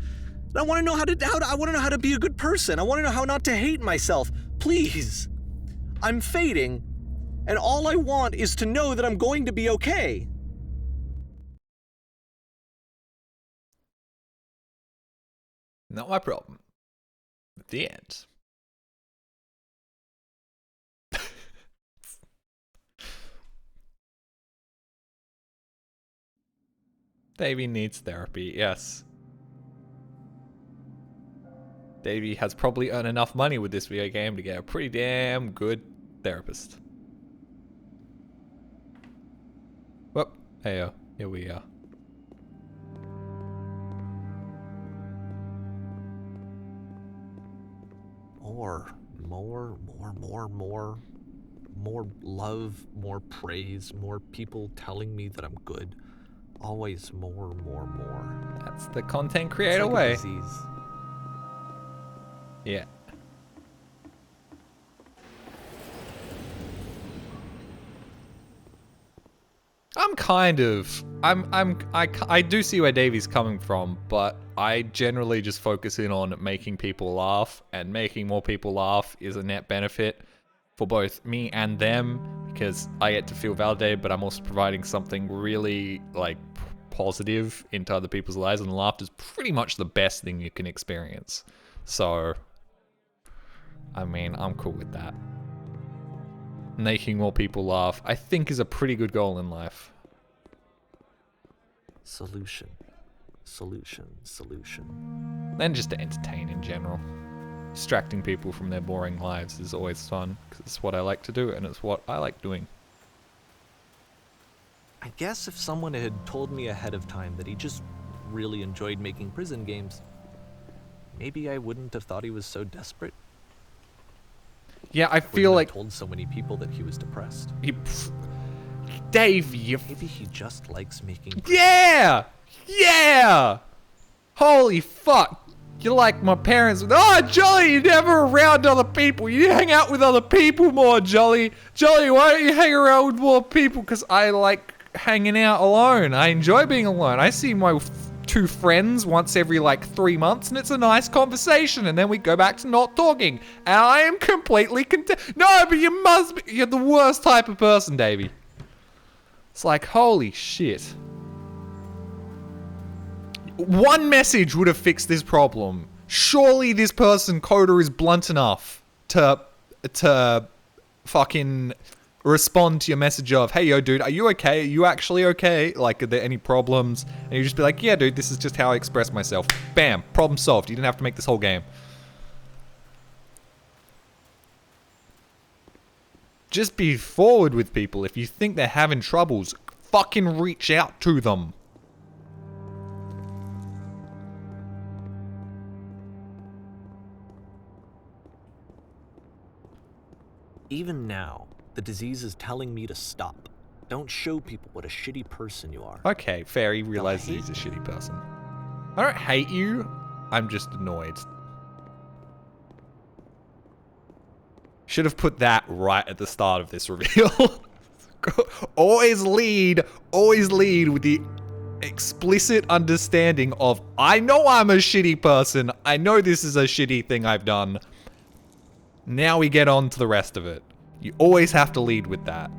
And I want to know I want to know how to be a good person. I want to know how not to hate myself. Please. I'm fading, and all I want is to know that I'm going to be okay. Not my problem. At the end. Davey needs therapy, yes. Davey has probably earned enough money with this video game to get a pretty damn good therapist. Well, heyo, here we are. More love, more praise, more people telling me that I'm good. Always more. That's the content It's creator like a way. disease. Yeah. I do see where Davey's coming from, but I generally just focus in on making people laugh, and making more people laugh is a net benefit for both me and them, because I get to feel validated, but I'm also providing something really, like, positive into other people's lives, and laughter is pretty much the best thing you can experience. So, I mean, I'm cool with that. Making more people laugh, I think, is a pretty good goal in life. Solution. And just to entertain in general. Distracting people from their boring lives is always fun, because it's what I like to do, and it's what I like doing. I guess if someone had told me ahead of time that he just really enjoyed making prison games, maybe I wouldn't have thought he was so desperate. Yeah, I Wouldn't feel have like told so many people that he was depressed. Dave, you... Maybe he just likes making. Yeah! Yeah! Holy fuck! You're like my parents. Oh, Jolly, you're never around other people. You hang out with other people more, Jolly. Jolly, why don't you hang around with more people? Because I like hanging out alone. I enjoy being alone. I see my two friends once every like 3 months, and it's a nice conversation, and then we go back to not talking. And I am completely content. No, but you must be. You're the worst type of person, Davey. It's like, holy shit. One message would have fixed this problem. Surely this person, Coda, is blunt enough to fucking respond to your message of, hey, yo, dude, are you okay? Are you actually okay? Like, are there any problems? And you just be like, yeah, dude, this is just how I express myself. Bam, problem solved. You didn't have to make this whole game. Just be forward with people. If you think they're having troubles, fucking reach out to them. Even now, the disease is telling me to stop. Don't show people what a shitty person you are. Okay, fair. He realizes he's a shitty person. I don't hate you. I'm just annoyed. Should have put that right at the start of this reveal. always lead with the explicit understanding of, I know I'm a shitty person. I know this is a shitty thing I've done. Now we get on to the rest of it. You always have to lead with that.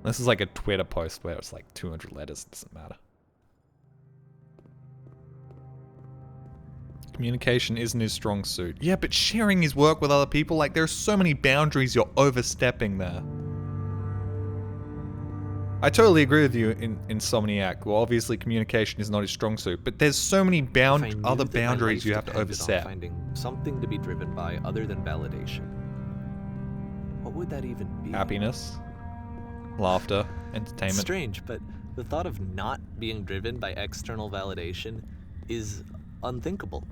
This is like a Twitter post where it's like 200 letters. It doesn't matter. Communication isn't his strong suit. Yeah, but sharing his work with other people, like there's so many boundaries you're overstepping there. I totally agree with you, Insomniac. Well, obviously communication is not his strong suit, but there's so many other boundaries you have to overstep. Finding something to be driven by other than validation. What would that even be? Happiness, laughter, entertainment. Strange, but the thought of not being driven by external validation is unthinkable.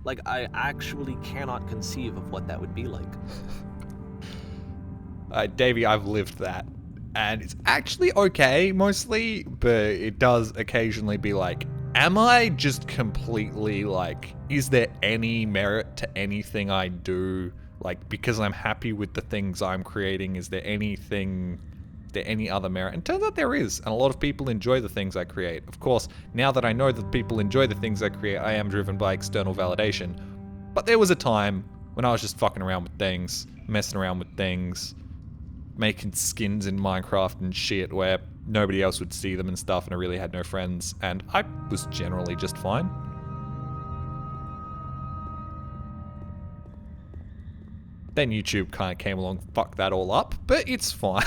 Like, I actually cannot conceive of what that would be like. Davey, I've lived that. And it's actually okay, mostly, but it does occasionally be like, am I just completely like, is there any merit to anything I do? Like, because I'm happy with the things I'm creating, is there any other merit? And it turns out there is, and a lot of people enjoy the things I create. Of course, now that I know that people enjoy the things I create, I am driven by external validation. But there was a time when I was just fucking around with things, messing around with things, making skins in Minecraft and shit where nobody else would see them and stuff, and I really had no friends, and I was generally just fine. Then YouTube kind of came along, fucked that all up, but it's fine.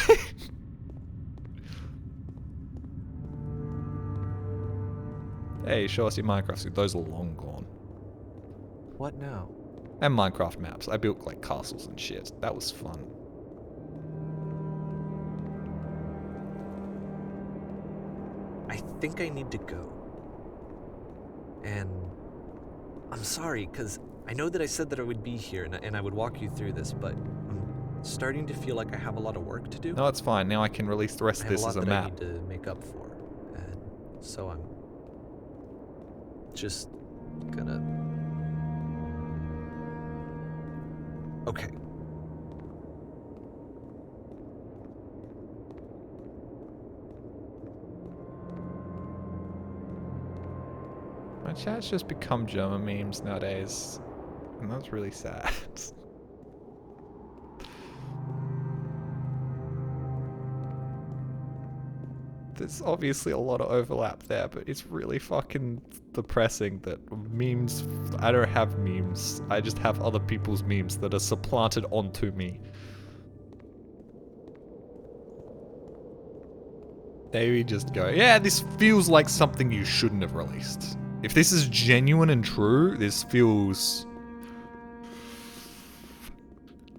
Hey, show us your Minecraft suit. Those are long gone. What now? And Minecraft maps. I built like castles and shit. That was fun. I think I need to go. And I'm sorry, because I know that I said that I would be here and I would walk you through this, but I'm starting to feel like I have a lot of work to do. No, it's fine. Now I can release the rest of this as a map. I need to make up for, and so I'm just gonna... Okay. chat's just become German memes nowadays. And that's really sad. There's obviously a lot of overlap there, but it's really fucking depressing that memes... I don't have memes. I just have other people's memes that are supplanted onto me. They just go, yeah, this feels like something you shouldn't have released. If this is genuine and true, this feels...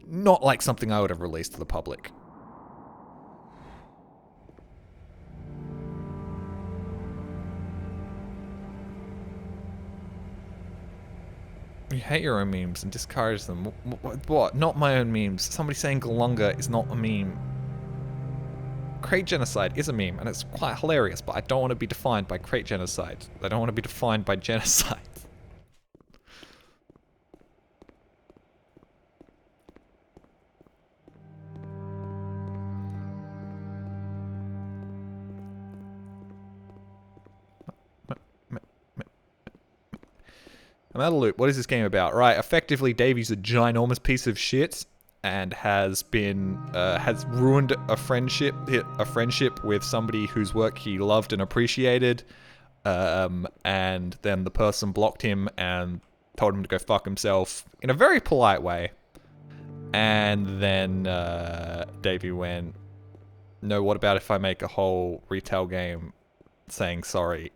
not like something I would have released to the public. You hate your own memes and discourage them. What? Not my own memes. Somebody saying Galunga is not a meme. Crate genocide is a meme, and it's quite hilarious, but I don't want to be defined by crate genocide. I don't want to be defined by genocide. I'm out of loop. What is this game about? Right, effectively, Davey's a ginormous piece of shit and has ruined a friendship with somebody whose work he loved and appreciated. And then the person blocked him and told him to go fuck himself in a very polite way. And then Davey went, no, what about if I make a whole retail game saying sorry?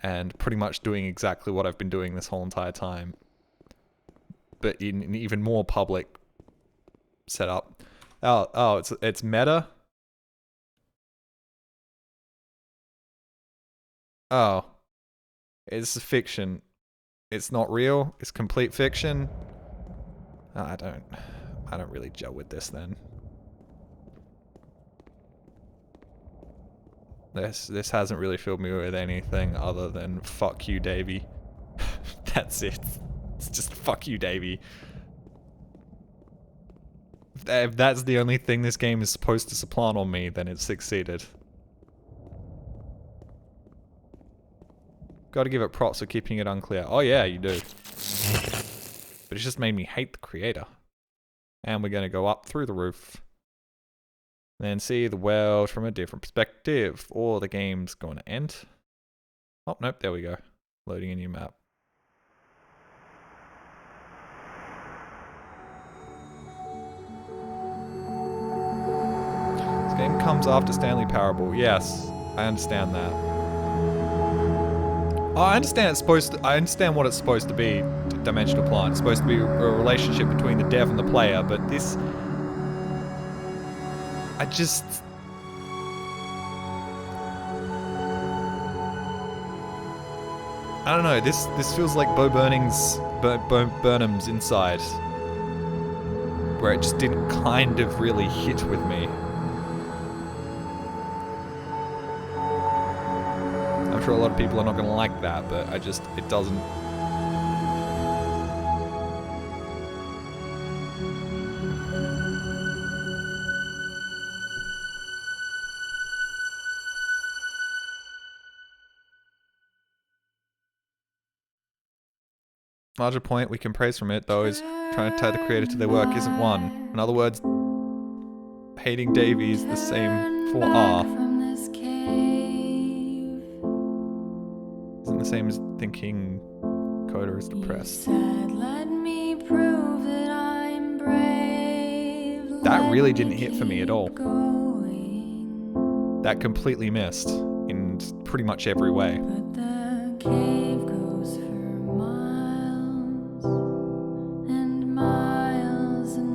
And pretty much doing exactly what I've been doing this whole entire time. But in an even more public setup. Oh, it's meta? Oh. It's fiction. It's not real. It's complete fiction. Oh, I don't really gel with this then. This hasn't really filled me with anything other than fuck you, Davey. That's it. It's just fuck you, Davey. If that's the only thing this game is supposed to supplant on me, then it's succeeded. Gotta give it props for keeping it unclear. Oh yeah, you do. But it's just made me hate the creator. And we're gonna go up through the roof. Then see the world from a different perspective. Or the game's going to end. Oh, nope, there we go. Loading a new map. This game comes after Stanley Parable. Yes, I understand that. Oh, I understand what it's supposed to be, Dimensional Plant. It's supposed to be a relationship between the dev and the player, but this... I don't know, this feels like Bo Burnham's Inside. Where it just didn't kind of really hit with me. I'm sure a lot of people are not gonna like that, but it doesn't... Larger point we can praise from it, though, is trying to tie the creator to their work isn't one. In other words, hating Davey is the same for R. Isn't the same as thinking Coda is depressed. That really didn't hit for me at all. That completely missed in pretty much every way.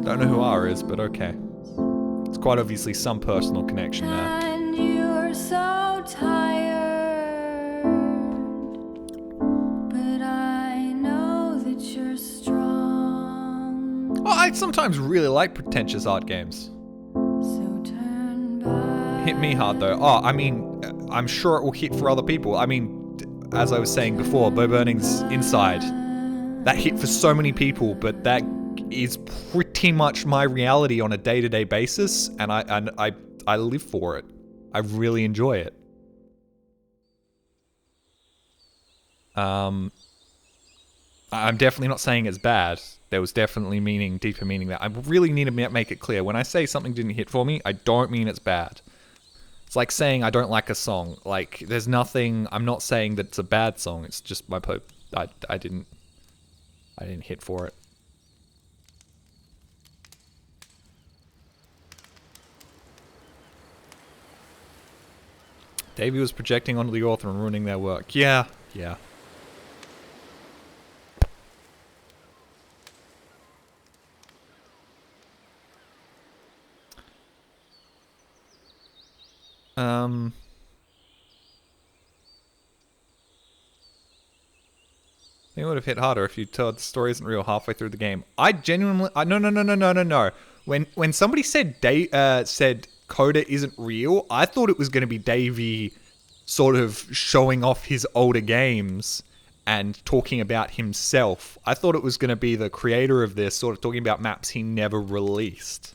Don't know who R is, but okay. It's quite obviously some personal connection there. And you're so tired, but I know that you're strong. Oh, I sometimes really like pretentious art games. So turn back. Hit me hard though. Oh, I mean, I'm sure it will hit for other people. I mean, as I was saying before, Bo Burnham's Inside. That hit for so many people, but that is pretty much my reality on a day-to-day basis, and I live for it. I really enjoy it. I'm definitely not saying it's bad. There was definitely deeper meaning there. I really need to make it clear. When I say something didn't hit for me, I don't mean it's bad. It's like saying I don't like a song. Like, there's nothing... I'm not saying that it's a bad song. It's just my... I didn't hit for it. Davey was projecting onto the author and ruining their work. Yeah. I think it would have hit harder if you told the story isn't real halfway through the game. I genuinely... No. When somebody said said Coda isn't real, I thought it was going to be Davey sort of showing off his older games and talking about himself. I thought it was going to be the creator of this sort of talking about maps he never released.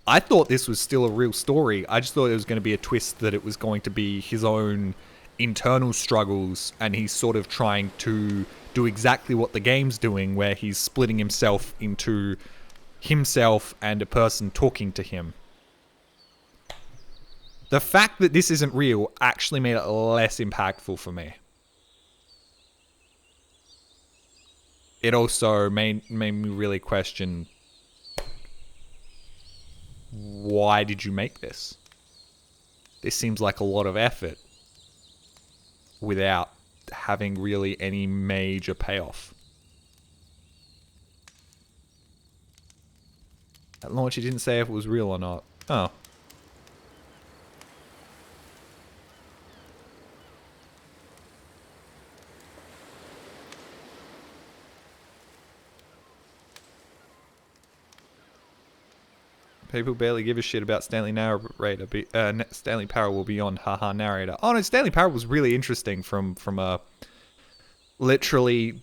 I thought this was still a real story. I just thought it was going to be a twist that it was going to be his own internal struggles and he's sort of trying to do exactly what the game's doing, where he's splitting himself into himself and a person talking to him. The fact that this isn't real actually made it less impactful for me. It also made me really question, why did you make this? This seems like a lot of effort without having really any major payoff. At launch, he didn't say if it was real or not. Oh. People barely give a shit about Stanley narrator. Stanley Parable beyond haha narrator. Oh no, Stanley Parable was really interesting from a literally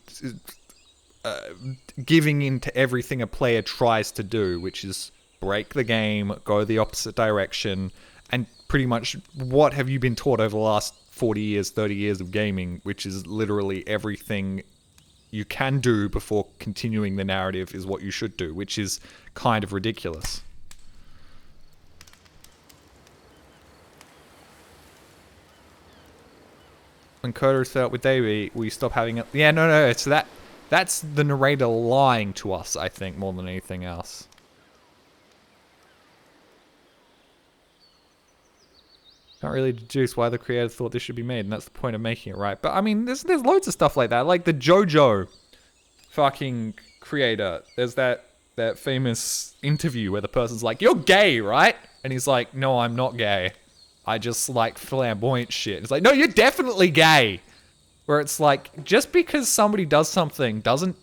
giving into everything a player tries to do, which is break the game, go the opposite direction, and pretty much what have you been taught over the last 40 years, 30 years of gaming, which is literally everything you can do before continuing the narrative is what you should do, which is kind of ridiculous. When Coda is set up with Davey, we stop having it. Yeah, no. So that's the narrator lying to us, I think, more than anything else. Can't really deduce why the creator thought this should be made, and that's the point of making it, right? But I mean, there's loads of stuff like that, like the JoJo fucking creator. There's that famous interview where the person's like, "You're gay, right?" And he's like, "No, I'm not gay. I just like flamboyant shit." It's like, no, you're definitely gay. Where it's like, just because somebody does something doesn't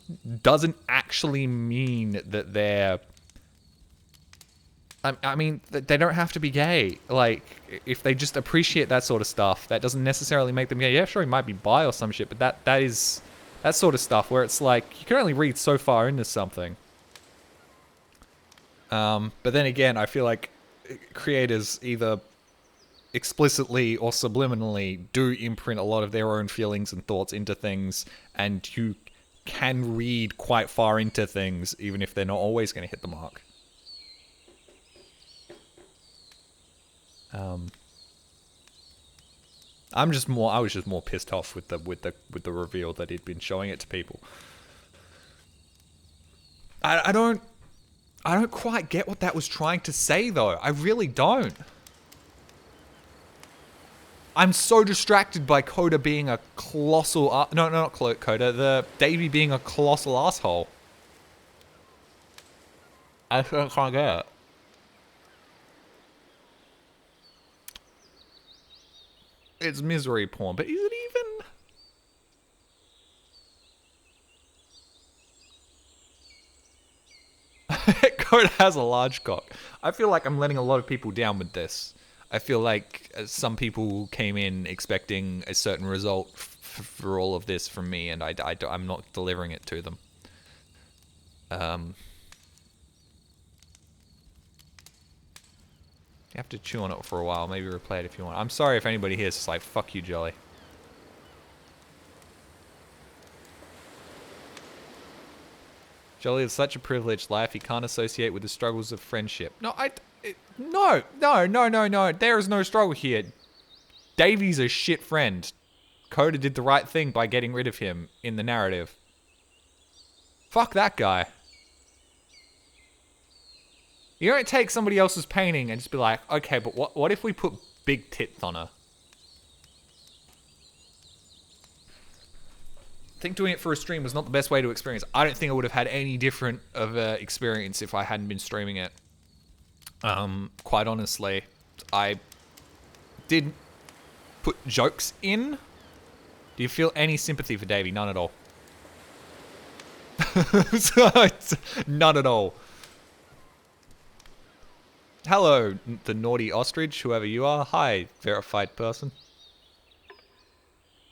actually mean that they're... I mean, they don't have to be gay. Like, if they just appreciate that sort of stuff, that doesn't necessarily make them gay. Yeah, sure, he might be bi or some shit, but that is that sort of stuff where it's like, you can only read so far into something. But then again, I feel like creators either explicitly or subliminally do imprint a lot of their own feelings and thoughts into things, and you can read quite far into things even if they're not always going to hit the mark. I was just more pissed off with the reveal that he'd been showing it to people. I don't quite get what that was trying to say though. I really don't. I'm so distracted by Coda being a colossal... no, not Coda. The Davey being a colossal asshole. I can't get it. It's misery porn, but is it even? Coda has a large cock. I feel like I'm letting a lot of people down with this. I feel like some people came in expecting a certain result for all of this from me, and I'm not delivering it to them. You have to chew on it for a while, maybe replay it if you want. I'm sorry if anybody here is just like, fuck you, Jolly. Jolly is such a privileged life he can't associate with the struggles of friendship. No, no. There is no struggle here. Davey's a shit friend. Coda did the right thing by getting rid of him in the narrative. Fuck that guy. You don't take somebody else's painting and just be like, okay, but what if we put big tits on her? I think doing it for a stream was not the best way to experience. I don't think I would have had any different of a experience if I hadn't been streaming it. Quite honestly, I did put jokes in. Do you feel any sympathy for Davey? None at all. None at all. Hello, the naughty ostrich, whoever you are. Hi, verified person.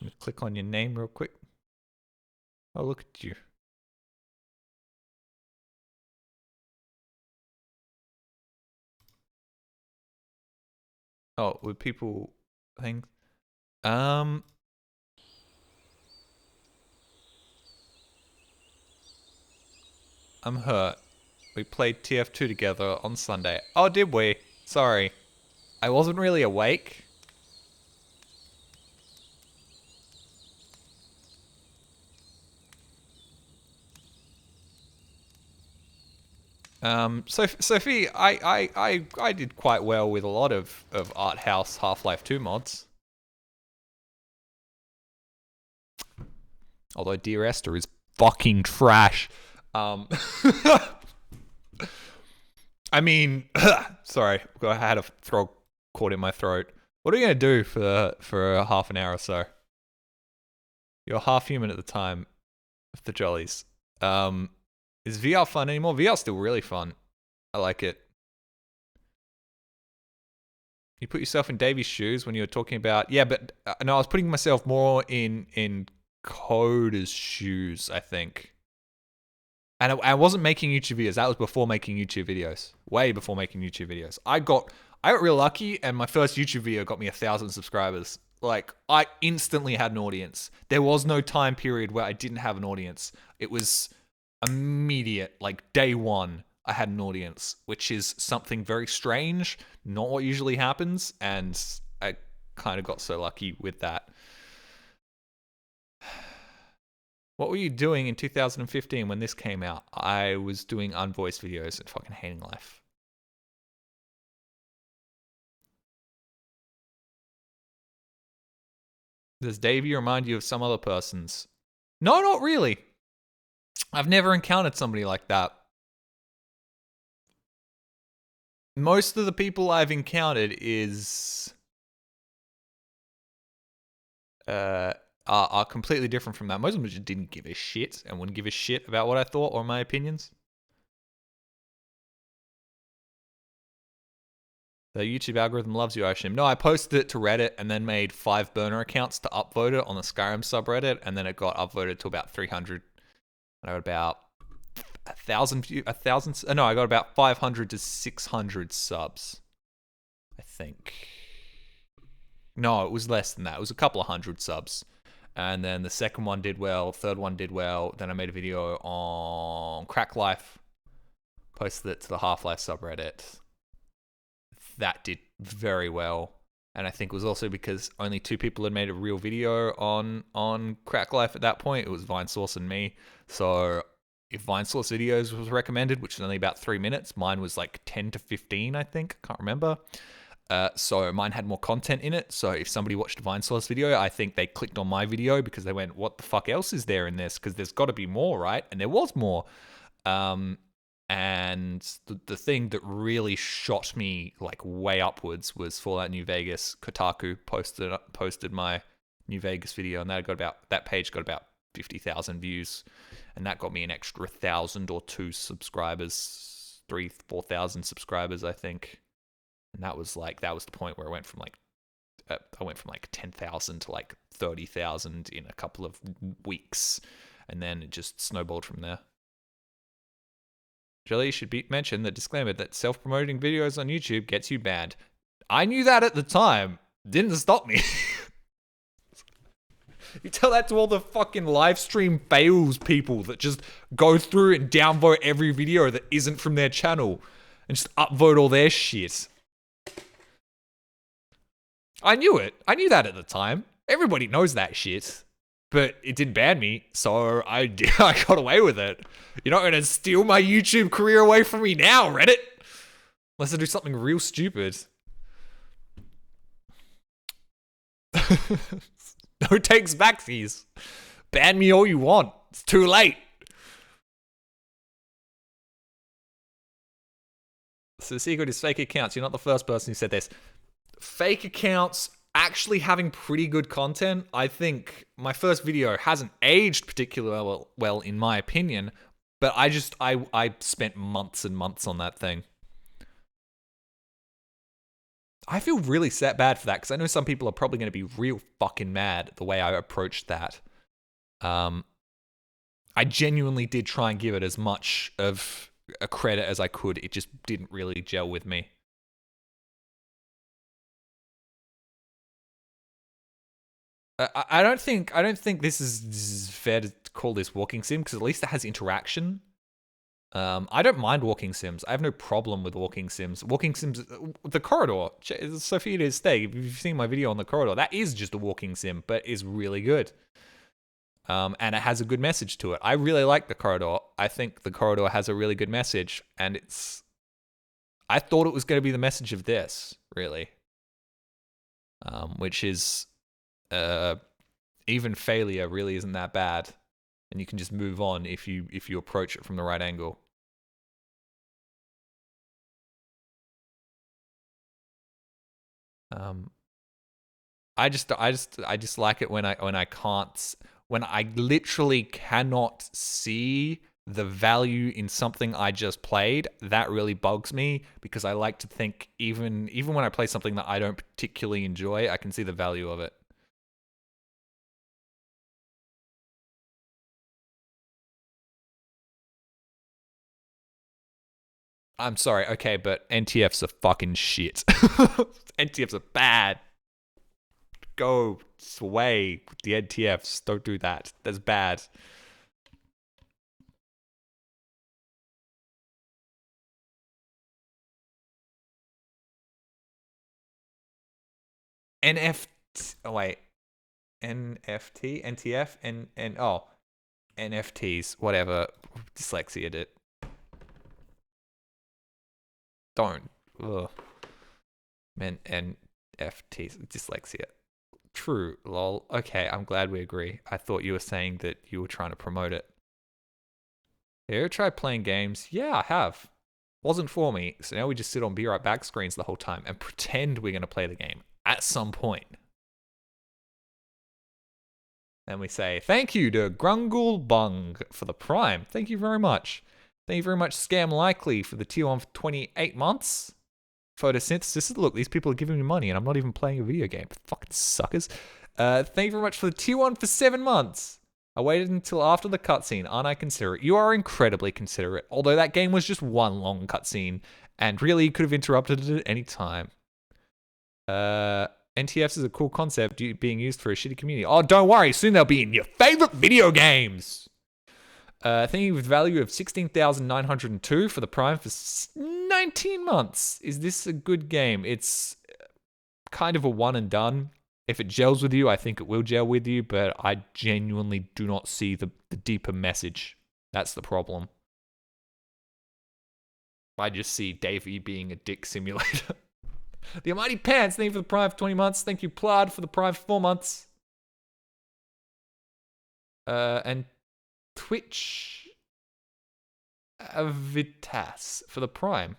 Let me click on your name real quick. Oh, look at you. Oh, with people things. I'm hurt. We played TF2 together on Sunday. Oh, did we? Sorry. I wasn't really awake. Sophie, I did quite well with a lot of Art House Half-Life 2 mods. Although Dear Esther is fucking trash. I mean, sorry, I had a frog caught in my throat. What are you gonna do for a half an hour or so? You're half human at the time of the jollies. Is VR fun anymore? VR's still really fun. I like it. You put yourself in Davey's shoes when you were talking about... Yeah, but no, I was putting myself more in Coda's shoes, I think. And I wasn't making YouTube videos. That was before making YouTube videos. Way before making YouTube videos. I got real lucky, and my first YouTube video got me 1,000 subscribers. Like, I instantly had an audience. There was no time period where I didn't have an audience. It was immediate, like day one, I had an audience, which is something very strange, not what usually happens, and I kind of got so lucky with that. What were you doing in 2015 when this came out? I was doing unvoiced videos and fucking hating life. Does Davey remind you of some other persons? No, not really. I've never encountered somebody like that. Most of the people I've encountered are completely different from that. Most of them just didn't give a shit and wouldn't give a shit about what I thought or my opinions. The YouTube algorithm loves you, I assume. No, I posted it to Reddit and then made 5 burner accounts to upvote it on the Skyrim subreddit, and then it got upvoted to about 300. And I got about 1,000 views. No, I got about 500 to 600 subs, I think. No, it was less than that. It was a couple of hundred subs. And then the second one did well, third one did well. Then I made a video on Crack Life, posted it to the Half-Life subreddit. That did very well. And I think it was also because only 2 people had made a real video on Crack Life at that point. It was VineSource and me. So if VineSource videos was recommended, which is only about 3 minutes, mine was like 10 to 15, I think. I can't remember. So mine had more content in it. So if somebody watched a VineSource video, I think they clicked on my video because they went, what the fuck else is there in this? Because there's got to be more, right? And there was more. And the thing that really shot me like way upwards was Fallout New Vegas. Kotaku posted my New Vegas video, and that page got about 50,000 views, and that got me an extra 1,000 or 2 subscribers, 4,000 subscribers, I think. And that was the point where I went from like 10,000 to like 30,000 in a couple of weeks, and then it just snowballed from there. Jelly should be mentioned the disclaimer that self-promoting videos on YouTube gets you banned. I knew that at the time. Didn't stop me. You tell that to all the fucking live stream fails people that just go through and downvote every video that isn't from their channel and just upvote all their shit. I knew it. I knew that at the time. Everybody knows that shit. But it didn't ban me, so I got away with it. You're not going to steal my YouTube career away from me now, Reddit. Unless I do something real stupid. No takes backsies. Ban me all you want. It's too late. So the secret is fake accounts. You're not the first person who said this. Fake accounts actually having pretty good content. I think my first video hasn't aged particularly well in my opinion, but I spent months and months on that thing. I feel really bad for that because I know some people are probably going to be real fucking mad at the way I approached that. I genuinely did try and give it as much of a credit as I could. It just didn't really gel with me. I don't think this is fair to call this walking sim because at least it has interaction. I don't mind walking sims. I have no problem with walking sims. Walking sims, the corridor, Sophia to stay. If you've seen my video on the corridor, that is just a walking sim, but is really good. And it has a good message to it. I really like the corridor. I think the corridor has a really good message, and I thought it was going to be the message of this, really, which is. Even failure really isn't that bad, and you can just move on if you approach it from the right angle. I just like it when I literally cannot see the value in something I just played. That really bugs me because I like to think even when I play something that I don't particularly enjoy, I can see the value of it. I'm sorry, okay, but NTFs are fucking shit. NTFs are bad. Go away with the NTFs. Don't do that. That's bad. NFTs, whatever. Dyslexia did. Don't. Ugh. Man, NFTs, dyslexia. True, lol. Okay, I'm glad we agree. I thought you were saying that you were trying to promote it. Have you ever tried playing games? Yeah, I have. Wasn't for me, so now we just sit on Be Right Back screens the whole time and pretend we're going to play the game at some point. Then we say, thank you to Grungle Bung for the Prime. Thank you very much. Thank you very much, Scam Likely, for the tier 1 for 28 months. Photosynthesis. Look, these people are giving me money and I'm not even playing a video game. Fucking suckers. Thank you very much for the tier 1 for 7 months. I waited until after the cutscene. Aren't I considerate? You are incredibly considerate. Although that game was just one long cutscene. And really, you could have interrupted it at any time. NTFs is a cool concept being used for a shitty community. Oh, don't worry. Soon they'll be in your favorite video games. Thank you with value of 16,902 for the Prime for 19 months. Is this a good game? It's kind of a one and done. If it gels with you, I think it will gel with you, but I genuinely do not see the deeper message. That's the problem. I just see Davey being a dick simulator. The Almighty Pants, thank you for the Prime for 20 months. Thank you, Plard, for the Prime for 4 months. And Twitch Avitas for the Prime.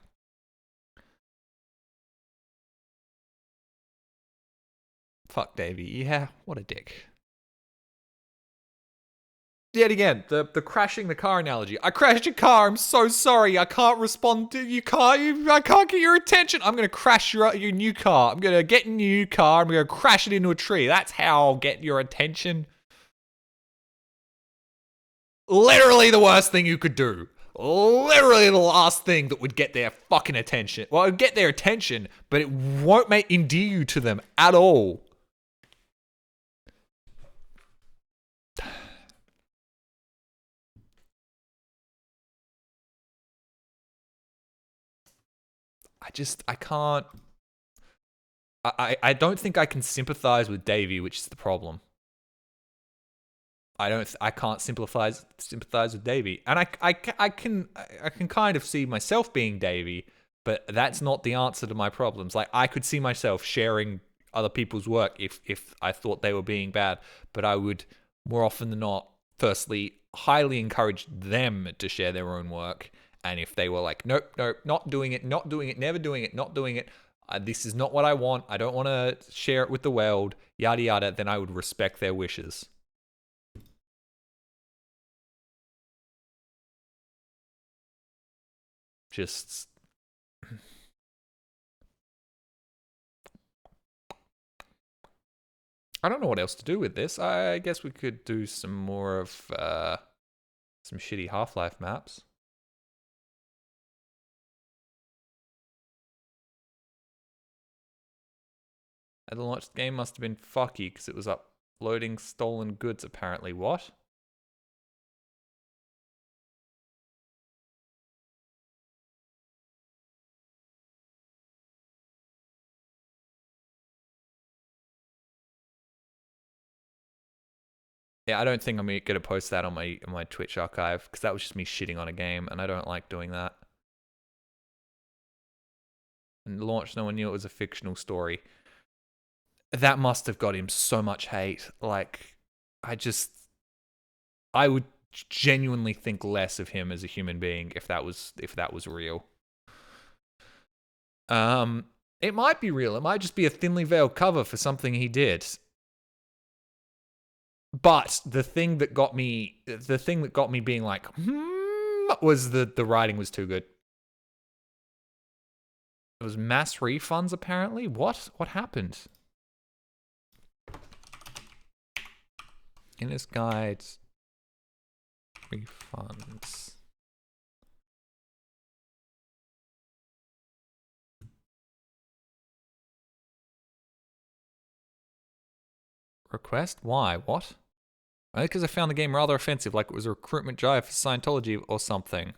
Fuck Davey. Yeah, what a dick. Yet again, the crashing the car analogy. I crashed your car. I'm so sorry. I can't respond to your car. I can't get your attention. I'm going to crash your new car. I'm going to get a new car. I'm going to crash it into a tree. That's how I'll get your attention. Literally the worst thing you could do. Literally the last thing that would get their fucking attention. Well, it would get their attention, but it won't endear you to them at all. I can't. I don't think I can sympathize with Davey, which is the problem. I can't sympathize with Davey, and I can kind of see myself being Davey, but that's not the answer to my problems. Like, I could see myself sharing other people's work if I thought they were being bad, but I would more often than not, firstly, highly encourage them to share their own work, and if they were like, nope, not doing it, never doing it, not doing it. This is not what I want. I don't want to share it with the world, yada yada. Then I would respect their wishes. Just I don't know what else to do with this. I guess we could do some more of some shitty Half-Life maps. At the launch, the game must have been fucky because it was uploading stolen goods apparently. What? Yeah, I don't think I'm gonna post that on my Twitch archive because that was just me shitting on a game, and I don't like doing that. And launch, no one knew it was a fictional story. That must have got him so much hate. Like, I would genuinely think less of him as a human being if that was real. It might be real. It might just be a thinly veiled cover for something he did. But the thing that got me being like, was the writing was too good. It was mass refunds apparently. What happened? In this guide, refunds. Request? Why? What? Only because I found the game rather offensive, like it was a recruitment drive for Scientology or something.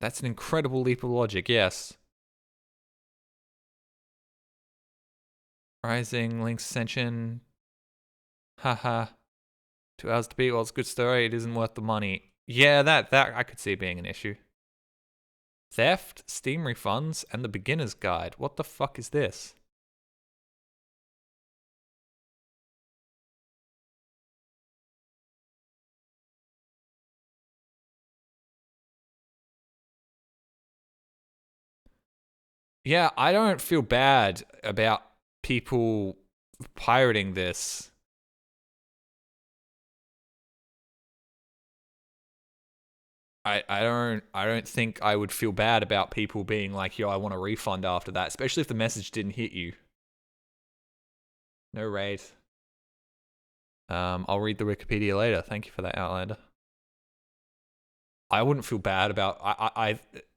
That's an incredible leap of logic, yes. Rising, Link's Ascension. Haha. 2 hours to beat, well, it's a good story, it isn't worth the money. Yeah, that I could see being an issue. Theft, Steam refunds, and the beginner's guide. What the fuck is this? Yeah, I don't feel bad about people pirating this. I don't think I would feel bad about people being like, yo, I want a refund after that, especially if the message didn't hit you. No raid. I'll read the Wikipedia later. Thank you for that, Outlander. I wouldn't feel bad about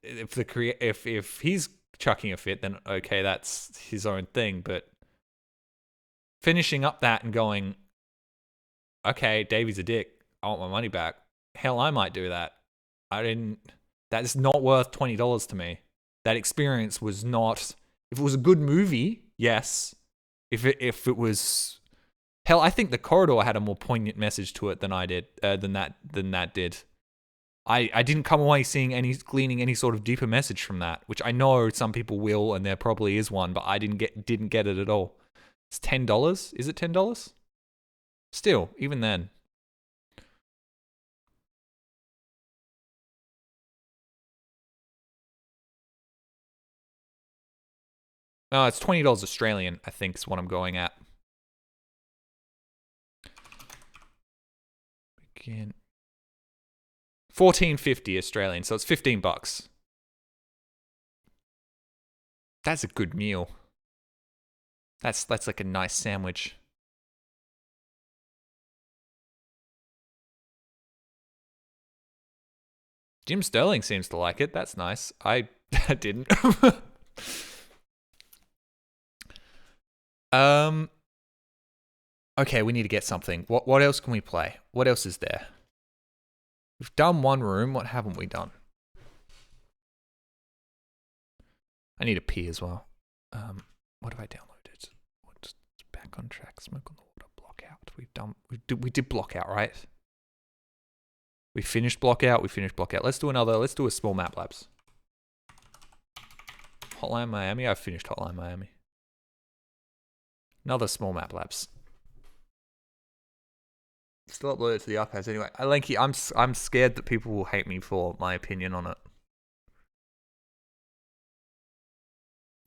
if he's chucking a fit, then okay, that's his own thing. But finishing up that and going, okay, Davey's a dick. I want my money back. Hell, I might do that. That's not worth $20 to me. That experience was not. If it was a good movie, yes. If it was, hell, I think The Corridor had a more poignant message to it than I did. Than that did. I didn't come away gleaning any sort of deeper message from that, which I know some people will, and there probably is one, but I didn't get it at all. It's $10. Is it $10? Still, even then. No, it's $20 Australian, I think is what I'm going at. Begin. $14.50 Australian, so it's $15. That's a good meal. That's like a nice sandwich. Jim Sterling seems to like it. That's nice. I didn't. Okay, we need to get something. What else can we play? What else is there? We've done one room. What haven't we done? I need a pee as well. What have I downloaded? What's back on track? Smoke on the water. Block out. We did block out, right? We finished block out. Let's do another. Let's do a small map labs. Hotline Miami. I've finished Hotline Miami. Another small map labs. Still uploaded to the archives anyway. Lanky, I'm scared that people will hate me for my opinion on it.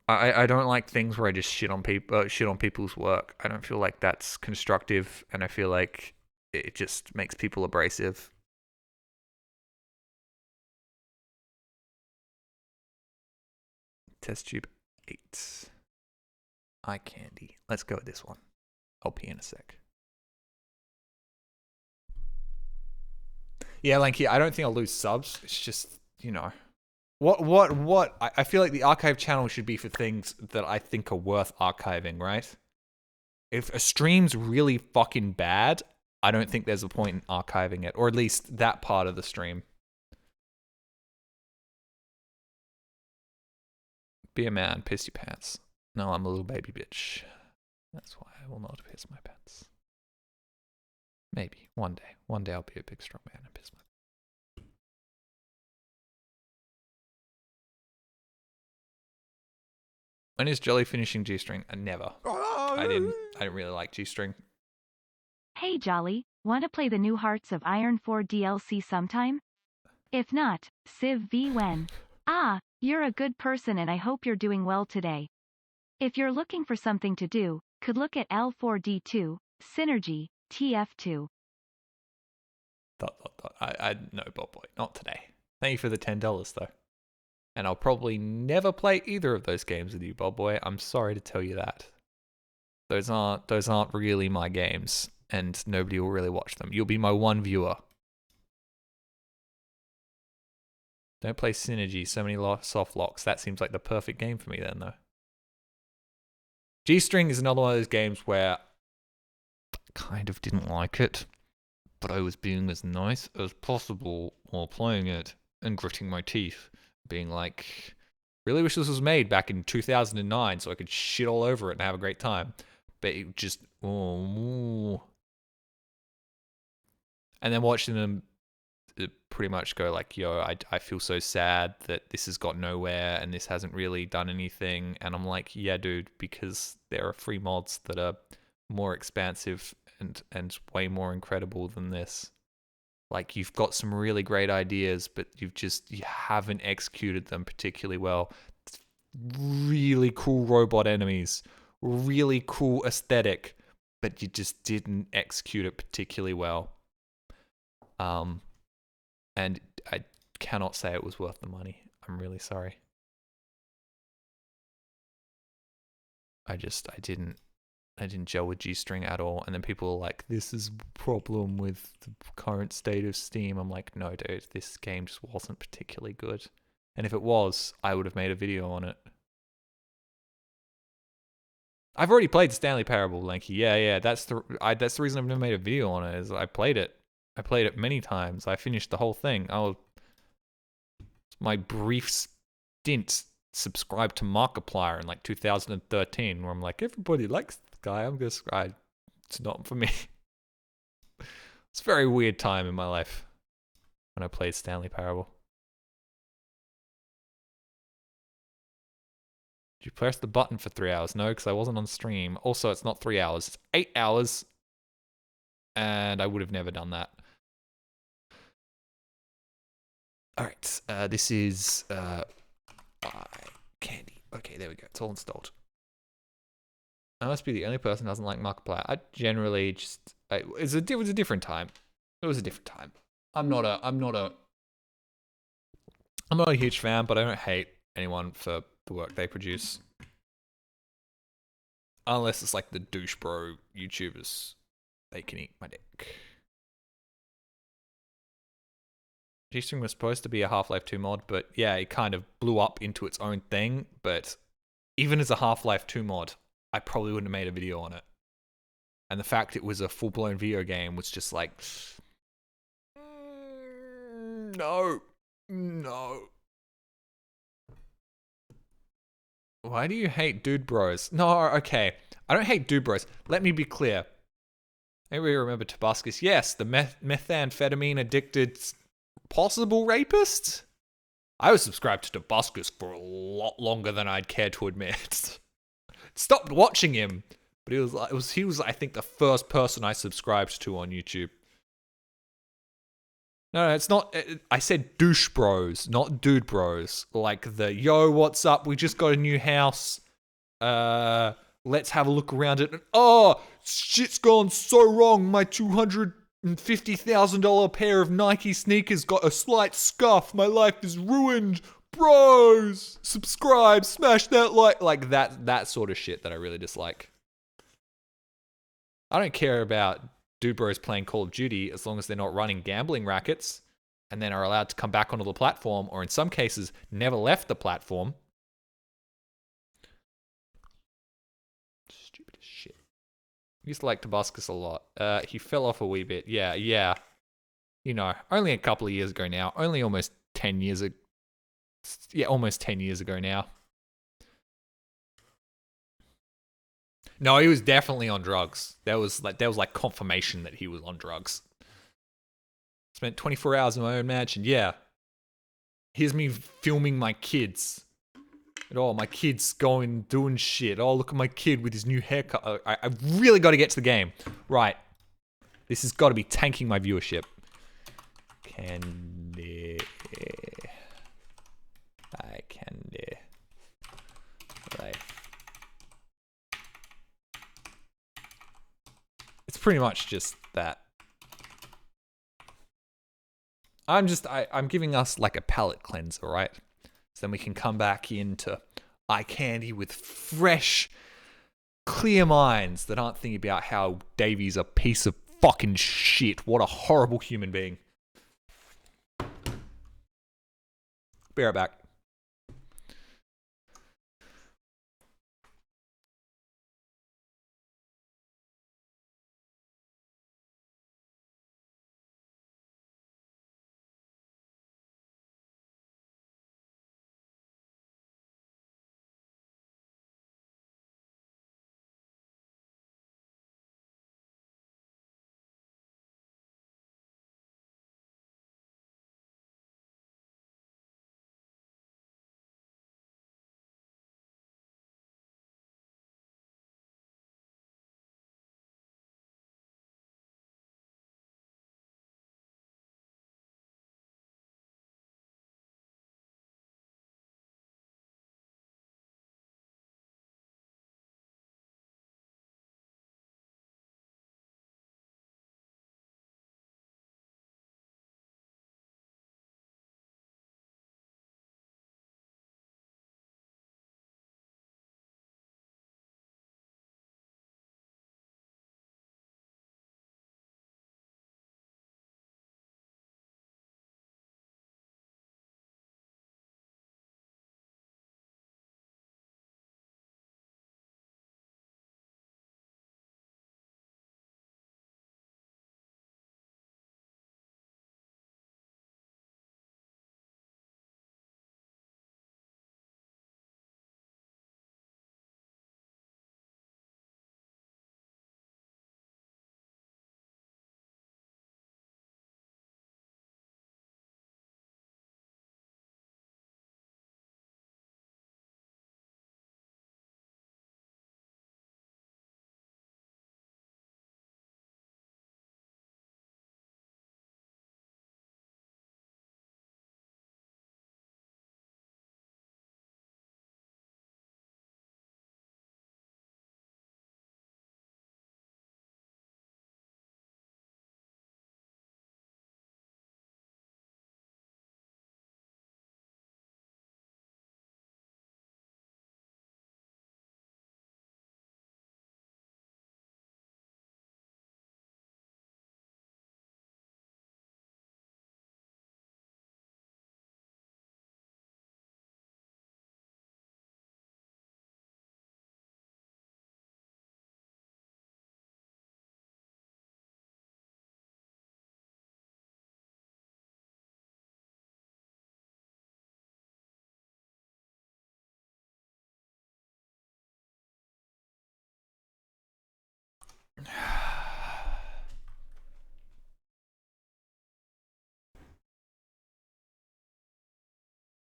I don't like things where I just shit on people's work. I don't feel like that's constructive, and I feel like it just makes people abrasive. Test tube 8. Eye candy. Let's go with this one. I'll pee in a sec. Yeah, Lanky, I don't think I'll lose subs. It's just, you know. What? I feel like the archive channel should be for things that I think are worth archiving, right? If a stream's really fucking bad, I don't think there's a point in archiving it. Or at least that part of the stream. Be a man, piss your pants. No, I'm a little baby bitch. That's why I will not piss my pants. Maybe, one day. One day I'll be a big strong man and piss my pants. When is Jelly finishing G-String? Never. I didn't really like G-String. Hey Jolly, want to play the new Hearts of Iron 4 DLC sometime? If not, Civ V when? Ah, you're a good person and I hope you're doing well today. If you're looking for something to do, could look at L4D2, Synergy, TF2. I no, Bob Boy, not today. Thank you for the $10 though. And I'll probably never play either of those games with you, Bob Boy. I'm sorry to tell you that. Those aren't really my games, and nobody will really watch them. You'll be my one viewer. Don't play Synergy, so many soft locks. That seems like the perfect game for me then, though. G-String is another one of those games where I kind of didn't like it, but I was being as nice as possible while playing it and gritting my teeth, being like, really wish this was made back in 2009 so I could shit all over it and have a great time. But it just, oh. And then watching them pretty much go like, yo, I feel so sad that this has got nowhere and this hasn't really done anything. And I'm like, yeah, dude, because there are free mods that are more expansive and way more incredible than this. Like, you've got some really great ideas, but you haven't executed them particularly well. Really cool robot enemies, really cool aesthetic, but you just didn't execute it particularly well. And I cannot say it was worth the money. I'm really sorry. I didn't gel with G-String at all. And then people are like, this is a problem with the current state of Steam. I'm like, no, dude, this game just wasn't particularly good. And if it was, I would have made a video on it. I've already played Stanley Parable, Lanky. Yeah, that's the reason I've never made a video on it, is I played it. I played it many times. I finished the whole thing. My brief stint subscribed to Markiplier in like 2013, where I'm like, everybody likes this guy. It's not for me. It's a very weird time in my life when I played Stanley Parable. Did you press the button for 3 hours? No, because I wasn't on stream. Also, it's not 3 hours. It's 8 hours. And I would have never done that. Alright, this is candy. Okay, there we go. It's all installed. I must be the only person who doesn't like Markiplier. I generally just... it was a different time. It was a different time. I'm not a huge fan, but I don't hate anyone for the work they produce. Unless it's like the douche bro YouTubers. They can eat my dick. G-String was supposed to be a Half-Life 2 mod, but yeah, it kind of blew up into its own thing. But even as a Half-Life 2 mod, I probably wouldn't have made a video on it. And the fact it was a full-blown video game was just like, no. Why do you hate dude bros? No, okay. I don't hate dude bros. Let me be clear. Maybe we remember Tobuscus. Yes, the methamphetamine addicted possible rapist? I was subscribed to Tobuscus for a lot longer than I'd care to admit. Stopped watching him, but he was I think the first person I subscribed to on YouTube. No, it's not. I said douche bros, not dude bros. Like the yo, what's up? We just got a new house. Let's have a look around it. Oh, shit's gone so wrong. My $250,000 pair of Nike sneakers got a slight scuff. My life is ruined. Bros, subscribe, smash that like that sort of shit that I really dislike. I don't care about dude bros playing Call of Duty as long as they're not running gambling rackets and then are allowed to come back onto the platform, or in some cases never left the platform. Stupid as shit. I used to like Tobuscus a lot. He fell off a wee bit. Yeah. You know, only a couple of years ago now. Only almost 10 years ago. Yeah, almost 10 years ago now. No, he was definitely on drugs. There was like confirmation that he was on drugs. Spent 24 hours in my own mansion. Yeah. Here's me filming my kids. And oh, my kid's going doing shit. Oh, look at my kid with his new haircut. I've really got to get to the game. Right. This has got to be tanking my viewership. Candy. Candy. Right. It's pretty much just that. I'm giving us like a palate cleanser, right? So then we can come back into eye candy with fresh, clear minds that aren't thinking about how Davey's a piece of fucking shit. What a horrible human being. Be right back.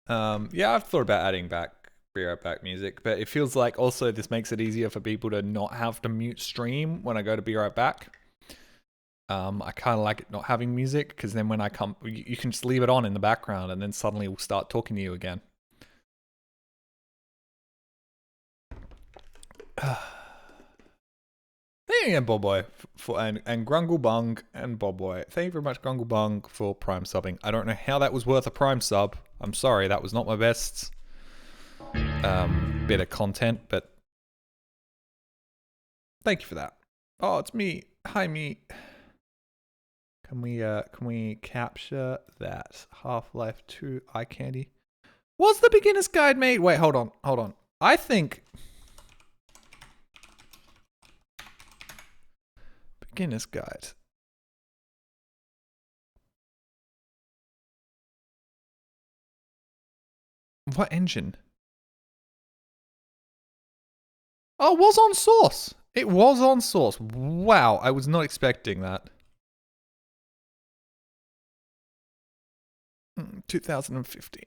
Yeah, I've thought about adding back Be Right Back music, but it feels like also this makes it easier for people to not have to mute stream when I go to Be Right Back. I kind of like it not having music, because then when I come, you can just leave it on in the background and then suddenly we'll start talking to you again. Thank you again, Bobboy, and Grungle Bung and Bobboy. Thank you very much, Grungle Bung, for Prime subbing. I don't know how that was worth a Prime sub. I'm sorry, that was not my best bit of content, but thank you for that. Oh, it's me. Hi, me. Can we capture that Half-Life 2 eye candy? Was the beginner's guide made? Wait, hold on. I think beginner's guide. What engine? Oh, it was on Source. It was on Source. Wow, I was not expecting that. 2015.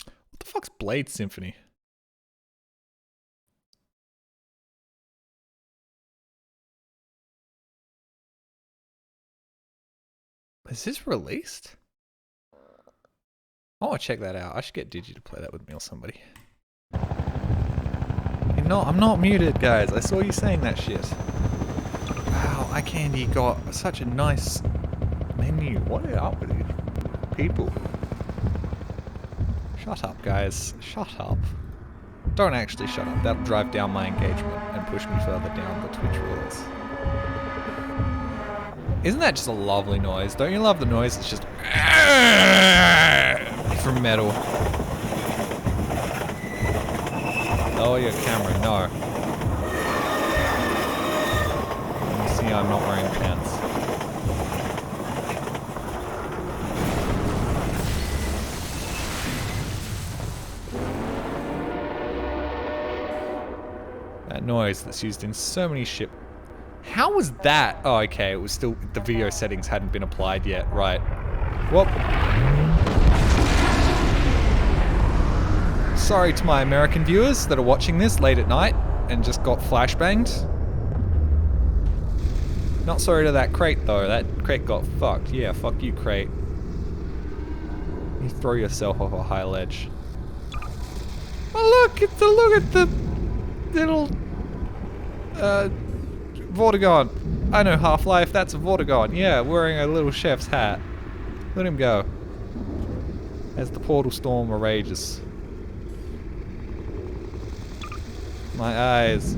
What the fuck's Blade Symphony? Is this released? Oh, check that out. I should get Digi to play that with me or somebody. I'm not muted, guys. I saw you saying that shit. Wow, iCandy got such a nice menu. What is up with these people? Shut up, guys. Shut up. Don't actually shut up. That'll drive down my engagement and push me further down the Twitch rules. Isn't that just a lovely noise? Don't you love the noise? It's just from metal. Lower your camera. No. You see, I'm not wearing pants. That noise that's used in so many ship. How was that? Oh, okay. It was still, the video settings hadn't been applied yet. Right. Whoop. Sorry to my American viewers that are watching this late at night and just got flashbanged. Not sorry to that crate though. That crate got fucked. Yeah, fuck you, crate. You throw yourself off a high ledge. Oh look at the little Vortigaunt. I know Half-Life, that's a Vortigaunt. Yeah, wearing a little chef's hat. Let him go. As the portal storm rages. My eyes.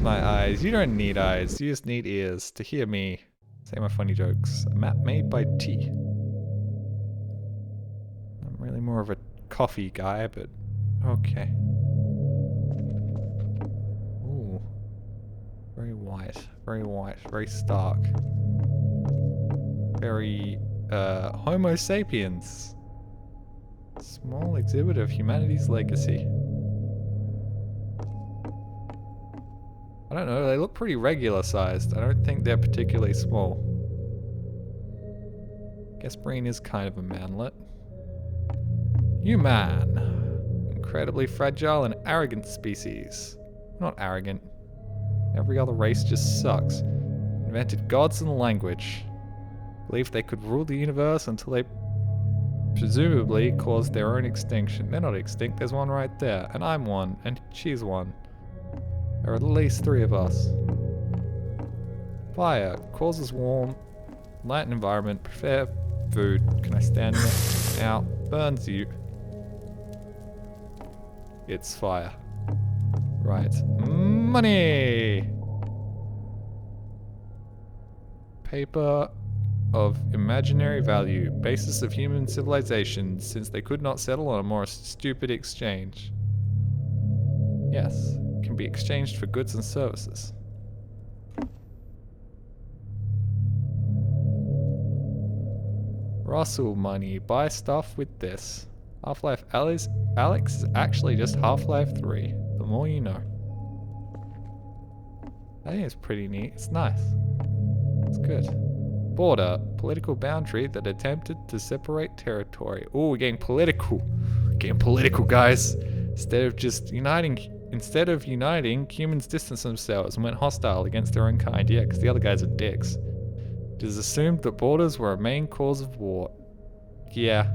You don't need eyes, you just need ears to hear me say my funny jokes. A map made by T. I'm really more of a coffee guy, but okay. Ooh. Very white, very stark. Very, Homo sapiens. Small exhibit of humanity's legacy. I don't know, they look pretty regular sized. I don't think they're particularly small. Guess Breen is kind of a manlet. Human. Incredibly fragile and arrogant species. Not arrogant. Every other race just sucks. Invented gods and language. Believed they could rule the universe until they presumably caused their own extinction. They're not extinct, there's one right there. And I'm one, and she's one. There are at least 3 of us. Fire. Causes warm. Light environment. Prepare food. Can I stand it? Out. Burns you. It's fire. Right. Money! Paper of imaginary value. Basis of human civilization, since they could not settle on a more stupid exchange. Yes. Can be exchanged for goods and services. Russell money. Buy stuff with this. Half-Life Alex is actually just Half-Life 3. The more you know. I think it's pretty neat. It's nice. It's good. border, political boundary that attempted to separate territory. Oh, we're getting political. Getting political, guys. Instead of uniting, humans distanced themselves and went hostile against their own kind. Yeah, because the other guys are dicks. It is assumed that borders were a main cause of war. Yeah.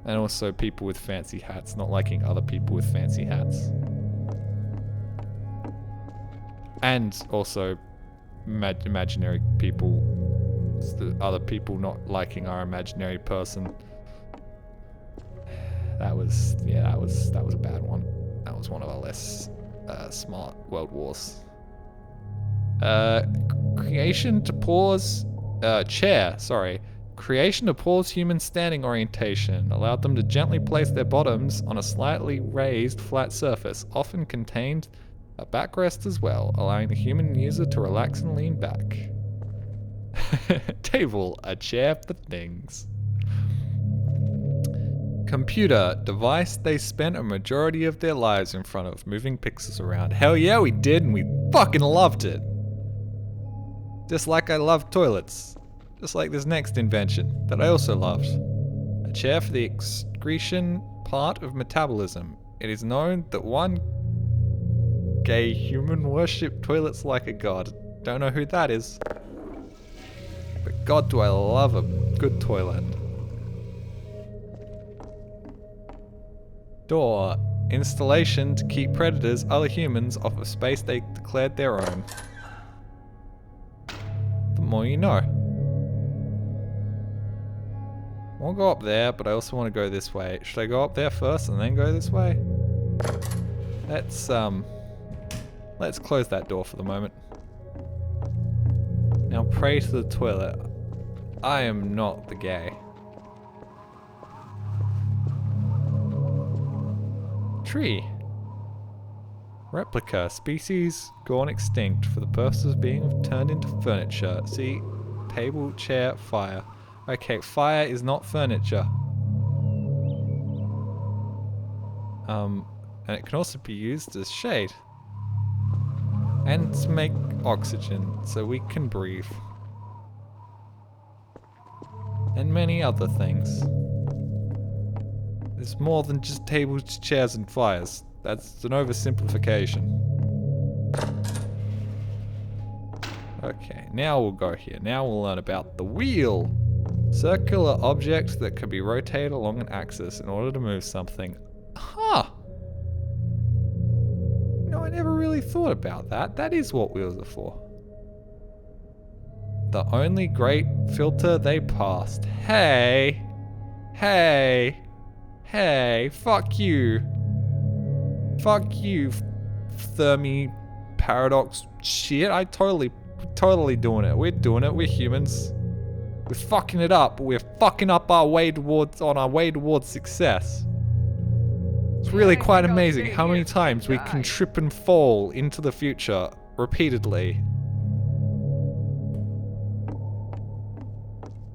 And also people with fancy hats, not liking other people with fancy hats. And also imaginary people, other people not liking our imaginary person. That was a bad one. That was one of our less smart world wars. Creation to pause human standing orientation allowed them to gently place their bottoms on a slightly raised flat surface, often contained a backrest as well, allowing the human user to relax and lean back. Table, a chair for things. Computer, device they spent a majority of their lives in front of, moving pixels around. Hell yeah, we did, and we fucking loved it. Just like I loved toilets. Just like this next invention that I also loved. A chair for the excretion part of metabolism. It is known that one gay human worshipped toilets like a god. Don't know who that is. But god do I love a good toilet. Door. Installation to keep predators, other humans, off of space they declared their own. The more you know. I want to go up there, but I also want to go this way. Should I go up there first and then go this way? Let's close that door for the moment. Now pray to the toilet. I am not the gay. Tree. Replica. Species gone extinct for the purpose of being turned into furniture. See, table, chair, fire. Okay, fire is not furniture. And it can also be used as shade. And to make oxygen, so we can breathe. And many other things. There's more than just tables, chairs, and fires. That's an oversimplification. Okay, now we'll go here. Now we'll learn about the wheel. Circular object that can be rotated along an axis in order to move something. Huh. No, I never really thought about that. That is what wheels are for. The only great filter they passed. Hey. Hey. Hey. Fuck you. Fuck you, Fermi paradox shit. I totally doing it. We're doing it. We're humans. We're fucking it up. We're fucking up our way towards success. It's really quite amazing how many times we can trip and fall into the future repeatedly.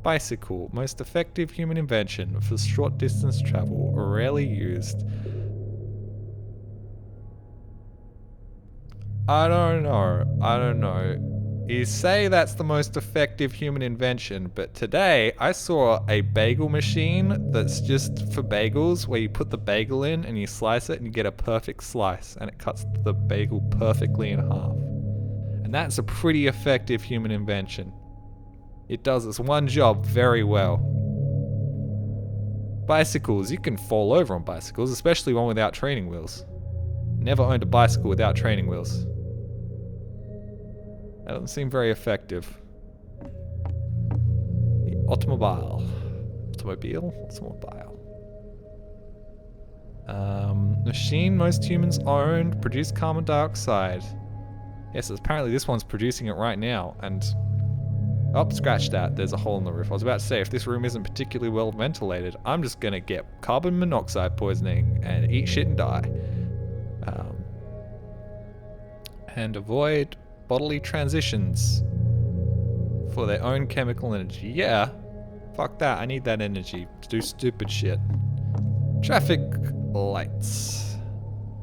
Bicycle, most effective human invention for short distance travel, rarely used. I don't know. You say that's the most effective human invention, but today I saw a bagel machine that's just for bagels, where you put the bagel in and you slice it and you get a perfect slice, and it cuts the bagel perfectly in half. And that's a pretty effective human invention. It does its one job very well. Bicycles, you can fall over on bicycles, especially one without training wheels. Never owned a bicycle without training wheels. That doesn't seem very effective. The automobile. Machine most humans owned, produce carbon dioxide. Yes, apparently this one's producing it right now, and... Oh, scratch that, there's a hole in the roof. I was about to say, if this room isn't particularly well ventilated, I'm just gonna get carbon monoxide poisoning and eat shit and die. And avoid bodily transitions for their own chemical energy. Yeah, fuck that, I need that energy to do stupid shit. Traffic lights.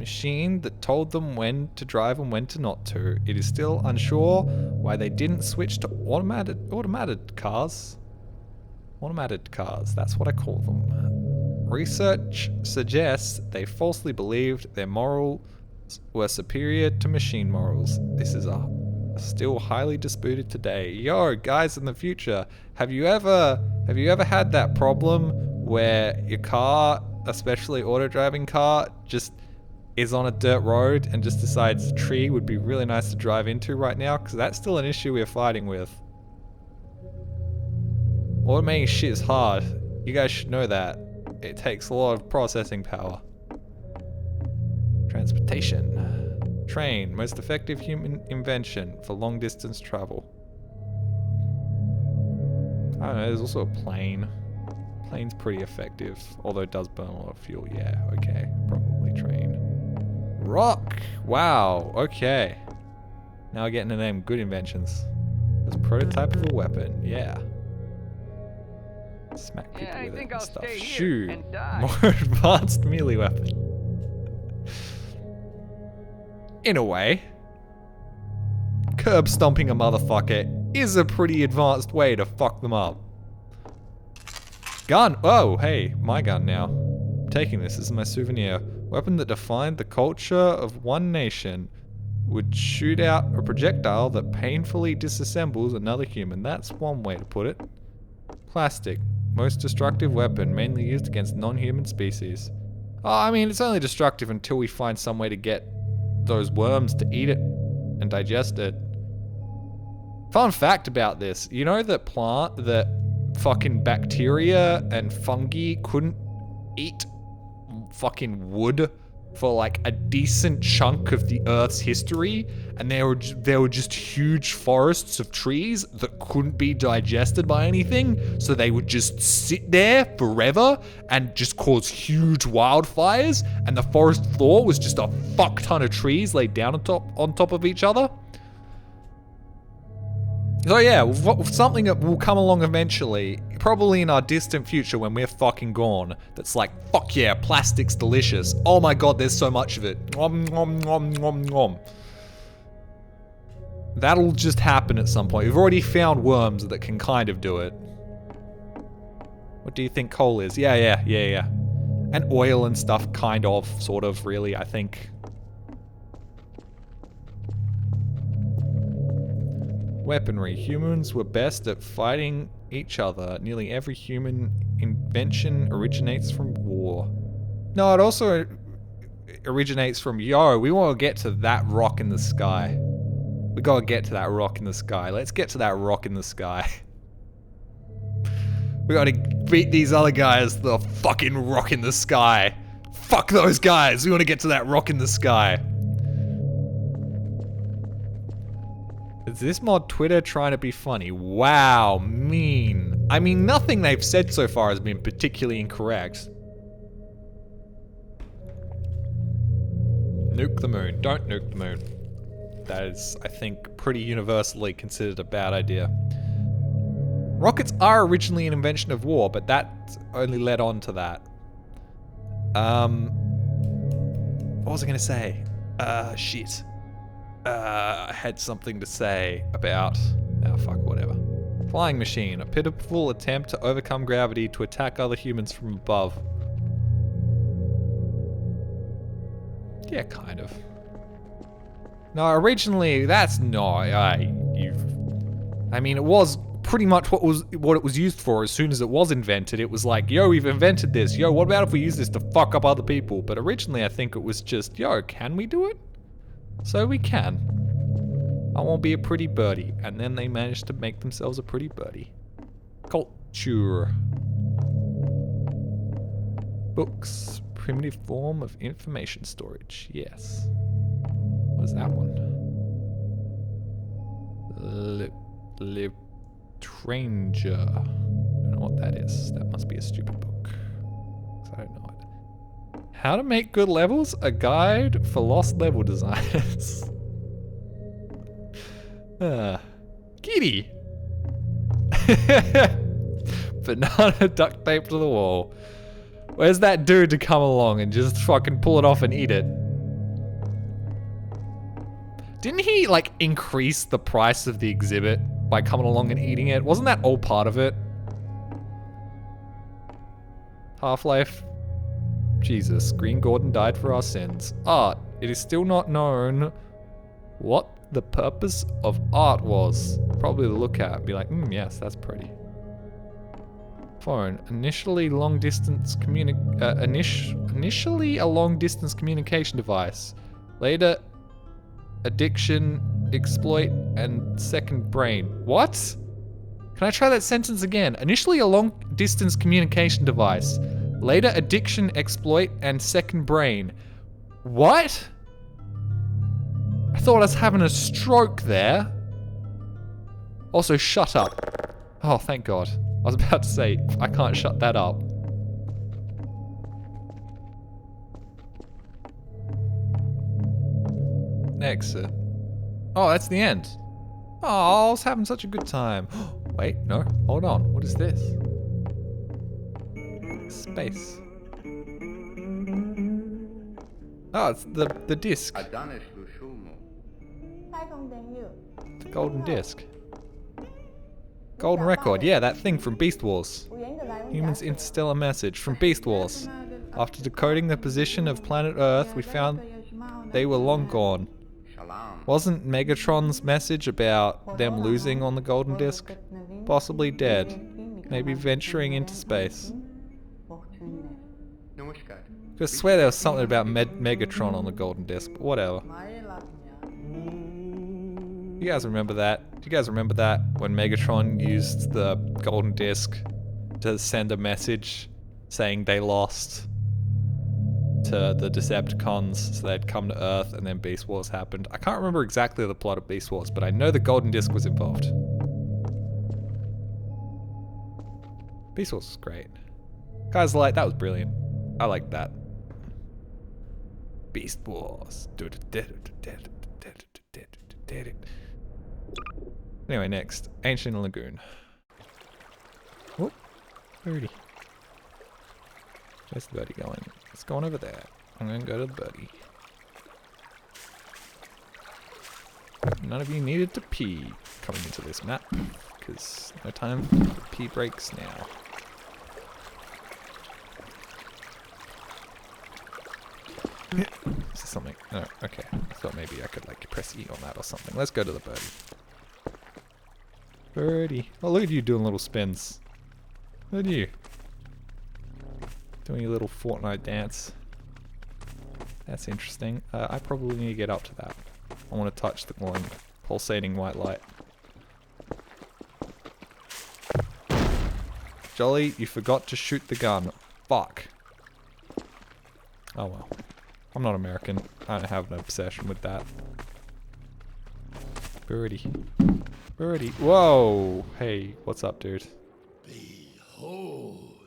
Machine that told them when to drive and when to not to. It is still unsure why they didn't switch to automated cars. Automated cars, that's what I call them. Research suggests they falsely believed their morals were superior to machine morals. This is still highly disputed today. Yo, guys in the future, have you ever had that problem where your car, especially auto-driving car, just is on a dirt road and just decides a tree would be really nice to drive into right now? Because that's still an issue we're fighting with. Automating shit is hard. You guys should know that. It takes a lot of processing power. Transportation. Train, most effective human invention for long distance travel. I don't know, there's also a plane. Plane's pretty effective, although it does burn a lot of fuel. Yeah, okay, probably train. Rock! Wow, okay. Now we're getting to them good inventions. There's a prototype of a weapon, yeah. Smack people Yeah, I with think it and I'll stuff. stay here Shoot. and die. More advanced melee weapon. In a way. Curb stomping a motherfucker is a pretty advanced way to fuck them up. Gun! Oh, hey, my gun now. I'm taking this as my souvenir. Weapon that defined the culture of one nation. Would shoot out a projectile that painfully disassembles another human. That's one way to put it. Plastic. Most destructive weapon, mainly used against non-human species. Oh, I mean, it's only destructive until we find some way to get those worms to eat it and digest it. Fun fact about this, you know that fucking bacteria and fungi couldn't eat fucking wood for like a decent chunk of the Earth's history, and there were just huge forests of trees that couldn't be digested by anything, so they would just sit there forever and just cause huge wildfires, and the forest floor was just a fuck ton of trees laid down on top of each other. So yeah, something that will come along eventually, probably in our distant future when we're fucking gone, that's like, fuck yeah, plastic's delicious. Oh my god, there's so much of it. Nom, nom, nom, nom, nom. That'll just happen at some point. We've already found worms that can kind of do it. What do you think coal is? Yeah. And oil and stuff, kind of, sort of, really, I think. Weaponry. Humans were best at fighting each other. Nearly every human invention originates from war. No, it also originates from, yo, we want to get to that rock in the sky. We gotta get to that rock in the sky. Let's get to that rock in the sky. We gotta beat these other guys, the fucking rock in the sky. Fuck those guys. We want to get to that rock in the sky. Is this mod Twitter trying to be funny? Wow, mean. I mean, nothing they've said so far has been particularly incorrect. Nuke the moon. Don't nuke the moon. That is, I think, pretty universally considered a bad idea. Rockets are originally an invention of war, but that only led on to that. What was I gonna say? Shit. I had something to say about... Oh, fuck, whatever. Flying machine. A pitiful attempt to overcome gravity to attack other humans from above. Yeah, kind of. No, originally, that's not... I mean, it was pretty much what it was used for as soon as it was invented. It was like, yo, we've invented this. Yo, what about if we use this to fuck up other people? But originally, I think it was just, yo, can we do it? So we can. I won't be a pretty birdie. And then they managed to make themselves a pretty birdie. Culture. Books. Primitive form of information storage. Yes. What is that one? Litranger. I don't know what that is. That must be a stupid book. 'Cause I don't know it. How to make good levels? A guide for lost level designers. Kitty. Banana duct tape to the wall. Where's that dude to come along and just fucking pull it off and eat it? Didn't he, like, increase the price of the exhibit by coming along and eating it? Wasn't that all part of it? Half-Life. Jesus, Green Gordon died for our sins. Art. It is still not known what the purpose of art was. Probably to look at and be like, yes, that's pretty. Phone. Initially a long distance communication device. Later addiction, exploit, and second brain. What? Can I try that sentence again? Initially a long distance communication device. Later addiction, exploit, and second brain. What? I thought I was having a stroke there. Also, shut up. Oh, thank God. I was about to say, I can't shut that up. Exit. Oh, that's the end. Oh, I was having such a good time. Wait, no, hold on. What is this? Space. Oh, it's the disc. The golden disc. Golden record, yeah, that thing from Beast Wars. Humans interstellar message from Beast Wars. After decoding the position of planet Earth, we found they were long gone. Wasn't Megatron's message about them losing on the golden disc? Possibly dead. Maybe venturing into space. I swear there was something about Megatron on the golden disc, but whatever. You guys remember that? Do you guys remember that? When Megatron used the golden disc to send a message saying they lost to the Decepticons, so they'd come to Earth, and then Beast Wars happened. I can't remember exactly the plot of Beast Wars, but I know the golden disc was involved. Beast Wars was great. Guys, like, that was brilliant. I like that. Beast Wars. Anyway, next. Ancient Lagoon. Whoop. Birdie. Where's the birdie going? It's going over there. I'm gonna go to the birdie. None of you needed to pee coming into this map, because no time for pee breaks now. Is this something? No, okay. I thought maybe I could like press E on that or something. Let's go to the birdie. Birdie. Oh, look at you doing little spins. Look at you. Doing your little Fortnite dance. That's interesting. I probably need to get up to that. I want to touch the glowing, pulsating white light. Jolly, you forgot to shoot the gun. Fuck. Oh well. I'm not American. I don't have an obsession with that. Birdie. Birdie. Whoa! Hey, what's up, dude? Behold.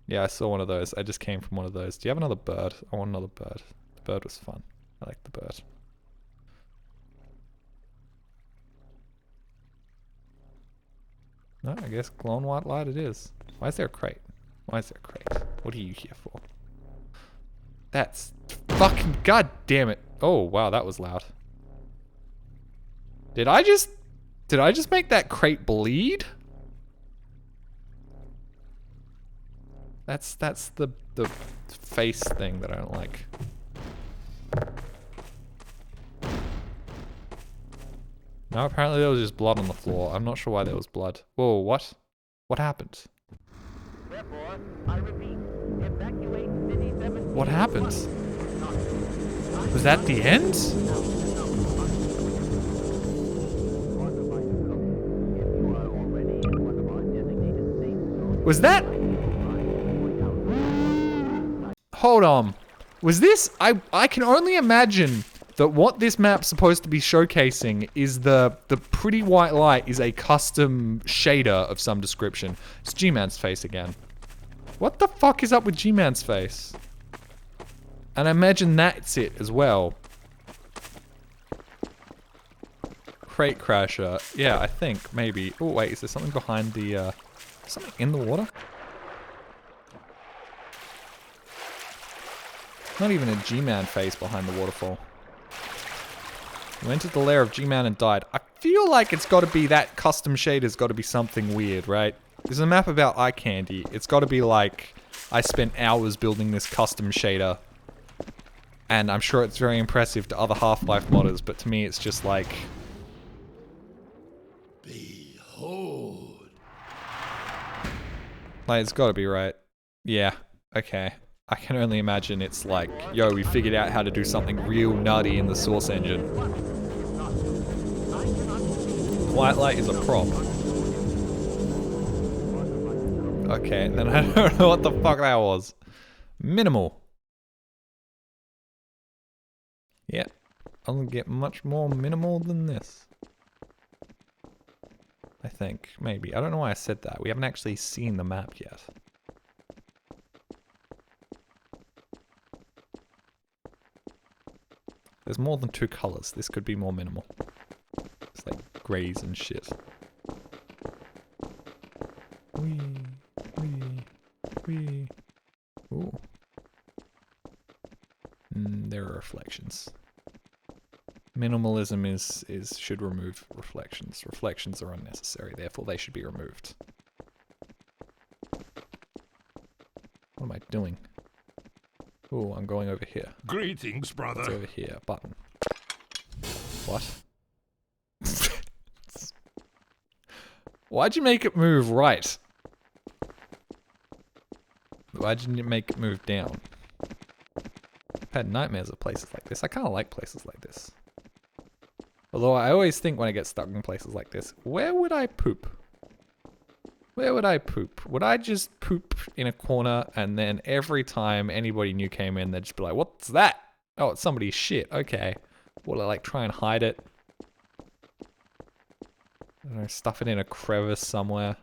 Yeah, I saw one of those. I just came from one of those. Do you have another bird? I want another bird. The bird was fun. I like the bird. No, I guess glowing white light it is. Why is there a crate? Why is there a crate? What are you here for? That's fucking god damn it. Oh wow, that was loud. Did I just make that crate bleed? That's the face thing that I don't like. No, apparently there was just blood on the floor. I'm not sure why there was blood. Whoa, what? What happened? Therefore, I repeat, evacuate City 17. What happened? Was that the end? Was that? Hold on. Was this? I can only imagine that what this map's supposed to be showcasing is the pretty white light is a custom shader of some description. It's G-Man's face again. What the fuck is up with G-Man's face? And I imagine that's it as well. Crate crasher. Yeah, I think maybe. Oh wait, is there something behind the something in the water? Not even a G-Man face behind the waterfall. You entered the lair of G-Man and died. I feel like it's got to be that custom shader's got to be something weird, right? There's a map about eye candy. It's got to be like, I spent hours building this custom shader. And I'm sure it's very impressive to other Half-Life modders, but to me it's just like... Behold. Like, it's got to be right. Yeah, okay. I can only imagine it's like, yo, we figured out how to do something real nutty in the Source engine. White light is a prop. Okay, then I don't know what the fuck that was. Minimal. Yeah, I'll get much more minimal than this. I think, maybe. I don't know why I said that. We haven't actually seen the map yet. There's more than 2 colors. This could be more minimal. It's like grays and shit. Wee, wee, wee. Ooh. There are reflections. Minimalism is should remove reflections. Reflections are unnecessary, therefore they should be removed. What am I doing? Ooh, I'm going over here. Greetings, brother. It's over here. Button. What? Why'd you make it move right? Why didn't you make it move down? I've had nightmares of places like this. I kind of like places like this. Although I always think when I get stuck in places like this, where would I poop? Where would I poop? Would I just poop in a corner and then every time anybody new came in, they'd just be like, what's that? Oh, it's somebody's shit. Okay. Will I like try and hide it? I don't know, stuff it in a crevice somewhere.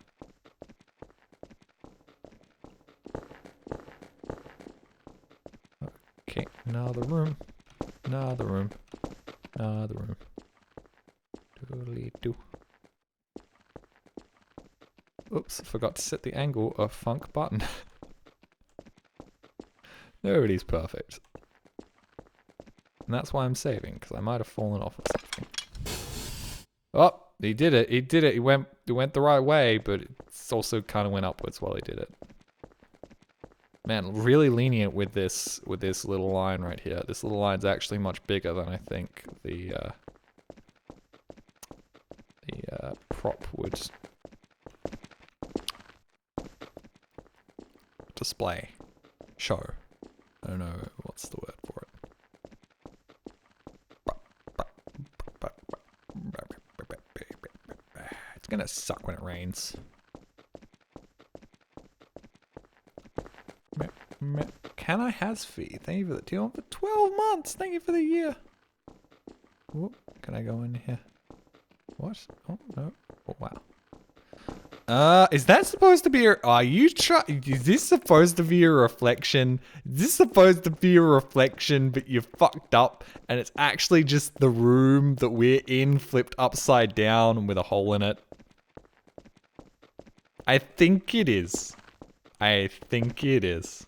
Okay, another room. Another room. Another room. Doodly-doo. Oops, forgot to set the angle of funk button. Nobody's perfect. And that's why I'm saving, because I might have fallen off of something. Oh, he did it. He did it. He went the right way, but it's also kind of went upwards while he did it. Man, really lenient with this little line right here. This little line's actually much bigger than I think the prop would display. Show. I don't know what's the word for it. It's gonna suck when it rains. Can I has fee? Thank you for the deal for 12 months. Thank you for the year. Whoop. Can I go in here? What? Oh, no. Oh, wow. Is that supposed to be a... Are you trying... Is this supposed to be a reflection? Is this supposed to be a reflection, but you fucked up, and it's actually just the room that we're in flipped upside down with a hole in it? I think it is. I think it is.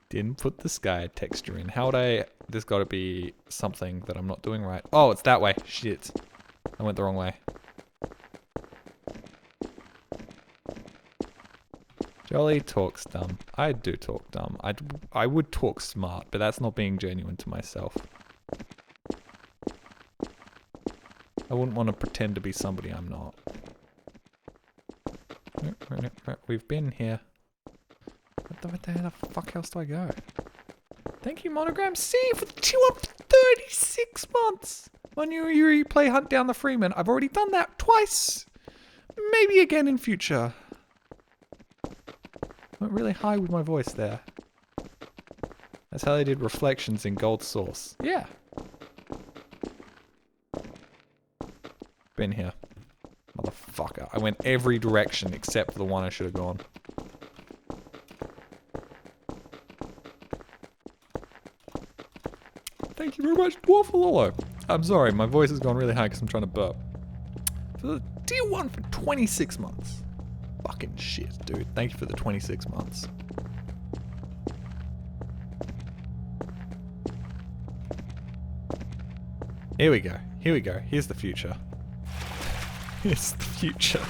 Didn't put the sky texture in. How would I... There's got to be something that I'm not doing right. Oh, it's that way. Shit. I went the wrong way. Jolly talks dumb. I do talk dumb. I would talk smart, but that's not being genuine to myself. I wouldn't want to pretend to be somebody I'm not. We've been here. What the fuck else do I go? Thank you, Monogram C, for the 236 months. My new replay hunt down the Freeman. I've already done that twice. Maybe again in future. Went really high with my voice there. That's how they did reflections in Gold Source. Yeah. Been here. Motherfucker. I went every direction except for the one I should have gone. Thank you very much, Dwarfalolo. I'm sorry, my voice has gone really high because I'm trying to burp. For the Tier 1 for 26 months. Fucking shit, dude. Thank you for the 26 months. Here we go. Here we go. Here's the future. Here's the future.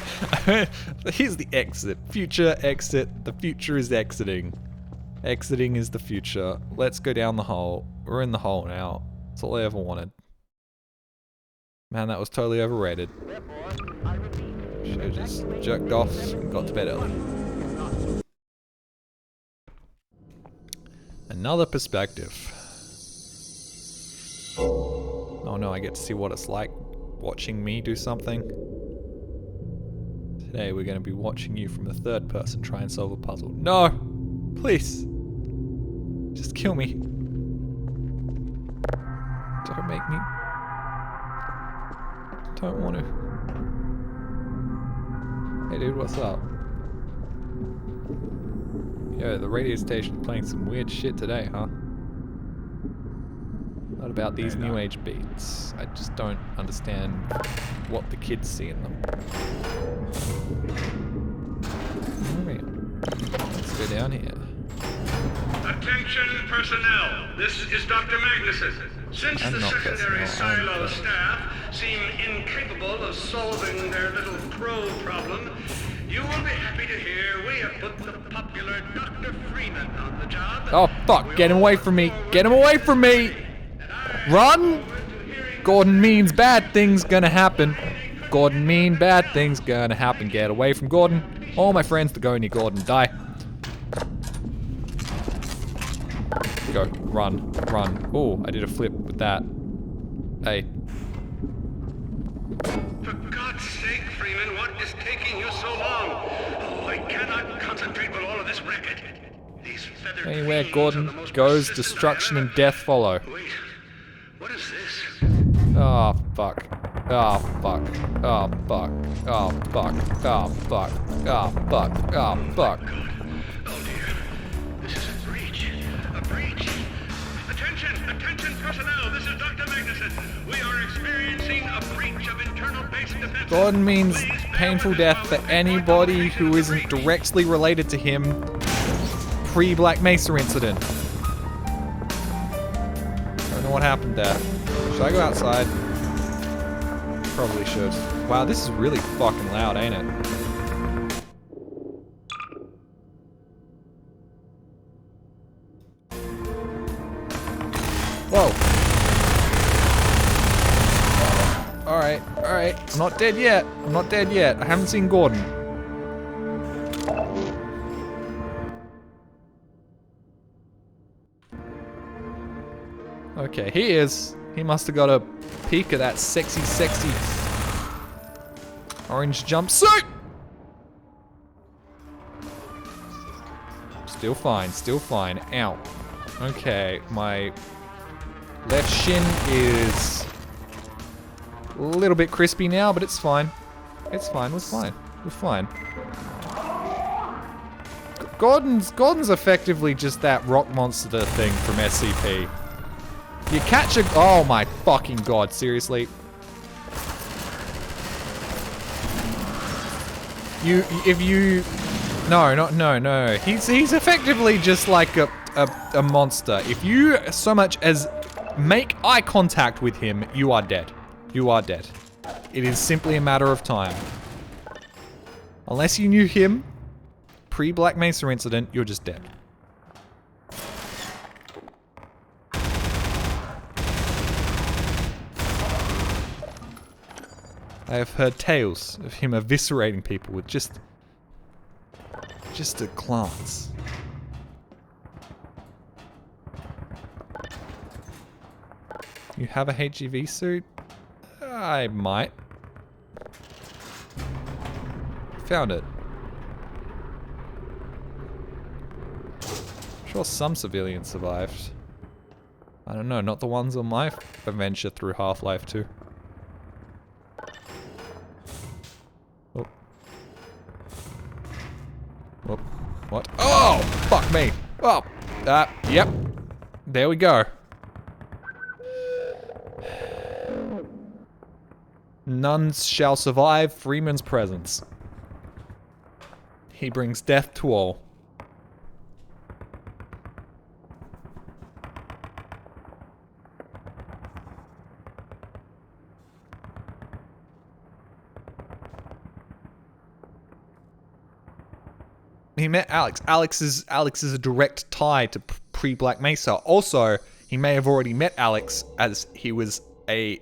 Here's the exit. Future, exit. The future is exiting. Exiting is the future. Let's go down the hole. We're in the hole now. That's all I ever wanted. Man, that was totally overrated. Should've just jerked off and got to bed early. Another perspective. Oh no, I get to see what it's like watching me do something. Today we're going to be watching you from the third person try and solve a puzzle. No! Please! Just kill me. Don't make me... Don't want to. Hey dude, what's up? Yo, the radio station's playing some weird shit today, huh? What about these new age beats? I just don't understand what the kids see in them. Alright. Let's go down here. Attention personnel, this is Dr. Magnuson. Since the secondary silo staff seem incapable of solving their little crow problem, you will be happy to hear we have put the popular Dr. Freeman on the job. Oh fuck, get him away from me! Get him away from me! Run! Gordon means bad things gonna happen. Gordon mean bad things gonna happen. Get away from Gordon. All my friends that go near Gordon die. Go, run, run. Oh, I did a flip with that. Hey. For God's sake, Freeman, what is taking you so long? Oh, I cannot concentrate with all of this racket. These feathered Anywhere fiends Gordon are the most goes, persistent destruction I and ever- death follow. Wait, what is this? Oh fuck. Oh fuck. Oh fuck. Oh fuck. Oh fuck. Oh fuck. Oh fuck. Oh dear, this is a breach. A breach. Attention personnel, this is Dr. Magnuson. We are experiencing a breach of internal base defense. Gordon means painful death for anybody who isn't directly related to him pre-Black Mesa incident. Don't know what happened there. Should I go outside? Probably should. Wow, this is really fucking loud, ain't it? Whoa. Alright, alright. I'm not dead yet. I'm not dead yet. I haven't seen Gordon. Okay, he is. He must have got a peek of that sexy, sexy orange jumpsuit. Still fine, still fine. Ow. Okay, my left shin is a little bit crispy now, but it's fine. It's fine, we're fine. We're fine. Gordon's effectively just that rock monster thing from SCP. You catch a... Oh my fucking god, seriously. No. He's effectively just like a monster. If you so much as make eye contact with him, you are dead. You are dead. It is simply a matter of time. Unless you knew him pre-Black Mesa incident, you're just dead. I have heard tales of him eviscerating people with just a glance. You have a HEV suit? I might. Found it. Sure, some civilians survived. I don't know, not the ones on my adventure through Half-Life 2. Oh. Oh. What? Oh! Fuck me! Oh! Yep. There we go. None shall survive Freeman's presence. He brings death to all. He met Alex. Alex is a direct tie to pre-Black Mesa. Also, he may have already met Alex as he was a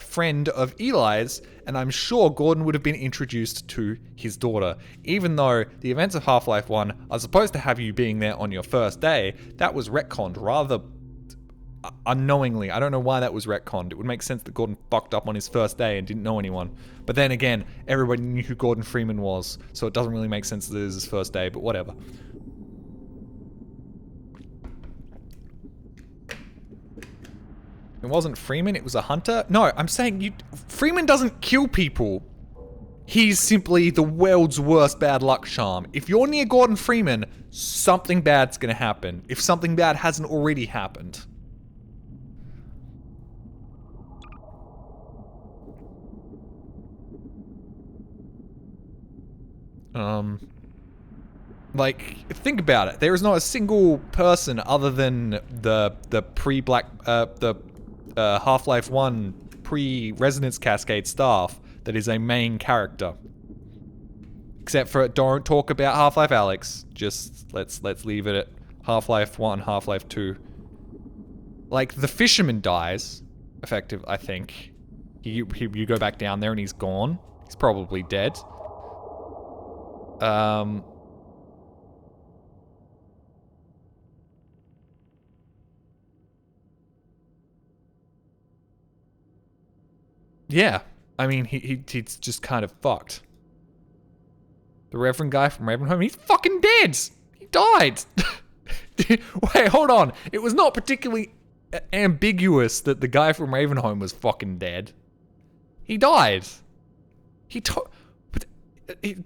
friend of Eli's, and I'm sure Gordon would have been introduced to his daughter. Even though the events of Half-Life 1 are supposed to have you being there on your first day, that was retconned rather unknowingly. I don't know why that was retconned. It would make sense that Gordon fucked up on his first day and didn't know anyone. But then again, everybody knew who Gordon Freeman was, so it doesn't really make sense that it was his first day, but whatever. It wasn't Freeman, it was a hunter? No, I'm saying Freeman doesn't kill people. He's simply the world's worst bad luck charm. If you're near Gordon Freeman, something bad's gonna happen. If something bad hasn't already happened. Like, think about it. There is not a single person other than the pre-Black, Half-Life 1 pre-Resonance Cascade staff that is a main character. Except for, don't talk about Half-Life Alyx. Just, let's leave it at Half-Life 1, Half-Life 2. Like, the fisherman dies, effective, I think. You go back down there and he's gone. He's probably dead. Yeah, I mean, he's just kind of fucked. The Reverend guy from Ravenholm, he's fucking dead! He died! Wait, hold on. It was not particularly ambiguous that the guy from Ravenholm was fucking dead. He died.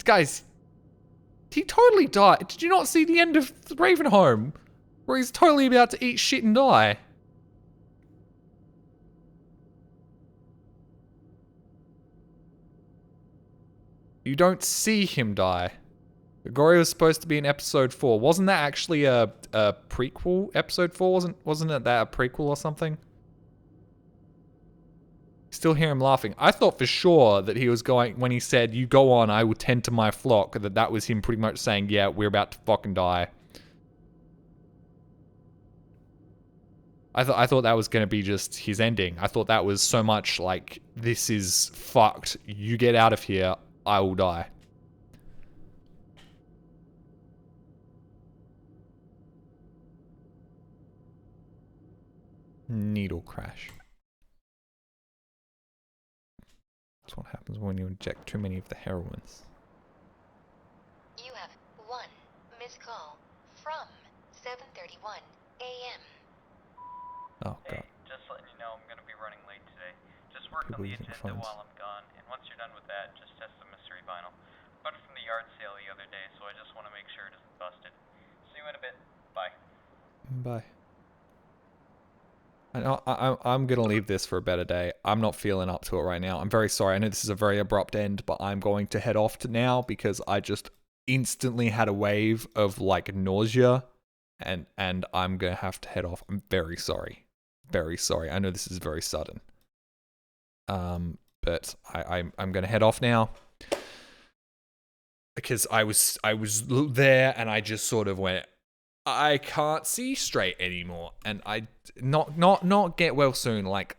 Guys, he totally died. Did you not see the end of Ravenholm? Where he's totally about to eat shit and die? You don't see him die. Gregory was supposed to be in episode 4. Wasn't that actually a prequel? Episode 4 wasn't it that a prequel or something? Still hear him laughing. I thought for sure that he was going, when he said, "You go on, I will tend to my flock," that was him pretty much saying, yeah, we're about to fucking die. I thought that was going to be just his ending. I thought that was so much like, this is fucked. You get out of here, I will die. Needle crash. That's what happens when you inject too many of the heroines. You have one missed call from 7:31 a.m. Oh, God. Hey, just letting you know I'm going to be running late today. Just work on the agenda while I'm gone, and once you're done with that, just test the mystery vinyl. Bought it from the yard sale the other day, so I just want to make sure it isn't busted. See you in a bit. Bye. Bye. I'm going to leave this for a better day. I'm not feeling up to it right now. I'm very sorry. I know this is a very abrupt end, but I'm going to head off to now because I just instantly had a wave of, like, nausea, and I'm going to have to head off. I'm very sorry. Very sorry. I know this is very sudden. But I'm going to head off now because I was there and I just sort of went, I can't see straight anymore, and I not get well soon. Like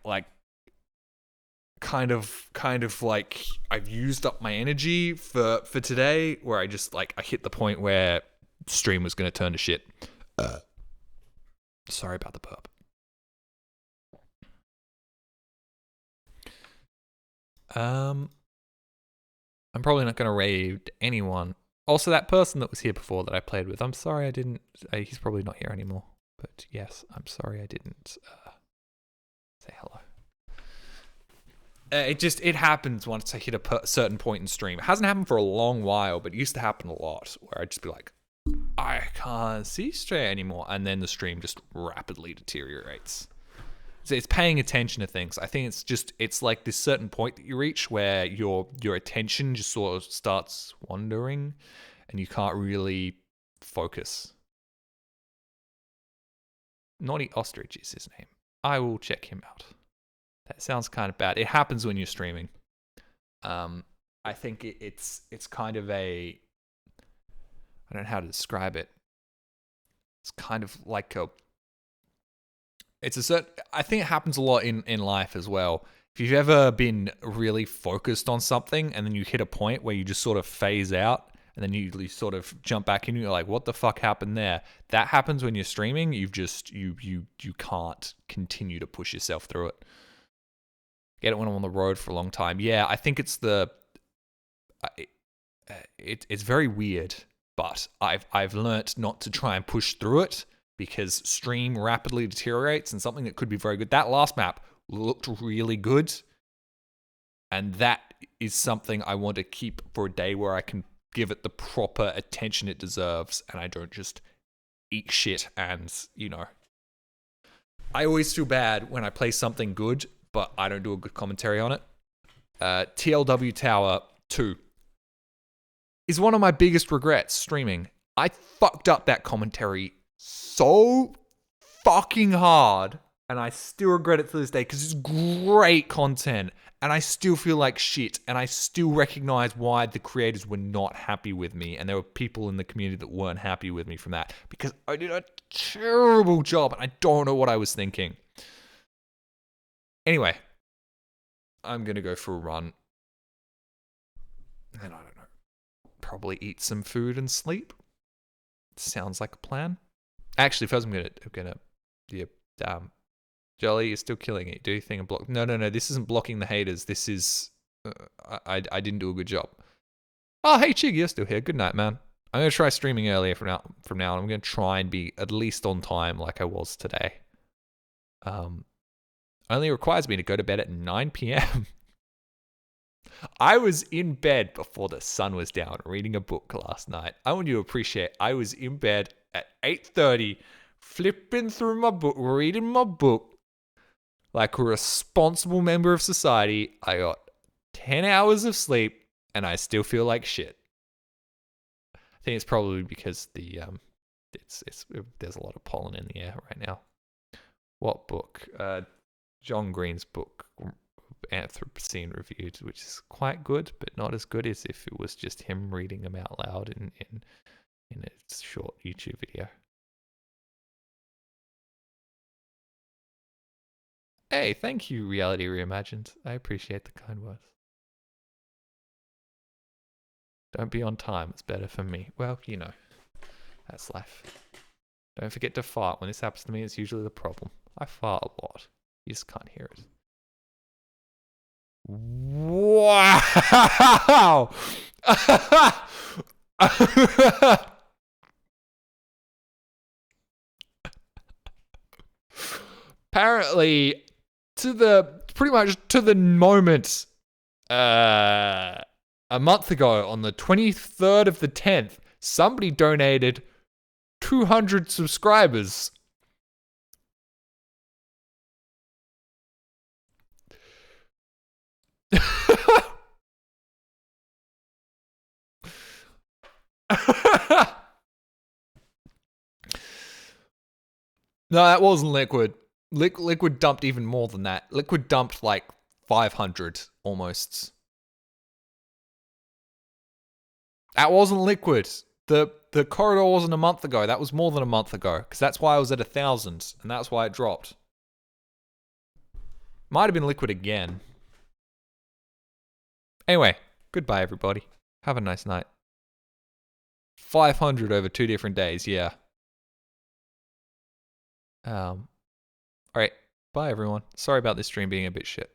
kind of like I've used up my energy for today, where I just like I hit the point where stream was going to turn to shit. Sorry about the burp. I'm probably not going to raid anyone. Also, that person that was here before that I played with, I'm sorry I didn't... he's probably not here anymore. But yes, I'm sorry I didn't say hello. It happens once I hit a certain point in stream. It hasn't happened for a long while, but it used to happen a lot. Where I'd just be like, I can't see straight anymore. And then the stream just rapidly deteriorates. it's paying attention to things. I think it's like this certain point that you reach where your attention just sort of starts wandering and you can't really focus. Naughty Ostrich is his name. I will check him out. That sounds kind of bad. It happens when you're streaming. I think it's kind of a, I don't know how to describe it. It's kind of like I think it happens a lot in life as well. If you've ever been really focused on something and then you hit a point where you just sort of phase out and then you sort of jump back in and you're like, what the fuck happened there? That happens when you're streaming. You can't continue to push yourself through it. Get it when I'm on the road for a long time. Yeah, I think it's it's very weird, but I've learnt not to try and push through it because stream rapidly deteriorates and something that could be very good. That last map looked really good, and that is something I want to keep for a day where I can give it the proper attention it deserves and I don't just eat shit and, I always feel bad when I play something good but I don't do a good commentary on it. TLW Tower 2 is one of my biggest regrets streaming. I fucked up that commentary so fucking hard, and I still regret it to this day because it's great content, and I still feel like shit, and I still recognize why the creators were not happy with me, and there were people in the community that weren't happy with me from that because I did a terrible job, and I don't know what I was thinking. Anyway, I'm going to go for a run. And I don't know. Probably eat some food and sleep. Sounds like a plan. Actually, first I'm gonna Jolly, you're still killing it. Do your thing and block. No. This isn't blocking the haters. This is I didn't do a good job. Oh, hey Chig, you're still here. Good night, man. I'm gonna try streaming earlier from now on. I'm gonna try and be at least on time like I was today. Only requires me to go to bed at 9 p.m. I was in bed before the sun was down reading a book last night. I want you to appreciate I was in bed at 8:30 flipping through my book, reading my book like a responsible member of society. I got 10 hours of sleep and I still feel like shit. I think it's probably because there's a lot of pollen in the air right now. What book? John Green's book, Anthropocene Reviewed, which is quite good, but not as good as if it was just him reading them out loud in a short YouTube video. Hey, thank you, Reality Reimagined. I appreciate the kind words. Don't be on time, it's better for me. Well, that's life. Don't forget to fart. When this happens to me, it's usually the problem. I fart a lot. You just can't hear it. Wow! Apparently, pretty much to the moment, a month ago, on the 23rd of the 10th, somebody donated 200 subscribers. No, that wasn't Liquid. Liquid dumped even more than that. Liquid dumped like 500 almost. That wasn't Liquid. The corridor wasn't a month ago. That was more than a month ago. Because that's why I was at 1,000. And that's why it dropped. Might have been Liquid again. Anyway, goodbye everybody. Have a nice night. 500 over 2 different days, yeah. Alright, bye everyone. Sorry about this stream being a bit shit.